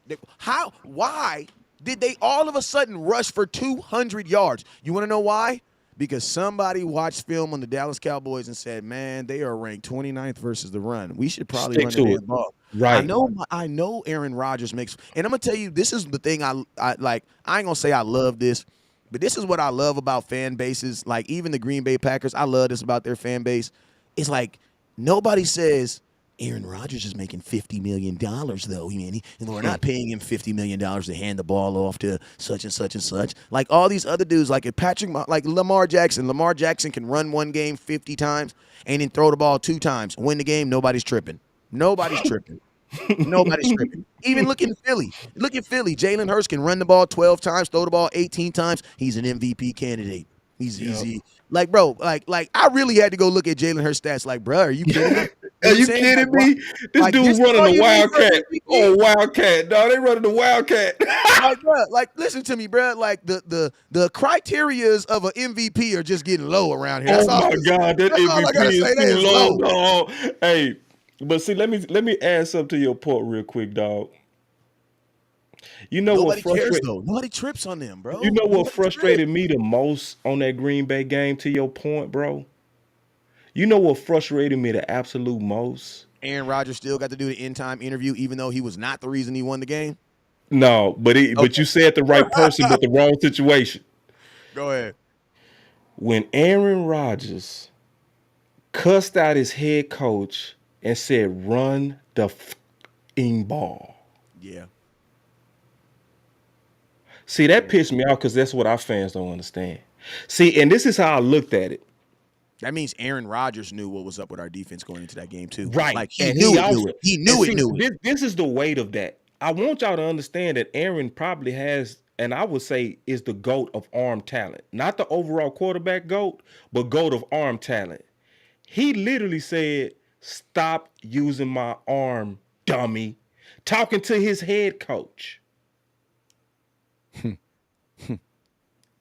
why did they all of a sudden rush for 200 yards? You want to know why? because somebody watched film on the Dallas Cowboys and said, "Man, they are ranked 29th versus the run. We should probably Stick run the to damn it. ball." Right. I know Aaron Rodgers makes, and I'm gonna tell you, this is the thing I like. I ain't gonna say I love this, but this is what I love about fan bases. Like even the Green Bay Packers, I love this about their fan base. It's like nobody says Aaron Rodgers is making $50 million though. And we're not paying him $50 million to hand the ball off to such and such and such. Like all these other dudes, like like Lamar Jackson. Lamar Jackson can run one game 50 times and then throw the ball 2 times. Win the game, nobody's tripping. Nobody's tripping. Nobody's tripping. Even look at Philly. Look at Philly. Jalen Hurts can run the ball 12 times, throw the ball 18 times. He's an MVP candidate. He's easy. Like, bro, like I really had to go look at Jalen Hurts stats. Like, bro, are you kidding me? Are you kidding me? This dude running the Wildcat. Oh, Wildcat. No, they running the Wildcat. Like, bro, like, listen to me, bro. Like, the criterias of an MVP are just getting low around here. Oh, my God. That MVP is too low, dog. Hey, but see, let me add something to your point real quick, dog. You know Nobody what cares, though. Nobody trips on them, bro. You know what frustrated me the most on that Green Bay game, to your point, bro? You know what frustrated me the absolute most? Aaron Rodgers still got to do the end-time interview, even though he was not the reason he won the game? No, but but you said the right person, but the wrong situation. Go ahead. When Aaron Rodgers cussed out his head coach and said, "Run the f***ing ball." Yeah. See, that pissed me off because that's what our fans don't understand. See, and this is how I looked at it. That means Aaron Rodgers knew what was up with our defense going into that game too. Right. Like he knew it. He knew it. This is the weight of that. I want y'all to understand that Aaron probably has, and I would say is the GOAT of arm talent. Not the overall quarterback GOAT, but GOAT of arm talent. He literally said, "Stop using my arm, dummy." Talking to his head coach.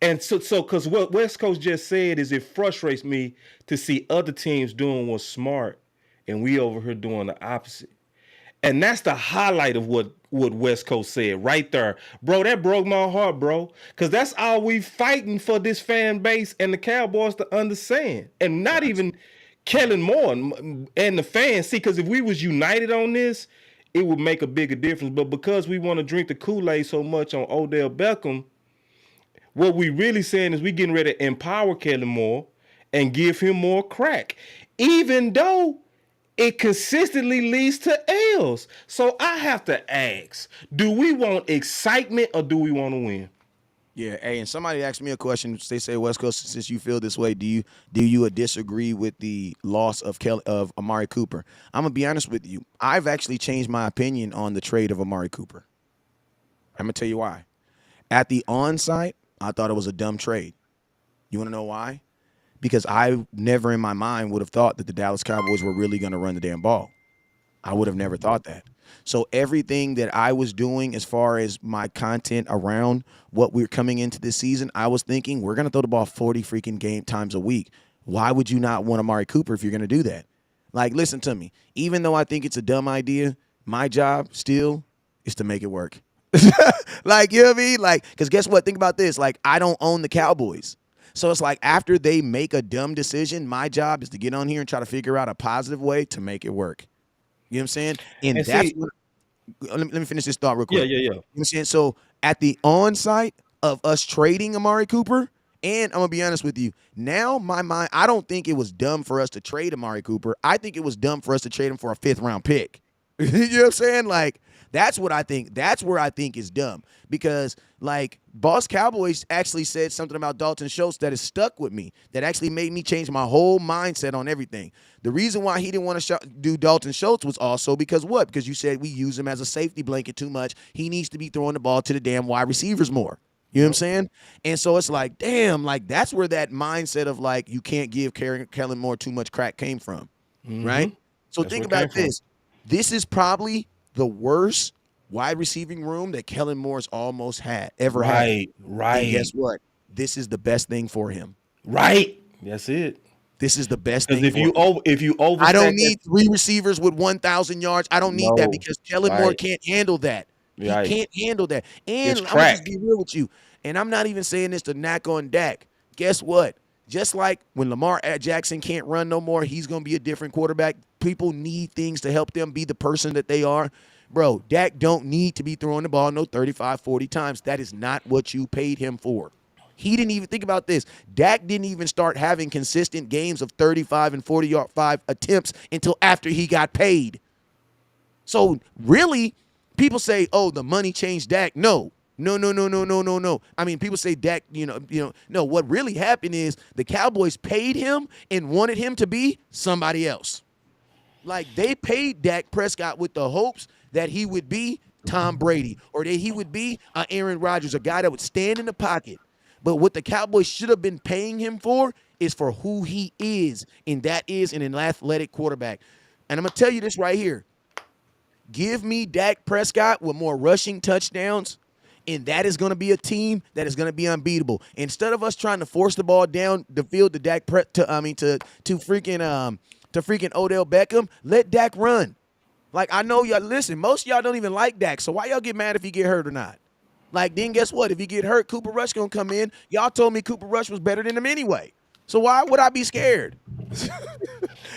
And so because what West Coast just said is it frustrates me to see other teams doing what's smart and we over here doing the opposite. And that's the highlight of what West Coast said right there. Bro, that broke my heart, bro. Because that's all we fighting for this fan base and the Cowboys to understand. And not even Kellen Moore and the fans. See, because if we was united on this, it would make a bigger difference. But because we want to drink the Kool-Aid so much on Odell Beckham, what we really saying is we getting ready to empower Kellen Moore and give him more crack, even though it consistently leads to L's. So I have to ask, do we want excitement or do we want to win? Yeah, hey, and somebody asked me a question. They say, West Coast, since you feel this way, do you disagree with the loss of Amari Cooper? I'm going to be honest with you. I've actually changed my opinion on the trade of Amari Cooper. I'm going to tell you why. At the on-site, I thought it was a dumb trade. You want to know why? Because I never in my mind would have thought that the Dallas Cowboys were really going to run the damn ball. I would have never thought that. So everything that I was doing as far as my content around what we're coming into this season, I was thinking we're going to throw the ball 40 freaking game times a week. Why would you not want Amari Cooper if you're going to do that? Like, listen to me. Even though I think it's a dumb idea, my job still is to make it work. Like, you know what I mean? Like, because guess what? Think about this. Like, I don't own the Cowboys. So it's like after they make a dumb decision, my job is to get on here and try to figure out a positive way to make it work. You know what I'm saying? And that's what, let me finish this thought real quick. Yeah. You know what I'm saying? So at the on-site of us trading Amari Cooper, and I'm going to be honest with you, now my mind, I don't think it was dumb for us to trade Amari Cooper. I think it was dumb for us to trade him for a 5th-round pick. You know what I'm saying? Like, that's what I think. That's where I think is dumb. Because, like, Boss Cowboys actually said something about Dalton Schultz that has stuck with me, that actually made me change my whole mindset on everything. The reason why he didn't want to do Dalton Schultz was also because what? Because you said we use him as a safety blanket too much. He needs to be throwing the ball to the damn wide receivers more. You know what I'm saying? And so it's like, damn, like, that's where that mindset of, like, you can't give Kellen Moore too much crack came from, right? So that's think about this. This is probably the worst wide receiving room that Kellen Moore's almost ever had. Right. And guess what? This is the best thing for him. Right. That's it. This is the best thing. Because if you over, I don't need 3 receivers with 1,000 yards. I don't need that because Kellen Moore can't handle that. He can't handle that. And I'm gonna just be real with you. And I'm not even saying this to knock on Dak. Guess what? Just like when Lamar Jackson can't run no more, he's going to be a different quarterback. People need things to help them be the person that they are. Bro, Dak don't need to be throwing the ball no 35, 40 times. That is not what you paid him for. He didn't even think about this. Dak didn't even start having consistent games of 35 and 45 attempts until after he got paid. So really, people say, oh, the money changed Dak. No. No. I mean, people say Dak, no, what really happened is the Cowboys paid him and wanted him to be somebody else. Like, they paid Dak Prescott with the hopes that he would be Tom Brady or that he would be Aaron Rodgers, a guy that would stand in the pocket. But what the Cowboys should have been paying him for is for who he is, and that is an athletic quarterback. And I'm going to tell you this right here. Give me Dak Prescott with more rushing touchdowns, and that is going to be a team that is going to be unbeatable. Instead of us trying to force the ball down the field to freaking Odell Beckham, let Dak run. Like, I know y'all, listen, most of y'all don't even like Dak, so why y'all get mad if he get hurt or not? Like, then guess what? If he get hurt, Cooper Rush going to come in. Y'all told me Cooper Rush was better than him anyway. So why would I be scared? Check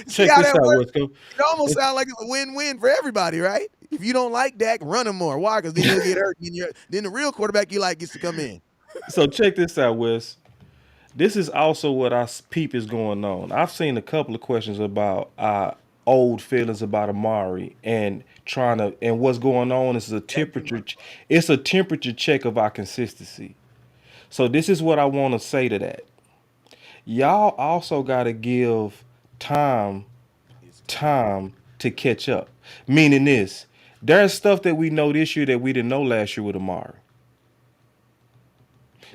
this out, Wisco. It almost sounds like it's a win-win for everybody, right? If you don't like Dak, run him more. Why? Because then he'll get hurt. Then the real quarterback you like gets to come in. So check this out, Wes. This is also what I peep is going on. I've seen a couple of questions about old feelings about Amari and what's going on is a temperature. It's a temperature check of our consistency. So this is what I want to say to that. Y'all also got to give time to catch up. Meaning this, there's stuff that we know this year that we didn't know last year with Amari.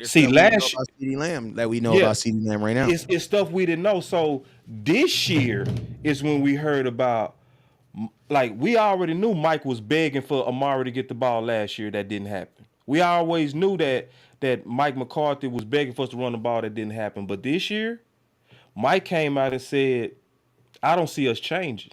See, last year, CeeDee Lamb that we know about CeeDee Lamb right now. It's stuff we didn't know. So this year is when we heard about, like, we already knew Mike was begging for Amari to get the ball last year. That didn't happen. We always knew that Mike McCarthy was begging for us to run the ball. That didn't happen. But this year, Mike came out and said, I don't see us changing.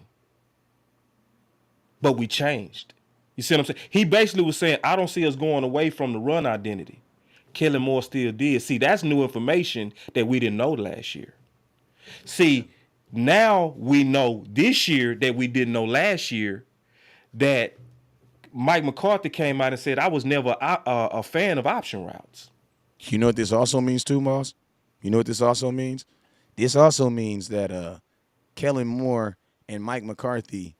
But we changed. You see what I'm saying? He basically was saying, I don't see us going away from the run identity. Kellen Moore still did. See, that's new information that we didn't know last year. See, now we know this year that we didn't know last year that Mike McCarthy came out and said, I was never a fan of option routes. You know what this also means too, Moss? You know what this also means? This also means that Kellen Moore and Mike McCarthy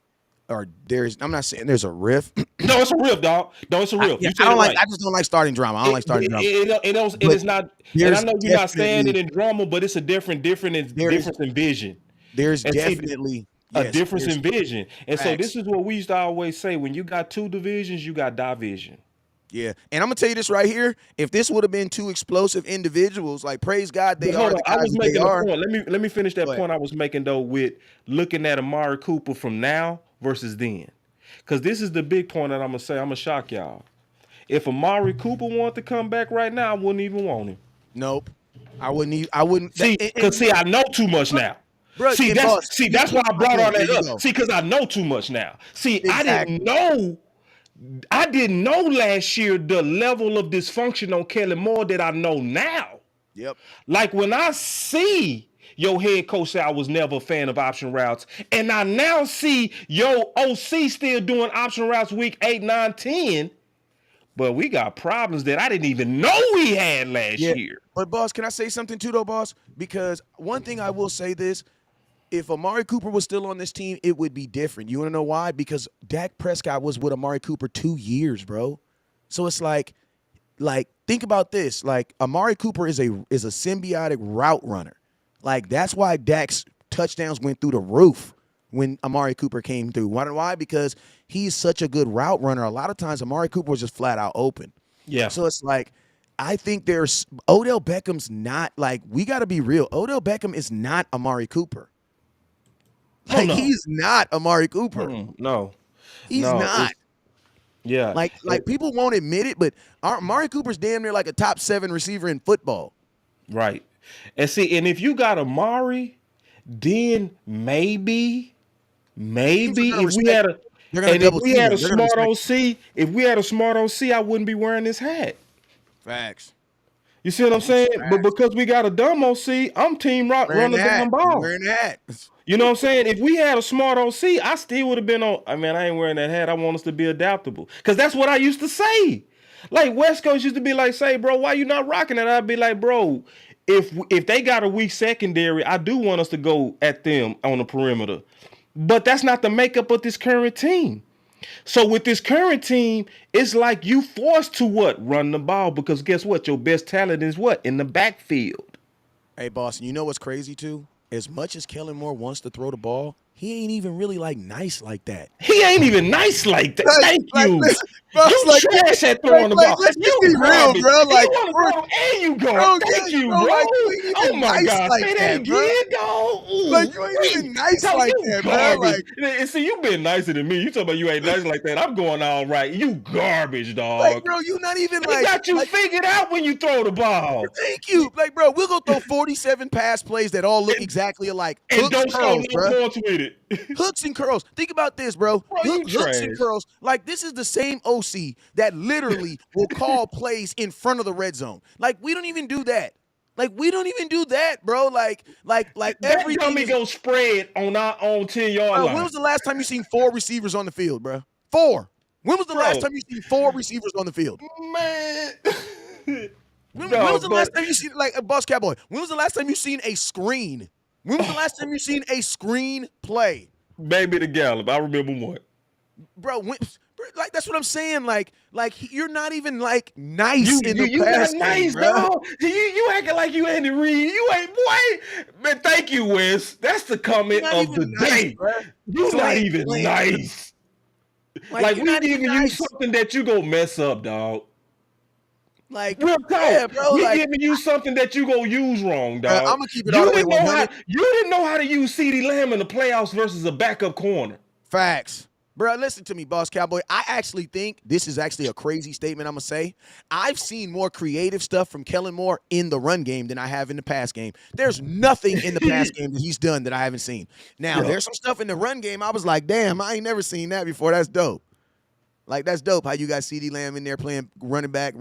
I'm not saying there's a rift. No, it's a rift, dog. No, it's a rift. I just don't like starting drama. I don't like starting drama. It is not. And I know you're not saying it in drama, but it's a difference in vision. There's definitely a difference in vision. And facts. so this is what we used to always say: when you got two divisions, you got division. Yeah, and I'm gonna tell you this right here. If this would have been two explosive individuals, like, praise God, they are. I was making a point. Let me finish that point I was making though with looking at Amari Cooper from now versus then, because this is the big point that I'm gonna say. I'm gonna shock y'all. If Amari Cooper wanted to come back right now, I wouldn't even want him. Nope, I wouldn't. I wouldn't. See, because I know too much now. Bro, that's why I brought all that up. See, because I know too much now. See, exactly. I didn't know last year the level of dysfunction on Kellen Moore that I know now. Yep. Like when I see your head coach say I was never a fan of option routes, and I now see your OC still doing option routes week 8, 9, 10, but we got problems that I didn't even know we had last year. But, boss, can I say something too, though, boss? Because one thing I will say this, if Amari Cooper was still on this team, it would be different. You want to know why? Because Dak Prescott was with Amari Cooper 2 years, bro. So it's like think about this. Like, Amari Cooper is a symbiotic route runner. Like, that's why Dak's touchdowns went through the roof when Amari Cooper came through. Why? Because he's such a good route runner. A lot of times Amari Cooper was just flat out open. Yeah. So it's like, I think Odell Beckham's not, like, we got to be real. Odell Beckham is not Amari Cooper. Like, he's not Amari Cooper. No. He's not. Yeah. Like people won't admit it, but Amari Cooper's damn near like a top 7 receiver in football. Right. And see, and if you got Amari, then maybe if we had a smart OC, I wouldn't be wearing this hat. Facts. You see what I'm saying? But because we got a dumb OC, I'm team rock run the damn ball. Wearing that. You know what I'm saying? If we had a smart OC, I still would have been on. I mean, I ain't wearing that hat. I want us to be adaptable. Because that's what I used to say. Like, West Coast used to be like, say, bro, why you not rocking it? I'd be like, bro, if they got a weak secondary, I do want us to go at them on the perimeter. But that's not the makeup of this current team. So with this current team, it's like you forced to what? Run the ball, because guess what? Your best talent is what? In the backfield. Hey, Boston, you know what's crazy, too? As much as Kellen Moore wants to throw the ball, he ain't even really, like, nice like that. He ain't even nice like that. Thank you. Listen, bro, You trash at throwing the ball. Let's You be real, bro. Like, you want to and you going. bro, Thank you, bro. bro. Like, you ain't Oh, even my nice God. like Say that, that bro. again, dog. Ooh, Like, you ain't even nice like that, bro. Like, and see, you been nicer than me. You talking about you ain't nice like that. I'm going all right. You garbage, dog. bro, you not even They like. got you figured out when you throw the ball. Thank you. Like, bro, we'll go throw 47 pass plays that all look exactly alike. And Hooks, don't curls, show no points with it. Hooks and curls. Think about this, bro. You Hooks and trash. curls. Like, this is the same OC that literally will call plays in front of the red zone. Like, we don't even do that. Like, we don't even do that, bro. Like That everything dummy go spread on our own 10-yard line. When was the last time you seen 4 receivers on the field, bro? 4. When was the last time you seen 4 receivers on the field? Man. When was the last time you seen, like, a Boss Cowboy? When was the last time you seen a screen? When was the last time you seen a screen play? Baby the Gallup. I remember one. Bro, like, that's what I'm saying. Like you're not even, like, nice in the you pass not nice, game, bro. dog. You acting like you Andy Reid. You ain't, boy. Man, thank you, Wes. That's the comment of the day. You're not even nice. Like we giving you something that you gonna mess up, dog. Like, real talk. Yeah, bro. We Like, giving you something that you gonna use wrong, dog. I'm gonna keep it all the way 100. You didn't know how to use CeeDee Lamb in the playoffs versus a backup corner. Facts. Bro, listen to me, Boss Cowboy. I actually think this is actually a crazy statement I'm going to say. I've seen more creative stuff from Kellen Moore in the run game than I have in the pass game. There's nothing in the pass game that he's done that I haven't seen. Now, there's some stuff in the run game I was like, damn, I ain't never seen that before. That's dope. Like, that's dope how you got CeeDee Lamb in there playing running back.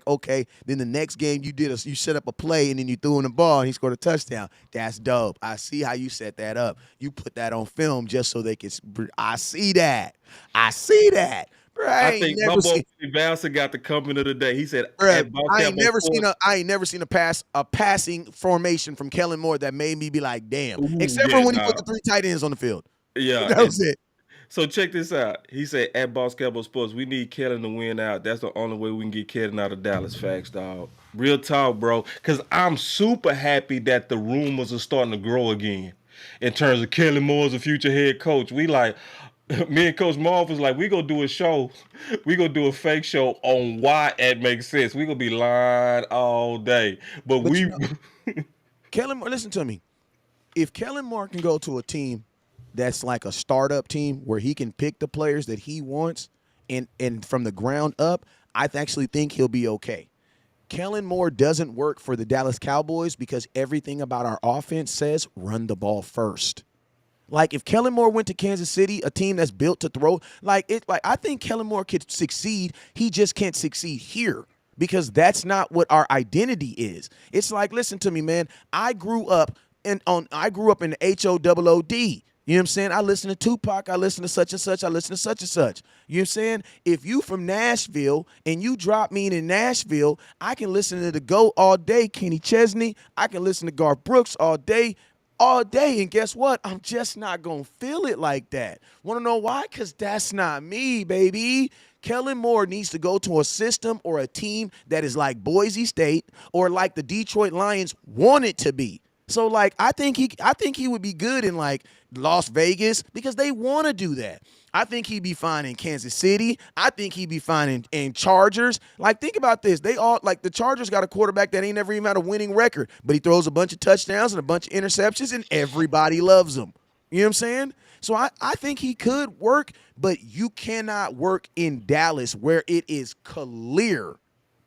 Okay. Then the next game you set up a play and then you threw in the ball and he scored a touchdown. That's dope. I see how you set that up. You put that on film just so they can. I see that. Bro, I think my boy Valsa got the comment of the day. He said, I ain't never seen a passing formation from Kellen Moore that made me be like, damn. Except for when he put the 3 tight ends on the field. Yeah. That was it. So check this out. He said, at Boss Cowboy Sports, we need Kellen to win out. That's the only way we can get Kellen out of Dallas. Facts, dog. Real talk, bro. Because I'm super happy that the rumors are starting to grow again in terms of Kellen Moore as a future head coach. We like, me and Coach Marv was like, we gonna do a show. We gonna do a fake show on why it makes sense. We gonna be lying all day. But Kellen Moore, listen to me. If Kellen Moore can go to a team that's like a startup team where he can pick the players that he wants and from the ground up, I actually think he'll be okay. Kellen Moore doesn't work for the Dallas Cowboys because everything about our offense says run the ball first. Like, if Kellen Moore went to Kansas City, a team that's built to throw, I think Kellen Moore could succeed. He just can't succeed here because that's not what our identity is. It's like, listen to me, man. I grew up in the HOOOD. You know what I'm saying? I listen to Tupac. I listen to such and such. I listen to such and such. You know what I'm saying? If you from Nashville and you drop me in Nashville, I can listen to The GOAT all day, Kenny Chesney. I can listen to Garth Brooks all day. And guess what? I'm just not going to feel it like that. Want to know why? Because that's not me, baby. Kellen Moore needs to go to a system or a team that is like Boise State or like the Detroit Lions want it to be. So, like, I think he would be good in, like, Las Vegas because they want to do that. I think he'd be fine in Kansas City. I think he'd be fine in Chargers. Like, think about this. The Chargers got a quarterback that ain't never even had a winning record, but he throws a bunch of touchdowns and a bunch of interceptions, and everybody loves him. You know what I'm saying? So I think he could work, but you cannot work in Dallas where it is clear.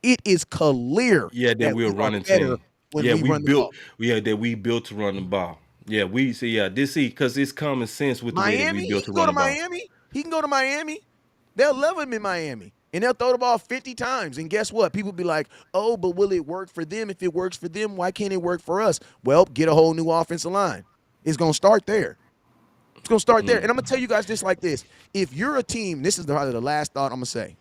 It is clear. Yeah, that we're running team. That we built to run the ball. Yeah, because it's common sense with the way that we built to run the ball. He can go to Miami. They'll love him in Miami. And they'll throw the ball 50 times. And guess what? People be like, oh, but will it work for them? If it works for them, why can't it work for us? Well, get a whole new offensive line. It's going to start there. It's going to start there. And I'm going to tell you guys this like this. If you're a team, this is probably the last thought I'm going to say.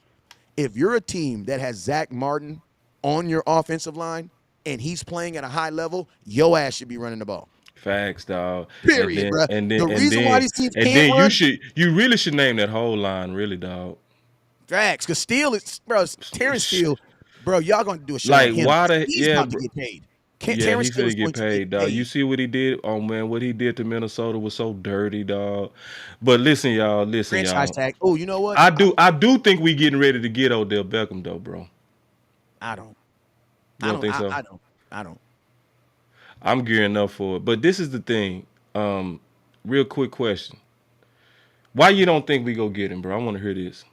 If you're a team that has Zach Martin on your offensive line and he's playing at a high level, your ass should be running the ball. Facts, dog. Period, bro. The reason why these teams and can't then run, you really should name that whole line, really, dog. facts, because Steele is, bro, Terrence Steele, bro, y'all going to do a show Like, on him. why the He's about to get paid. Terrence he's Steele is gonna going get paid, dog. You see what he did? Oh man, what he did to Minnesota was so dirty, dog. But listen, y'all. Franchise tag. Oh, you know what? I do think we getting ready to get Odell Beckham, though, bro. I don't. You don't think so? I don't. I'm gearing up for it. But this is the thing. Real quick question. Why you don't think we go get him, bro? I want to hear this.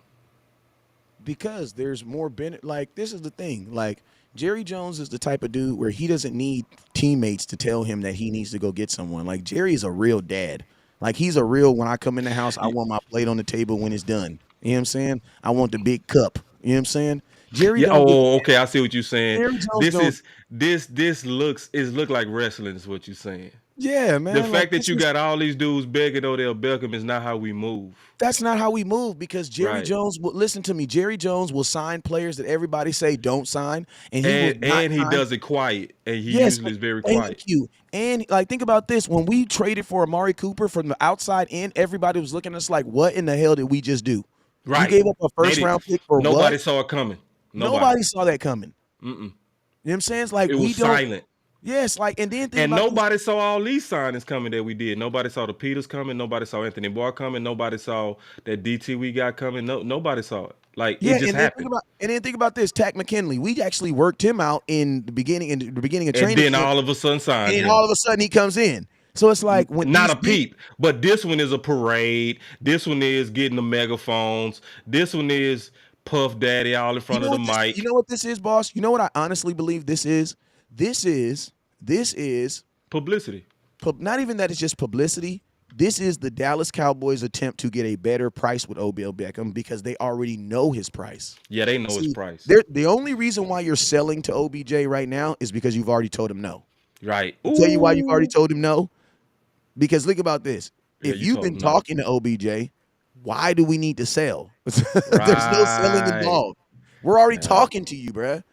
Because there's more benefit. Like, this is the thing. Like, Jerry Jones is the type of dude where he doesn't need teammates to tell him that he needs to go get someone. Like, Jerry is a real dad. Like, he's a real, when I come in the house, I want my plate on the table when it's done. You know what I'm saying? I want the big cup. You know what I'm saying? Jerry. Yeah. Oh, okay. I see what you're saying. This looks like wrestling is what you're saying. Yeah, man. The fact that you got all these dudes begging Odell Beckham is not how we move. That's not how we move because Jerry Jones will listen to me. Jerry Jones will sign players that everybody say don't sign, and he does it quiet, and he usually is very quiet. Thank you. And like, think about this: when we traded for Amari Cooper from the outside in, everybody was looking at us like, "What in the hell did we just do?" Right. You gave up a first-round pick for nobody what? saw it coming. Nobody saw that coming. You know what I'm saying? It's like it was silent. Yes, like, and then nobody saw all these signings coming that we did. Nobody saw the Peters coming. Nobody saw Anthony Barr coming. Nobody saw that DT we got coming. Nobody saw it. Like, it just happened. And then think about this, Takk McKinley. We actually worked him out in the beginning of training. And then all of a sudden signed him. And all of a sudden he comes in. So it's like when not a peep, but this one is a parade. This one is getting the megaphones. This one is Puff Daddy all in front of the mic. You know what this is, boss? You know what I honestly believe this is? This is publicity. Not even that it's just publicity. This is the Dallas Cowboys' attempt to get a better price with Odell Beckham because they already know his price. Yeah, they know his price. The only reason why you're selling to OBJ right now is because you've already told him no. Right. I'll tell you why you've already told him no. Because think about this. If you've been talking to OBJ, why do we need to sell? There's no selling involved. We're already talking to you, bruh.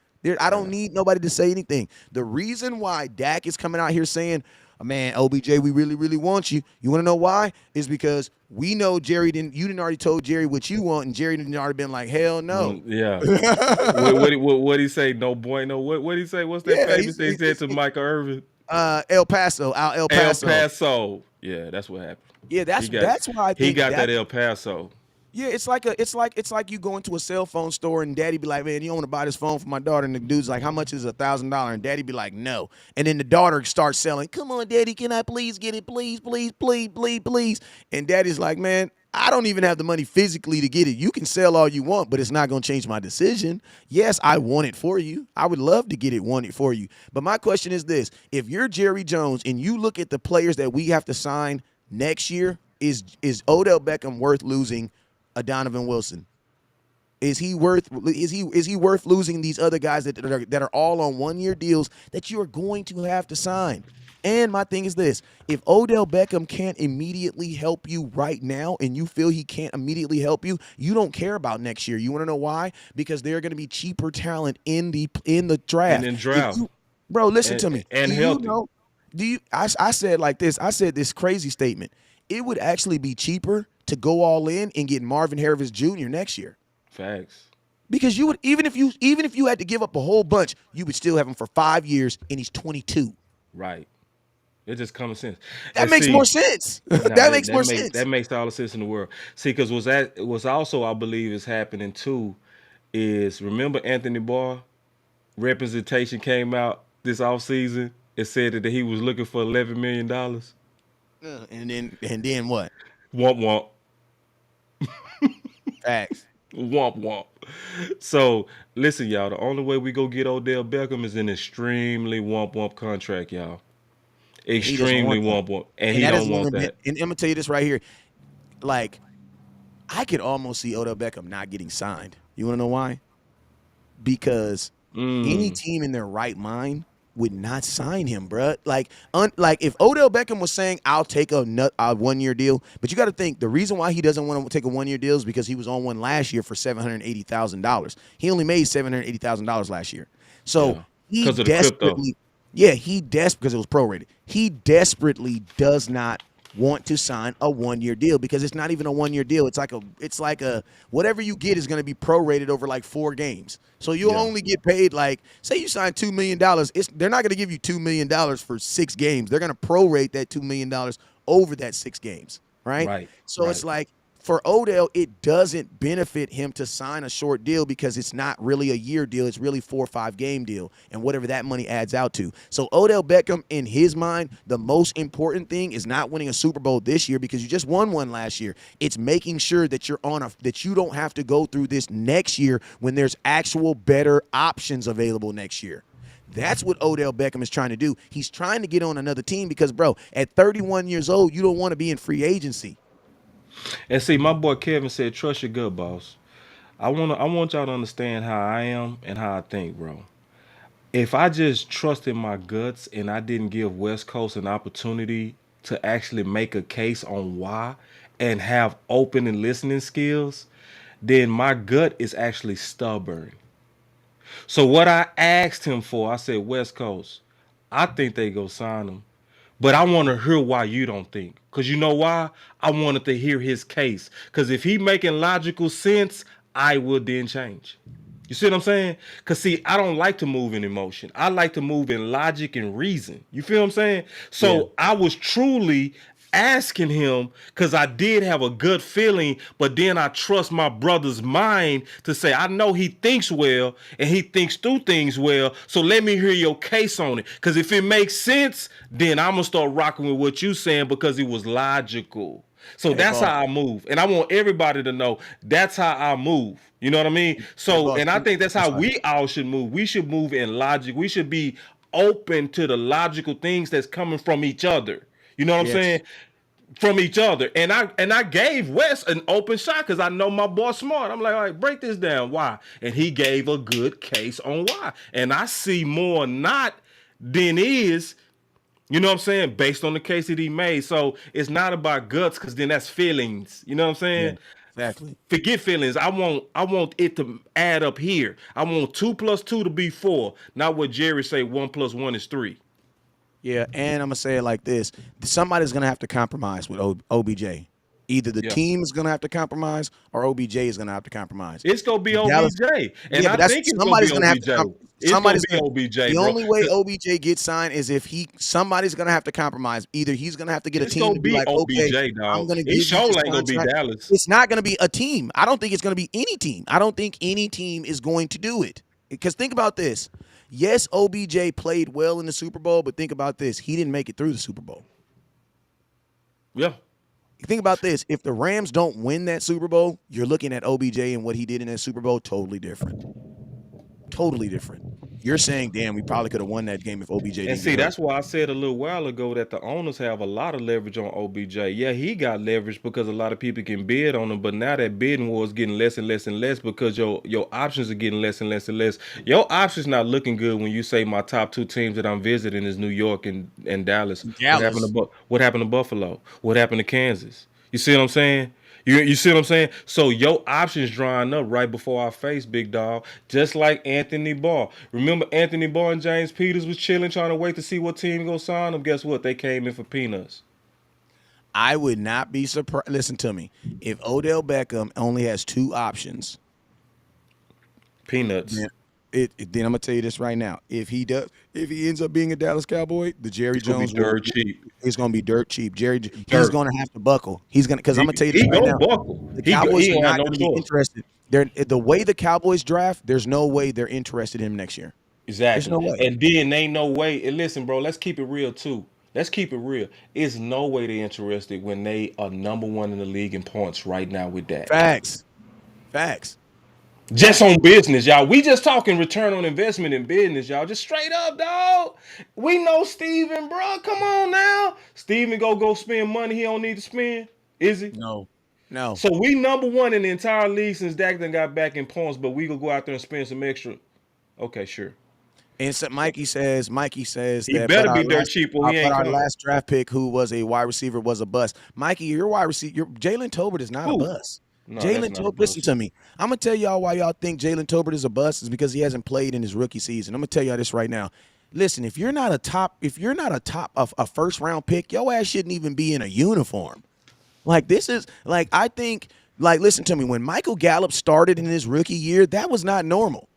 I don't need nobody to say anything. The reason why Dak is coming out here saying, man, OBJ, we really, really want you. You want to know why? Is because we know you didn't already told Jerry what you want, and Jerry didn't already been like, hell no. Yeah. What he say? No boy, no. What he say? What's that famous thing he said to Michael Irvin? El Paso. El Paso. Yeah, that's what happened. Yeah, that's why I think he got that El Paso. Yeah, it's like you go into a cell phone store and daddy be like, man, you don't want to buy this phone for my daughter, and the dude's like, how much is $1,000? And daddy be like, no. And then the daughter starts selling, come on, daddy, can I please get it? Please, please, please, please, please. And daddy's like, man, I don't even have the money physically to get it. You can sell all you want, but it's not going to change my decision. Yes, I want it for you. I would love to get it, want it for you. But my question is this. If you're Jerry Jones and you look at the players that we have to sign next year, is Odell Beckham worth losing a Donovan Wilson? Is he worth losing these other guys that are all on 1-year deals that you are going to have to sign? And my thing is this. If Odell Beckham can't immediately help you right now and you feel he can't immediately help you, you don't care about next year. You want to know why? Because they're going to be cheaper talent in the draft. And in draft. Bro, listen to me. And healthy. I said like this. I said this crazy statement. It would actually be cheaper to go all in and get Marvin Harris Jr. next year. Facts. Because you would even if you had to give up a whole bunch, you would still have him for 5 years, and he's 22. Right. It's just common sense. That makes more sense. That makes more sense. That makes all the sense in the world. See, because what's also I believe is happening too is, remember Anthony Barr representation came out this offseason. It said that he was looking for $11 million. And then what? Womp womp. Facts. Womp womp. So listen, y'all. The only way we go get Odell Beckham is an extremely womp womp contract, y'all. Extremely womp womp, and he don't want that. And I'm gonna tell you this right here, like, I could almost see Odell Beckham not getting signed You want to know why? Because any team in their right mind would not sign him, bruh. Like if Odell Beckham was saying, "I'll take a 1-year deal," but you got to think the reason why he doesn't want to take a 1-year deal is because he was on one last year for $780,000. He only made $780,000 last year, so he because of the crypto. because it was prorated. He desperately does not want to sign a 1-year deal because it's not even a 1-year deal. It's like a whatever you get is going to be prorated over like 4 games. So you'll only get paid like, say you sign $2 million. They're not going to give you $2 million for 6 games. They're going to prorate that $2 million over that 6 games, right? Right. So it's like, for Odell, it doesn't benefit him to sign a short deal because it's not really a year deal. It's really 4 or 5 game deal and whatever that money adds out to. So Odell Beckham, in his mind, the most important thing is not winning a Super Bowl this year because you just won one last year. It's making sure that that you don't have to go through this next year when there's actual better options available next year. That's what Odell Beckham is trying to do. He's trying to get on another team because, bro, at 31 years old, you don't want to be in free agency. And see, my boy Kevin said, "Trust your gut, boss." I want y'all to understand how I am and how I think, bro. If I just trusted my guts and I didn't give West Coast an opportunity to actually make a case on why and have open and listening skills, then my gut is actually stubborn. So what I asked him for, I said, West Coast, I think they go sign him. But I want to hear why you don't think. Because you know why? I wanted to hear his case. Because if he making logical sense, I will then change. You see what I'm saying? Because, see, I don't like to move in emotion. I like to move in logic and reason. You feel what I'm saying? So I was truly asking him because I did have a good feeling, but then I trust my brother's mind to say, I know he thinks well and he thinks through things well. So let me hear your case on it. Because if it makes sense, then I'm going to start rocking with what you're saying because it was logical. So that's how I move. And I want everybody to know that's how I move. You know what I mean? So, and I think that's how we all should move. We should move in logic. We should be open to the logical things that's coming from each other. You know what I'm saying? From each other. And I gave Wes an open shot because I know my boy smart. I'm like, all right, break this down. Why? And he gave a good case on why. And I see more not than is. You know what I'm saying? Based on the case that he made. So it's not about guts because then that's feelings. You know what I'm saying? Yeah, exactly. Forget feelings. I want it to add up here. I want 2 plus 2 to be 4. Not what Jerry say 1 plus 1 is 3. Yeah, and I'm going to say it like this. Somebody's going to have to compromise with OBJ. Either the team is going to have to compromise or OBJ is going to have to compromise. It's going to be OBJ. And I think it's going to be OBJ. It's going to be OBJ, the bro. only way OBJ gets signed is if somebody's going to have to compromise. Either he's going to have to get a team to be like, OBJ, okay, dog. I'm going to give you this ain't going to be contract. Dallas. It's not going to be a team. I don't think it's going to be any team. I don't think any team is going to do it. Because think about this. Yes, OBJ played well in the Super Bowl, but think about this. He didn't make it through the Super Bowl. Yeah. Think about this. If the Rams don't win that Super Bowl, you're looking at OBJ and what he did in that Super Bowl totally different. Totally different. You're saying, damn, we probably could have won that game if OBJ didn't. And see, that's why I said a little while ago that the owners have a lot of leverage on OBJ. Yeah, he got leverage because a lot of people can bid on him, but now that bidding war is getting less and less and less because your options are getting less and less and less. Your options not looking good when you say my top 2 teams that I'm visiting is New York and Dallas. What happened to Buffalo? What happened to Kansas? You see what I'm saying? You see what I'm saying? So your options drying up right before our face, big dog. Just like Anthony Barr. Remember Anthony Barr and James Peters was chilling trying to wait to see what team gonna sign them? Guess what? They came in for peanuts. I would not be surprised. Listen to me. If Odell Beckham only has 2 options. Peanuts. Then I'm gonna tell you this right now. If he ends up being a Dallas Cowboy, the Jerry Jones cheap. It's gonna be dirt cheap. He's gonna have to buckle. He's gonna because I'm gonna tell you this right now. Buckle. The Cowboys are not gonna be interested. The way the Cowboys draft, there's no way they're interested in him next year. Exactly. There's no way. And then ain't no way. And listen, bro, let's keep it real too. Let's keep it real. It's no way they're interested when they are number 1 in the league in points right now with that. Facts. Just on business, y'all. We just talking return on investment in business, y'all. Just straight up, dog. We know Steven, bro. Come on now. Steven go spend money he don't need to spend. Is he? No. No. So we number one in the entire league since Dak done got back in points, but we gonna go out there and spend some extra. Okay, sure. And so Mikey says He that, better be dirt cheap or he but ain't our coming. last draft pick, who was a wide receiver, was a bust. Mikey, your wide receiver, Jalen Tolbert is not a Who? bust. No, that's Jalen not a Tolbert, listen bust. to me. I'm gonna tell y'all why y'all think Jalen Tolbert is a bust is because he hasn't played in his rookie season. I'm gonna tell y'all this right now. Listen, if you're not a first round pick, your ass shouldn't even be in a uniform. Like this is like I think like listen to me. When Michael Gallup started in his rookie year, that was not normal.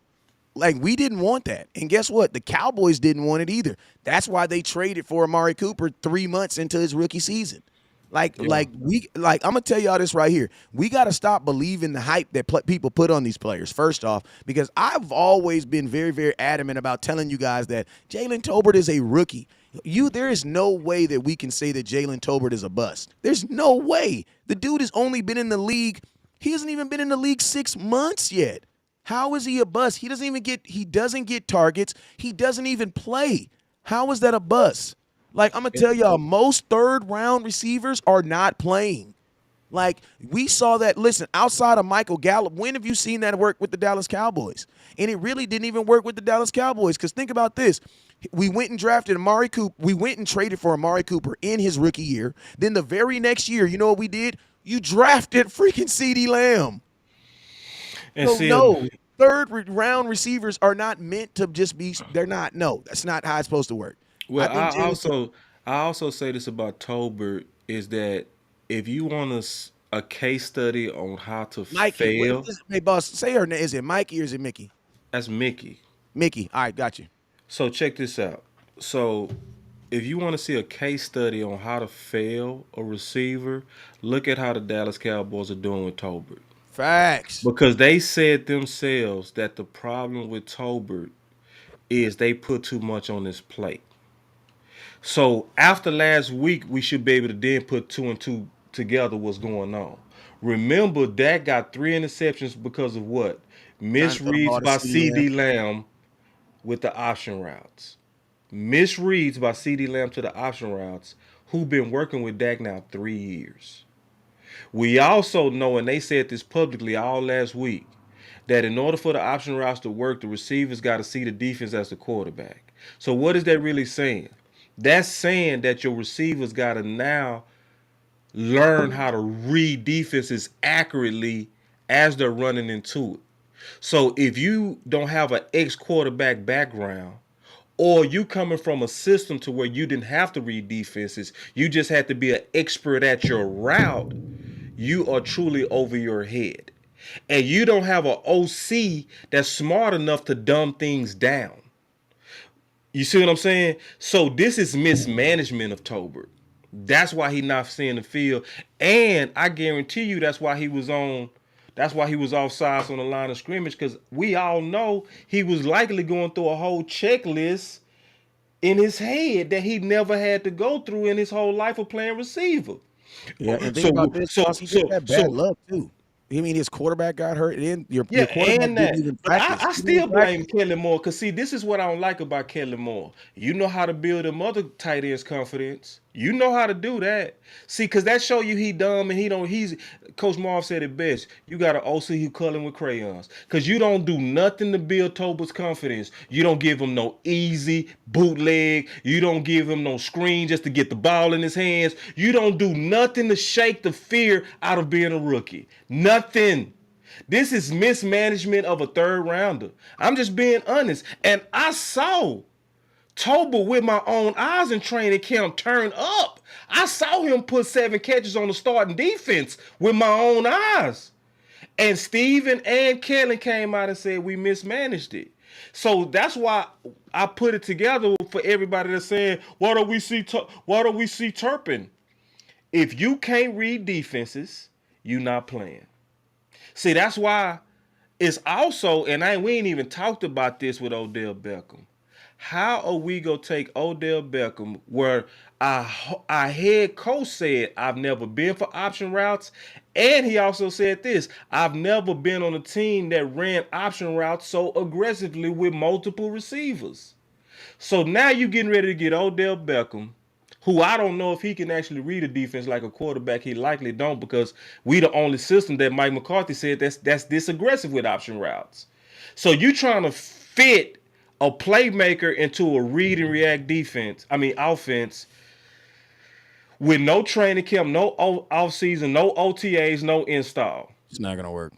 Like we didn't want that. And guess what? The Cowboys didn't want it either. That's why they traded for Amari Cooper 3 months into his rookie season. Like I'm gonna tell y'all this right here. We got to stop believing the hype that people put on these players. First off, because I've always been very, very adamant about telling you guys that Jalen Tolbert is a rookie. There is no way that we can say that Jalen Tolbert is a bust. There's no way. The dude has only been in the league. He hasn't even been in the league 6 months yet. How is he a bust? He doesn't get targets. He doesn't even play. How is that a bust? Like, I'm going to tell y'all, most third-round receivers are not playing. Like, we saw that, listen, outside of Michael Gallup, when have you seen that work with the Dallas Cowboys? And it really didn't even work with the Dallas Cowboys because think about this. We went and drafted Amari Cooper. We went and traded for Amari Cooper in his rookie year. Then the very next year, you know what we did? You drafted freaking CeeDee Lamb. And So, see, no, third-round receivers are not meant to just be – they're not. No, that's not how it's supposed to work. well, think I also say this about Tolbert is that if you want a case study on how to Mikey, what fail, is, hey, boss, say her name. Is it Mikey or is it Mickey? that's Mickey. Mickey. All right, got you. So check this out. So if you want to see a case study on how to fail a receiver, look at how the Dallas Cowboys are doing with Tolbert. Facts. Because they said themselves that the problem with Tolbert is they put too much on his plate. So after last week, we should be able to then put two and two together what's going on. Remember, Dak got 3 interceptions because of what? Trying to throw the ball Misreads to by CeeDee Lamb. CeeDee Lamb with the option routes. Misreads by CeeDee Lamb to the option routes, who been working with Dak now 3 years. We also know, and they said this publicly all last week, that in order for the option routes to work, the receivers got to see the defense as the quarterback. So what is that really saying? That's saying that your receivers got to now learn how to read defenses accurately as they're running into it. So if you don't have an ex-quarterback background, or you coming from a system to where you didn't have to read defenses, you just had to be an expert at your route, you are truly over your head. And you don't have an OC that's smart enough to dumb things down. You see what I'm saying? So this is mismanagement of Tolbert. That's why he not seeing the field. And I guarantee you that's why he was offsides on the line of scrimmage, because we all know he was likely going through a whole checklist in his head that he never had to go through in his whole life of playing receiver. Yeah, and think about So this, so boss. He just so had bad so luck too. I mean, his quarterback got hurt, and your Yeah, quarterback and didn't that. even But practice. I He didn't still even blame practice. Kellen Moore, because see, this is what I don't like about Kellen Moore. You know how to build them other tight ends confidence. You know how to do that. See, because that show you he dumb and he's Coach Marv said it best. You got an OC who coloring with crayons. Because you don't do nothing to build Tolbert's confidence. You don't give him no easy bootleg. You don't give him no screen just to get the ball in his hands. You don't do nothing to shake the fear out of being a rookie. Nothing. This is mismanagement of a third rounder. I'm just being honest. And I saw Tolbert with my own eyes in training camp turn up. I saw him put 7 catches on the starting defense with my own eyes. And Steven and Kellen came out and said we mismanaged it. So that's why I put it together for everybody that's saying, why don't we see Turpin? If you can't read defenses, you not playing. See, that's why it's also, and we ain't even talked about this with Odell Beckham. How are we gonna take Odell Beckham, where our head coach said I've never been for option routes, and he also said this: I've never been on a team that ran option routes so aggressively with multiple receivers. So now you're getting ready to get Odell Beckham, who I don't know if he can actually read a defense like a quarterback. He likely don't, because we the only system that Mike McCarthy said that's this aggressive with option routes. So you trying to fit a playmaker into a read and react offense with no training camp, no off season, no OTAs, no install. It's not gonna work.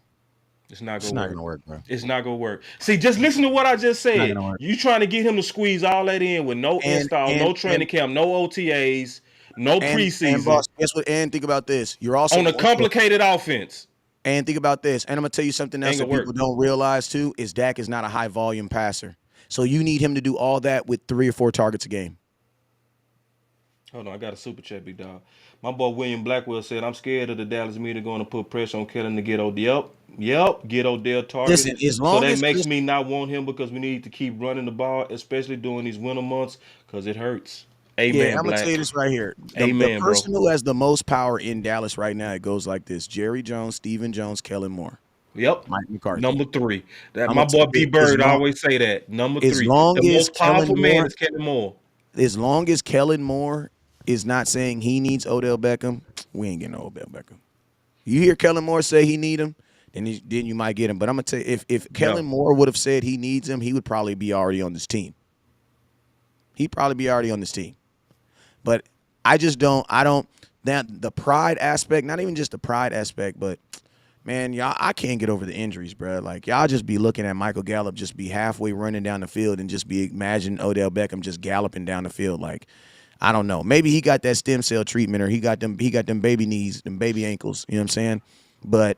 It's not It's gonna not work. gonna work, bro. It's not gonna work. See, just listen to what I just It's not said. gonna work. You trying to get him to squeeze all that in with no And install, and no training and camp, no OTAs, no and preseason boss, guess what? And think about this. You're also on a complicated offense. and think about this. And I'm gonna tell you something else Ain't that gonna people work. don't realize too is Dak is not a high volume passer. So you need him to do all that with 3 or 4 targets a game. Hold on, I got a super chat, big dog. My boy William Blackwell said, "I'm scared of the Dallas media going to put pressure on Kellen to get Odell. Yep, get Odell targeted. Listen, as So long that as makes me not want him, because we need to keep running the ball, especially during these winter months, because it hurts." yeah, Amen, I'm gonna Black. tell you this right here. The Amen, bro. person who has the most power in Dallas right now, it goes like this: Jerry Jones, Stephen Jones, Kellen Moore, Yep. Mike McCarthy. Number 3. That I'm my gonna tell boy P you, Bird always say that. Number 3. The as most powerful Kellen man Moore, is Kellen Moore. as long as Kellen Moore is not saying he needs Odell Beckham, we ain't getting no Odell Beckham. You hear Kellen Moore say he need him, then you might get him. But I'm gonna tell you, if Kellen Moore would have said he needs him, he would probably be already on this team. He'd probably be already on this team. But I don't that the pride aspect, not even just the pride aspect, but man, y'all, I can't get over the injuries, bro. Like, y'all just be looking at Michael Gallup just be halfway running down the field and just be imagine Odell Beckham just galloping down the field. Like, I don't know. Maybe he got that stem cell treatment, or he got them baby knees, them baby ankles. You know what I'm saying? But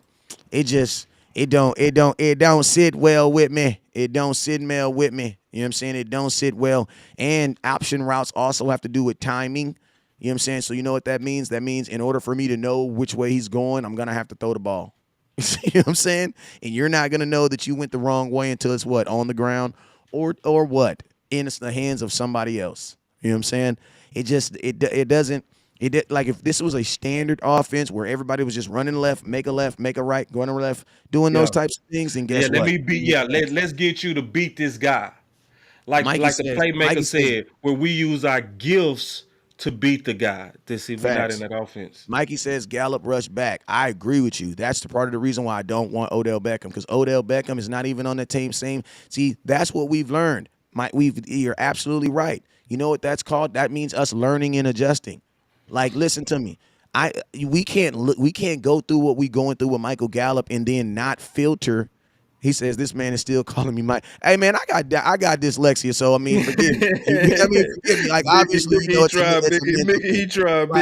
it don't sit well with me. It don't sit well with me. You know what I'm saying? It don't sit well. And option routes also have to do with timing. You know what I'm saying? So you know what that means? That means in order for me to know which way he's going, I'm gonna have to throw the ball. You know what I'm saying? And you're not gonna know that you went the wrong way until it's what, on the ground or what, in the hands of somebody else. You know what I'm saying? It doesn't. Like, if this was a standard offense where everybody was just running left, make a right, going to left, doing those types of things, then guess what? Let's get you to beat this guy. Like Mikey the playmaker says, said, where we use our gifts to beat the guy. To see we're not in that offense. Mikey says Gallup rush back. I agree with you. That's the part of the reason why I don't want Odell Beckham, because Odell Beckham is not even on the team. See, that's what we've learned. You're absolutely right. You know what that's called? That means us learning and adjusting. Like, listen to me. We can't go through what we going through with Michael Gallup and then not filter. He says this man is still calling me Mike. Hey man, I got dyslexia, so I mean, forgive me. Forgive me. Like, obviously, you know, He tried.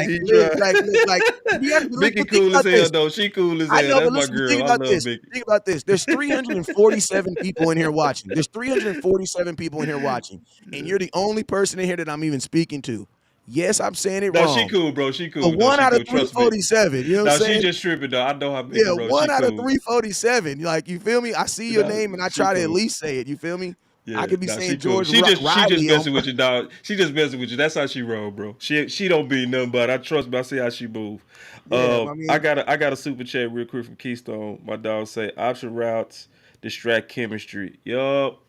Mickey cool as hell though. She cool as hell. I know, but That's listen, my girl. think I about love this. Mickey. Think about this. There's 347 people in here watching. There's 347 people in here watching, and you're the only person in here that I'm even speaking to. Yes, I'm saying it wrong. No, she cool, bro. She cool. But one out of 347, you know what I'm saying? She just tripping though. I know how Mickey, Yeah, bro. one She out of cool. 347. Like, you feel me? I see your name and I try to at least say it. You feel me? Yeah, I could be saying George She just Riley messing with you, dog. She just messing with you. That's how she roll, bro. She don't be nothing but I trust me. I see how she move. Yeah, I mean, I got a super chat real quick from Keystone. My dog say option routes distract chemistry. Yup.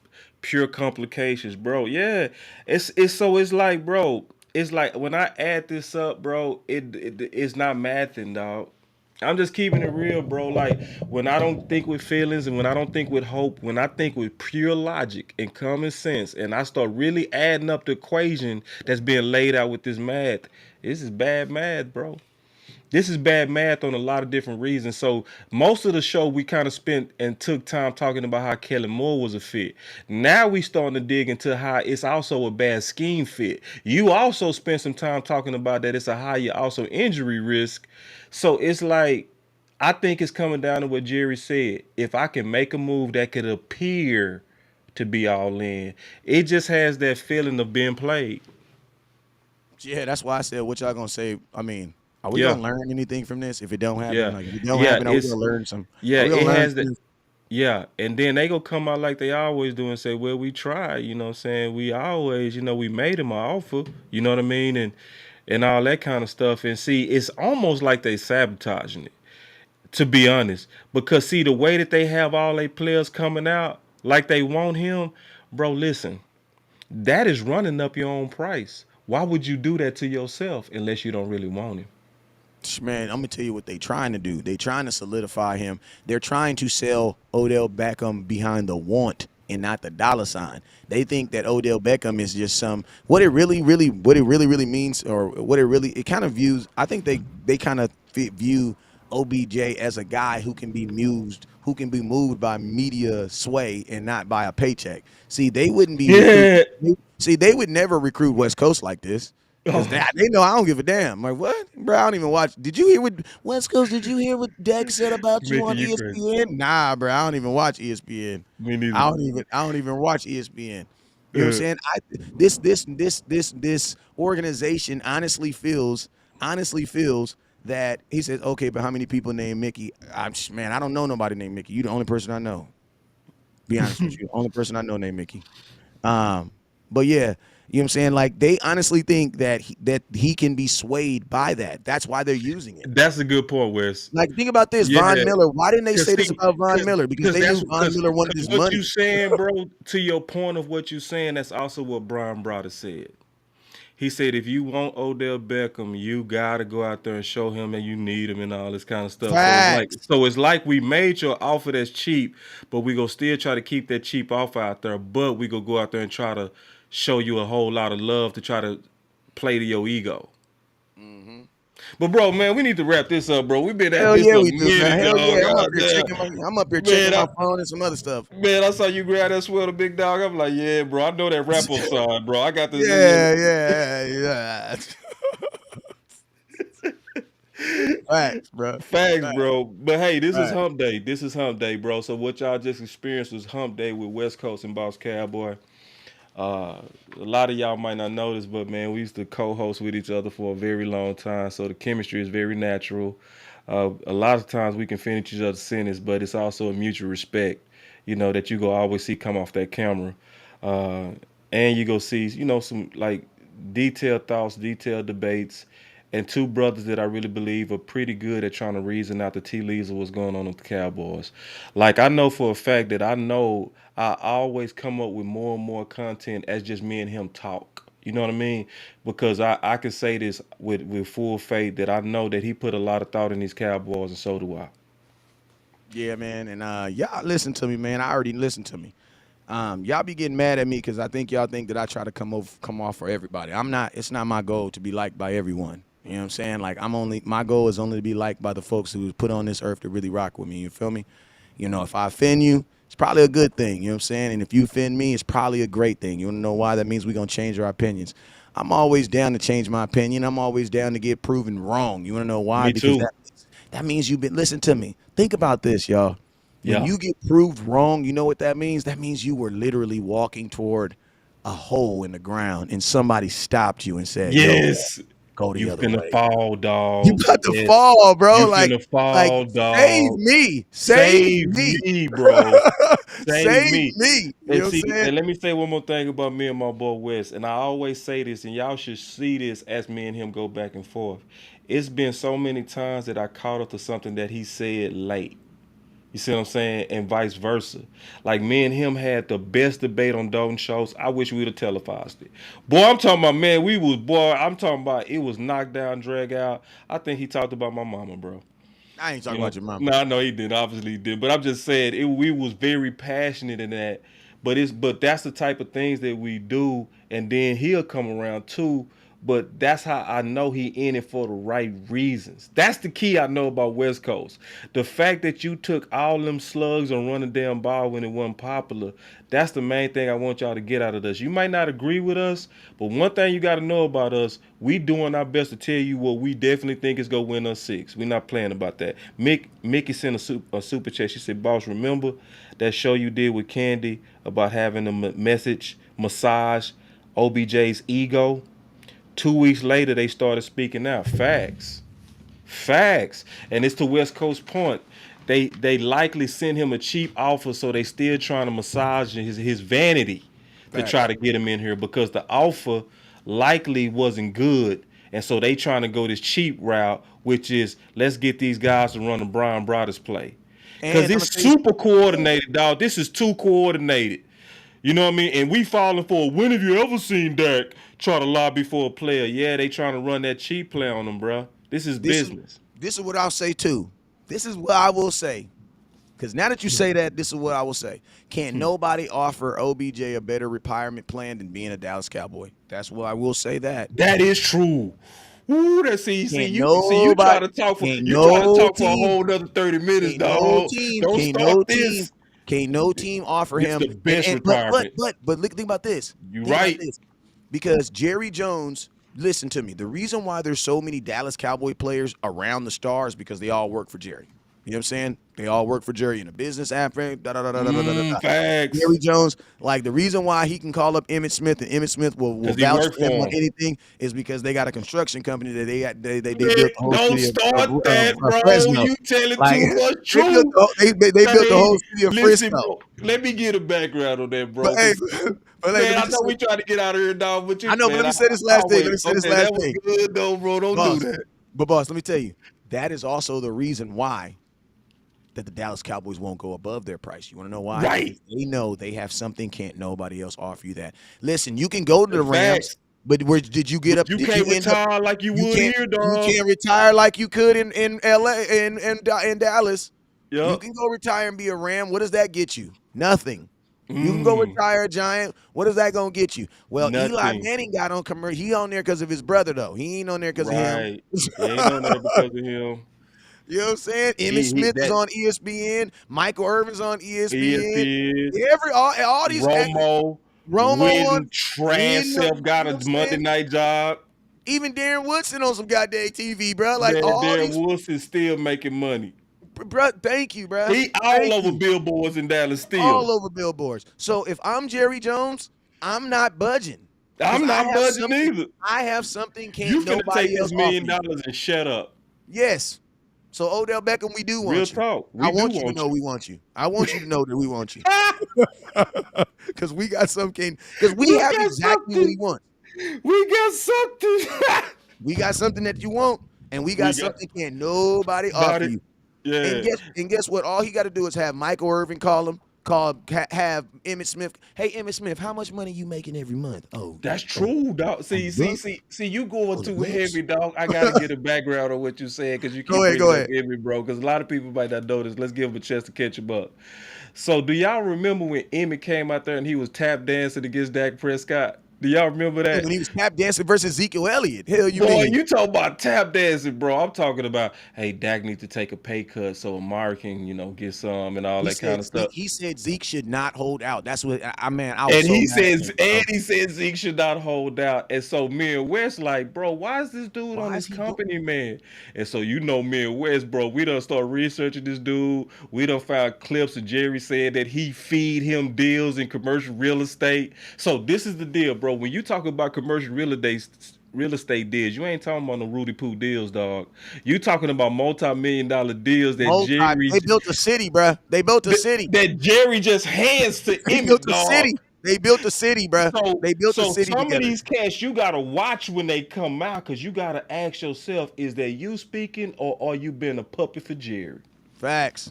Pure complications, bro. Yeah. It's like, bro. It's like when I add this up, bro, it's not mathing, dog. I'm just keeping it real, bro. Like, when I don't think with feelings and when I don't think with hope, when I think with pure logic and common sense, and I start really adding up the equation that's being laid out with this math, this is bad math, bro. This is bad math on a lot of different reasons. So most of the show we kind of spent and took time talking about how Kellen Moore was a fit. Now we starting to dig into how it's also a bad scheme fit. You also spent some time talking about that it's a higher also injury risk. So it's like, I think it's coming down to what Jerry said. If I can make a move that could appear to be all in, it just has that feeling of being played. yeah, that's why I said, what y'all gonna say? I mean, are we Yeah. gonna learn anything from this? If it don't happen, Yeah. like, if it don't Yeah, happen, are we it's gonna learn some? yeah, Are we gonna it learn has that. some- Yeah, and then they gonna come out like they always do and say, well, we tried, you know what I'm saying? We always, we made him an offer, you know what I mean? And all that kind of stuff. And see, it's almost like they sabotaging it, to be honest. Because see, the way that they have all their players coming out like they want him, bro, listen, that is running up your own price. Why would you do that to yourself unless you don't really want him? Man, I'm gonna tell you what they trying to do. They trying to solidify him. They're trying to sell Odell Beckham behind the want and not the dollar sign. They think that Odell Beckham is just some what it really means, or what it kind of views. I think they kind of view OBJ as a guy who can be moved by media sway and not by a paycheck. See, they wouldn't be Yeah. recruiting. See, they would never recruit West Coast like this. Because they know I don't give a damn. I'm like, what? Bro, I don't even watch. Did you hear what West Coast? Did you hear what Dak said about you Mickey, on you crazy. ESPN? Nah, bro, I don't even watch ESPN. Me neither. I don't even watch ESPN. You know what I'm saying? This organization honestly feels that he says, okay, but how many people named Mickey? Man, I don't know nobody named Mickey. You the only person I know. Be honest with you, the only person I know named Mickey. But yeah, you know what I'm saying? Like, they honestly think that he can be swayed by that. That's why they're using it. That's a good point, Wes. Like, think about this, Yeah. Von Miller. Why didn't they 'Cause say this see, about Von Miller? Because they knew Von Miller wanted his what money. you saying, bro, to your point of what you saying, that's also what Brian Browder said. He said, if you want Odell Beckham, you gotta go out there and show him that you need him and all this kind of stuff. Facts. So it's like we made your offer that's cheap, but we gonna still try to keep that cheap offer out there. But we gonna go out there and try to show you a whole lot of love to try to play to your ego. But bro, man, we need to wrap this up, bro. We've been at Hell this yeah, a we do, minute, man. Hell dog. yeah, I'm up here Goddamn. checking Man, my phone and some other stuff. Man, I saw you grab that sweater, big dog. I'm like, yeah, bro. I know that wrap up side, bro. I got this. Yeah. Facts, bro. Facts, bro. But hey, this is Facts. Hump Day. This is Hump Day, bro. So what y'all just experienced was Hump Day with West Coast and Boss Cowboy. A lot of y'all might not know this, but man, we used to co-host with each other for a very long time, so the chemistry is very natural. A lot of times we can finish each other's sentence, but it's also a mutual respect, that you go always see come off that camera, and you go see, some like detailed thoughts, detailed debates, and two brothers that I really believe are pretty good at trying to reason out the tea leaves of what's going on with the Cowboys. Like, I know for a fact that I always come up with more and more content as just me and him talk. You know what I mean? Because I can say this with full faith that I know that he put a lot of thought in these Cowboys, and so do I. Yeah, man. And y'all listen to me, man. I already listened to me. Y'all be getting mad at me because I think y'all think that I try to come off for everybody. I'm not. It's not my goal to be liked by everyone. You know what I'm saying? Like, my goal is only to be liked by the folks who was put on this earth to really rock with me. You feel me? If I offend you, it's probably a good thing. You know what I'm saying? And if you offend me, it's probably a great thing. You want to know why? That means we're going to change our opinions. I'm always down to change my opinion. I'm always down to get proven wrong. You want to know why? Me Because too. that means you've been, listen to me. Think about this, y'all. When Yeah. you get proved wrong, you know what that means? That means you were literally walking toward a hole in the ground and somebody stopped you and said, Yes. yo, go the You other finna way. fall, dog. You about to Yes. fall, bro. You Like, finna fall, save dog. me. Save me, bro. Save Save me. me. You And know what I'm see, saying? and let me say one more thing about me and my boy Wes. And I always say this, and y'all should see this as me and him go back and forth. It's been so many times that I caught up to something that he said late. You see what I'm saying? And vice versa. Like, me and him had the best debate on Dalton shows. I wish we'd have televised it. Boy, I'm talking about, man, I'm talking about it was knocked down, drag out. I think he talked about my mama, bro. I ain't talking about your mama. No, I know he didn't. Obviously, he did. But I'm just saying, we was very passionate in that. But that's the type of things that we do, and then he'll come around too. But that's how I know he in it for the right reasons. That's the key I know about West Coast. The fact that you took all them slugs on running damn ball when it wasn't popular, that's the main thing I want y'all to get out of this. You might not agree with us, but one thing you got to know about us, we doing our best to tell you what we definitely think is going to win us 6. We're not playing about that. Mickey sent a super chat. She said, boss, remember that show you did with Candy about having a message massage OBJ's ego? 2 weeks later, they started speaking out. Facts. And it's to West Coast point. They likely sent him a cheap offer, so they still trying to massage his vanity to try to get him in here because the offer likely wasn't good. And so they trying to go this cheap route, which is let's get these guys to run the Brian Broaddus play. Because And it's super coordinated, dog. This is too coordinated. You know what I mean? And we falling for, when have you ever seen Dak try to lobby for a player? Yeah, they trying to run that cheap play on them, bro. This is This is business. this is what I'll say too. This is what I will say. Because now that you say that, this is what I will say. Can't nobody offer OBJ a better retirement plan than being a Dallas Cowboy? That's what I will say that. That is true. Ooh, that Can't you try nobody, to talk for can't you try to no talk for a team, whole another 30 minutes, can't no dog. team, Don't can't start no team, this. can't no team offer It's him. the best And retirement. but look, think about this. You Think about right. this. Because Jerry Jones, listen to me. The reason why there's so many Dallas Cowboy players around the stars because they all work for Jerry. You know what I'm saying? They all work for Jerry in a business aspect. Facts. Jerry Jones, like the reason why he can call up Emmitt Smith and Emmitt Smith will 'Cause he vouch worked for him for on him. anything is because they got a construction company that they built Man, the whole don't city start that, bro. Fresno. You telling Like too much they built truth. they built the Hey, whole city of listen, Frisco. bro. Let me get a background on that, But bro. hey, 'Cause, but hey, let man, me I just know say, we trying to get out of here, dog, but I know, but man, let me say this last I'll thing. wait. Let me say this Okay, last that was thing. good, though, bro. Don't Boss, do that. but boss, let me tell you, that is also the reason why that the Dallas Cowboys won't go above their price. You want to know why? Right. Because they know they have something can't nobody else offer you that. Listen, you can go to the Rams, Facts. but where did you get But up? you Did can't you end up? retire like you You would can't. here, You dog. can't retire like you could in LA in Dallas. You Yep. can go retire and be a Ram. What does that get you? Nothing. You can go Mm, retire a Giant. What is that gonna get you? Well, Eli nothing. Manning got on commercial. He on there because of his brother though. He ain't on there because of him. Right. He ain't on there because of him. You know what I'm saying? Emmitt He Smith is that on ESPN. Michael Irvin's on ESPN. ESPN, All these Romo, Romo on Witten, trash when self got you know a what I'm Monday saying? night job. Even Darren Woodson on some goddamn TV, bro. Like Man, all Darren these, Wilson still making money. bro. Thank you, bro. He all Thank over you. billboards in Dallas still. All over billboards. So if I'm Jerry Jones, I'm not budging because I'm not budging either. I have something You can't finna take nobody this else $1 offer million you. and shut up. Yes. So Odell Beckham, we do Real want you. talk. I We do want you to want know you. we want you. I want you to know that we want you. Because we got something. Because we We have got exactly what he something. wants. We got something. We got something that you want, and we We got got something can't nobody about offer it. you. Yeah. And guess what? All he got to do is have Michael Irvin call him. Have Emmitt Smith. Hey Emmitt Smith, how much money you making every month? That's true, dog. See, you going the too books. heavy, dog. I gotta get a background on what you said because you keep Go bringing up ahead. Emmy, bro. Because a lot of people might not know this. Let's give him a chance to catch him up. So, do y'all remember when Emmy came out there and he was tap dancing against Dak Prescott? Do y'all remember And that? when he was tap dancing versus Ezekiel Elliott, hell you Boy, mean? you talking about tap dancing, bro. I'm talking about, hey, Dak needs to take a pay cut so Amari can, get some and all He that kind said of stuff. Zeke should not hold out. That's what I was And so he mad at says, him, bro. and he said Zeke should not hold out. And so me and West like, bro, why is this dude on Why this is he doing? company, man? And so me and West, bro, we done start researching this dude. We done found clips of Jerry saying that he feed him deals in commercial real estate. So this is the deal, bro. When you talk about commercial real estate deals, you ain't talking about no Rudy Poo deals, dog. You talking about multi-million-dollar deals that They built a city, bro. They built a city. that Jerry just hands to They built Emmett, a dog. city. They built a city, bro. So, They built a so city some of together. these cats you gotta watch when they come out, cause you gotta ask yourself: is that you speaking, or are you being a puppet for Jerry? Facts.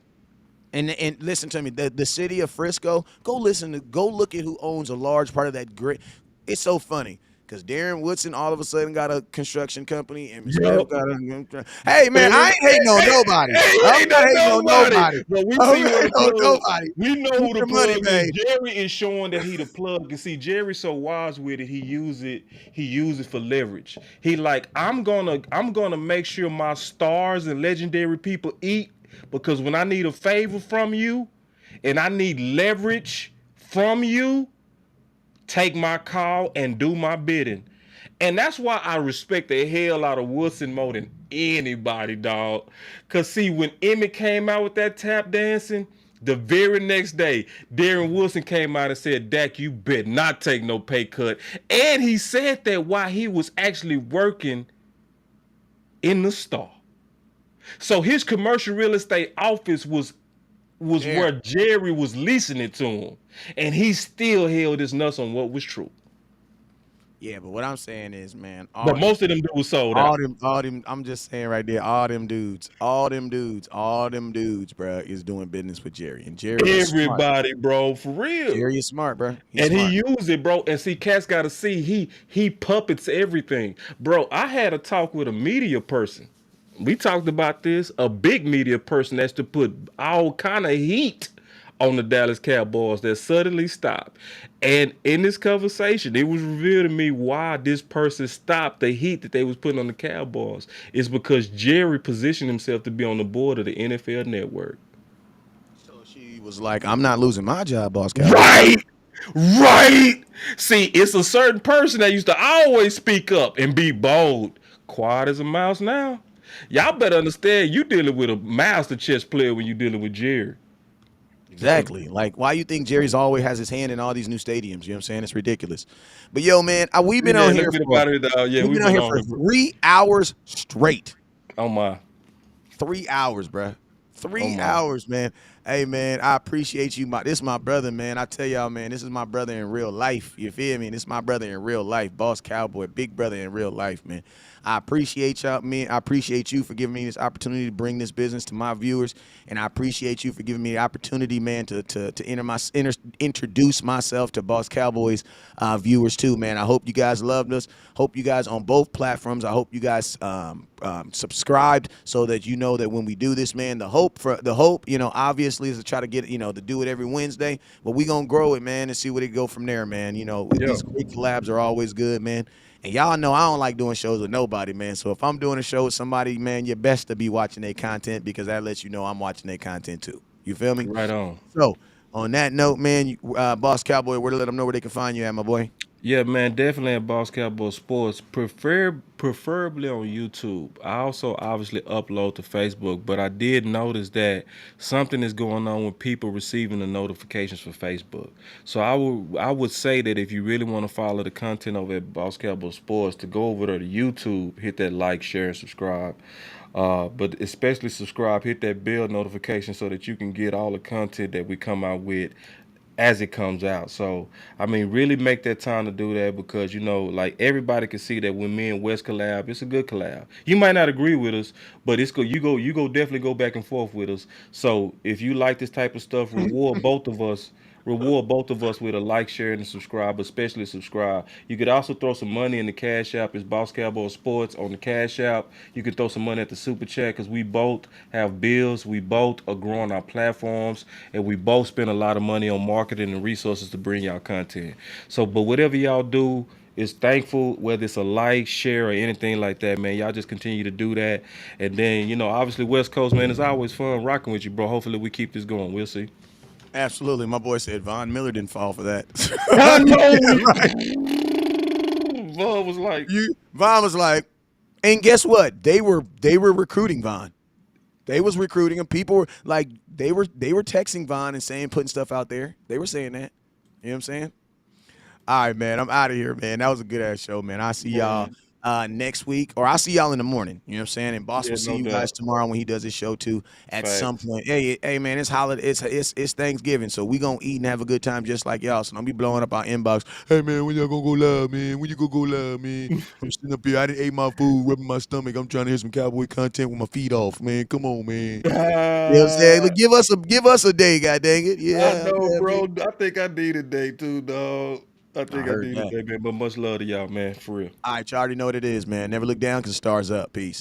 And listen to me, the city of Frisco. Go look at who owns a large part of that grid. It's so funny because Darren Woodson all of a sudden got a construction company, and Smith got a. Hey man, I ain't hating on nobody. I'm not hating on nobody. But we I'm see not where hating the on plug. nobody. We know Keep who the your money, plug man. is. Jerry is showing that he the plug. And see, Jerry's so wise with it. He use it for leverage. He like, I'm gonna make sure my stars and legendary people eat, because when I need a favor from you and I need leverage from you, take my call and do my bidding. And that's why I respect the hell out of Woodson more than anybody, dog. Cause see, when Emmett came out with that tap dancing, the very next day, Darren Wilson came out and said, Dak, you better not take no pay cut. And he said that while he was actually working in the Star. So his commercial real estate office was where Jerry was leasing it to him. And he still held his nuts on what was true. Yeah, but what I'm saying is, man, But most of them dudes sold out. all them. I'm just saying right there, all them dudes, bro, is doing business with Jerry, and Jerry is smart. Everybody, bro, for real. Jerry is smart, bro. He's And he smart. used it, bro. And see, cats gotta see he puppets everything. Bro, I had a talk with a media person. We talked about this, a big media person that's to put all kind of heat on the Dallas Cowboys that suddenly stopped. And in this conversation, it was revealed to me why this person stopped the heat that they was putting on the Cowboys. It's because Jerry positioned himself to be on the board of the NFL Network. So she was like, "I'm not losing my job, boss Cowboy." Right. Right. See, it's a certain person that used to always speak up and be bold. Quiet as a mouse now. Y'all better understand you dealing with a master chess player when you dealing with Jerry. Exactly. Like, why you think Jerry's always has his hand in all these new stadiums? You know what I'm saying? It's ridiculous. But yo, man, we've been Yeah, on let's here get for about it, yeah, we've we've been on been here on for here, bro. 3 hours straight. Oh my. 3 hours, bruh. Oh 3 my. hours, man. Hey, man, I appreciate you. This is my brother, man. I tell y'all, man, this is my brother in real life. You feel me? This is my brother in real life. Boss Cowboy, big brother in real life, man. I appreciate y'all, man. I appreciate you for giving me this opportunity to bring this business to my viewers, and I appreciate you for giving me the opportunity, man, to introduce myself to Boss Cowboys viewers too, man. I hope you guys loved us. Hope you guys on both platforms. I hope you guys subscribed so that you know that when we do this, man, the hope, you know, obviously is to try to get, you know, to do it every Wednesday, but we gonna grow it, man, and see where it go from there, man. You know, Yeah. these great collabs are always good, man. And y'all know I don't like doing shows with nobody, man. So if I'm doing a show with somebody, man, you're best to be watching their content because that lets you know I'm watching their content too. You feel me? Right on. So on that note, man, Boss Cowboy, where to let them know where they can find you at, my boy. Yeah, man, definitely at Boss Cowboy Sports, preferably on YouTube. I also obviously upload to Facebook, but I did notice that something is going on with people receiving the notifications for Facebook. So I would say that if you really want to follow the content over at Boss Cowboy Sports, to go over there to YouTube, hit that like, share, and subscribe. But especially subscribe, hit that bell notification so that you can get all the content that we come out with as it comes out. So I mean, really make that time to do that because, you know, like everybody can see that when me and Wes collab, it's a good collab. You might not agree with us, but it's go you go definitely go back and forth with us. So if you like this type of stuff, reward both of us. Reward both of us with a like, share, and a subscribe, especially subscribe. You could also throw some money in the Cash App. It's Boss Cowboy Sports on the Cash App. You can throw some money at the Super Chat because we both have bills. We both are growing our platforms, and we both spend a lot of money on marketing and resources to bring y'all content. So, but whatever y'all do, is thankful, whether it's a like, share, or anything like that, man. Y'all just continue to do that. And then, you know, obviously West Coast, man, it's always fun rocking with you, bro. Hopefully we keep this going. We'll see. Absolutely. My boy said Von Miller didn't fall for that. I know. Right. Von was like, Von was like, and guess what? They were recruiting Von. They was recruiting him. People were like, they were texting Von and saying, putting stuff out there. They were saying that. You know what I'm saying? All right, man. I'm out of here, man. That was a good ass show, man. I'll see y'all next week, or I'll see y'all in the morning. You know what I'm saying? And Boss Yeah, will see no you doubt. guys tomorrow when he does his show too at some Facts. point. Hey, man, it's holiday. It's Thanksgiving, so we gonna eat and have a good time just like y'all. So don't be blowing up our inbox. Hey, man, when y'all gonna go live, man? When you gonna go live, man? I'm sitting up here. I didn't ate my food, rubbing my stomach. I'm trying to hear some cowboy content with my feet off, man. Come on, man. You know what I'm saying? Look, give us a day, god dang it. I Yeah, know, yeah, bro. man. I think I need a day too, dog. I I think I heard need a that. day, man. But much love to y'all, man. For real. All right, you already know what it is, man. Never look down because the stars up. Peace.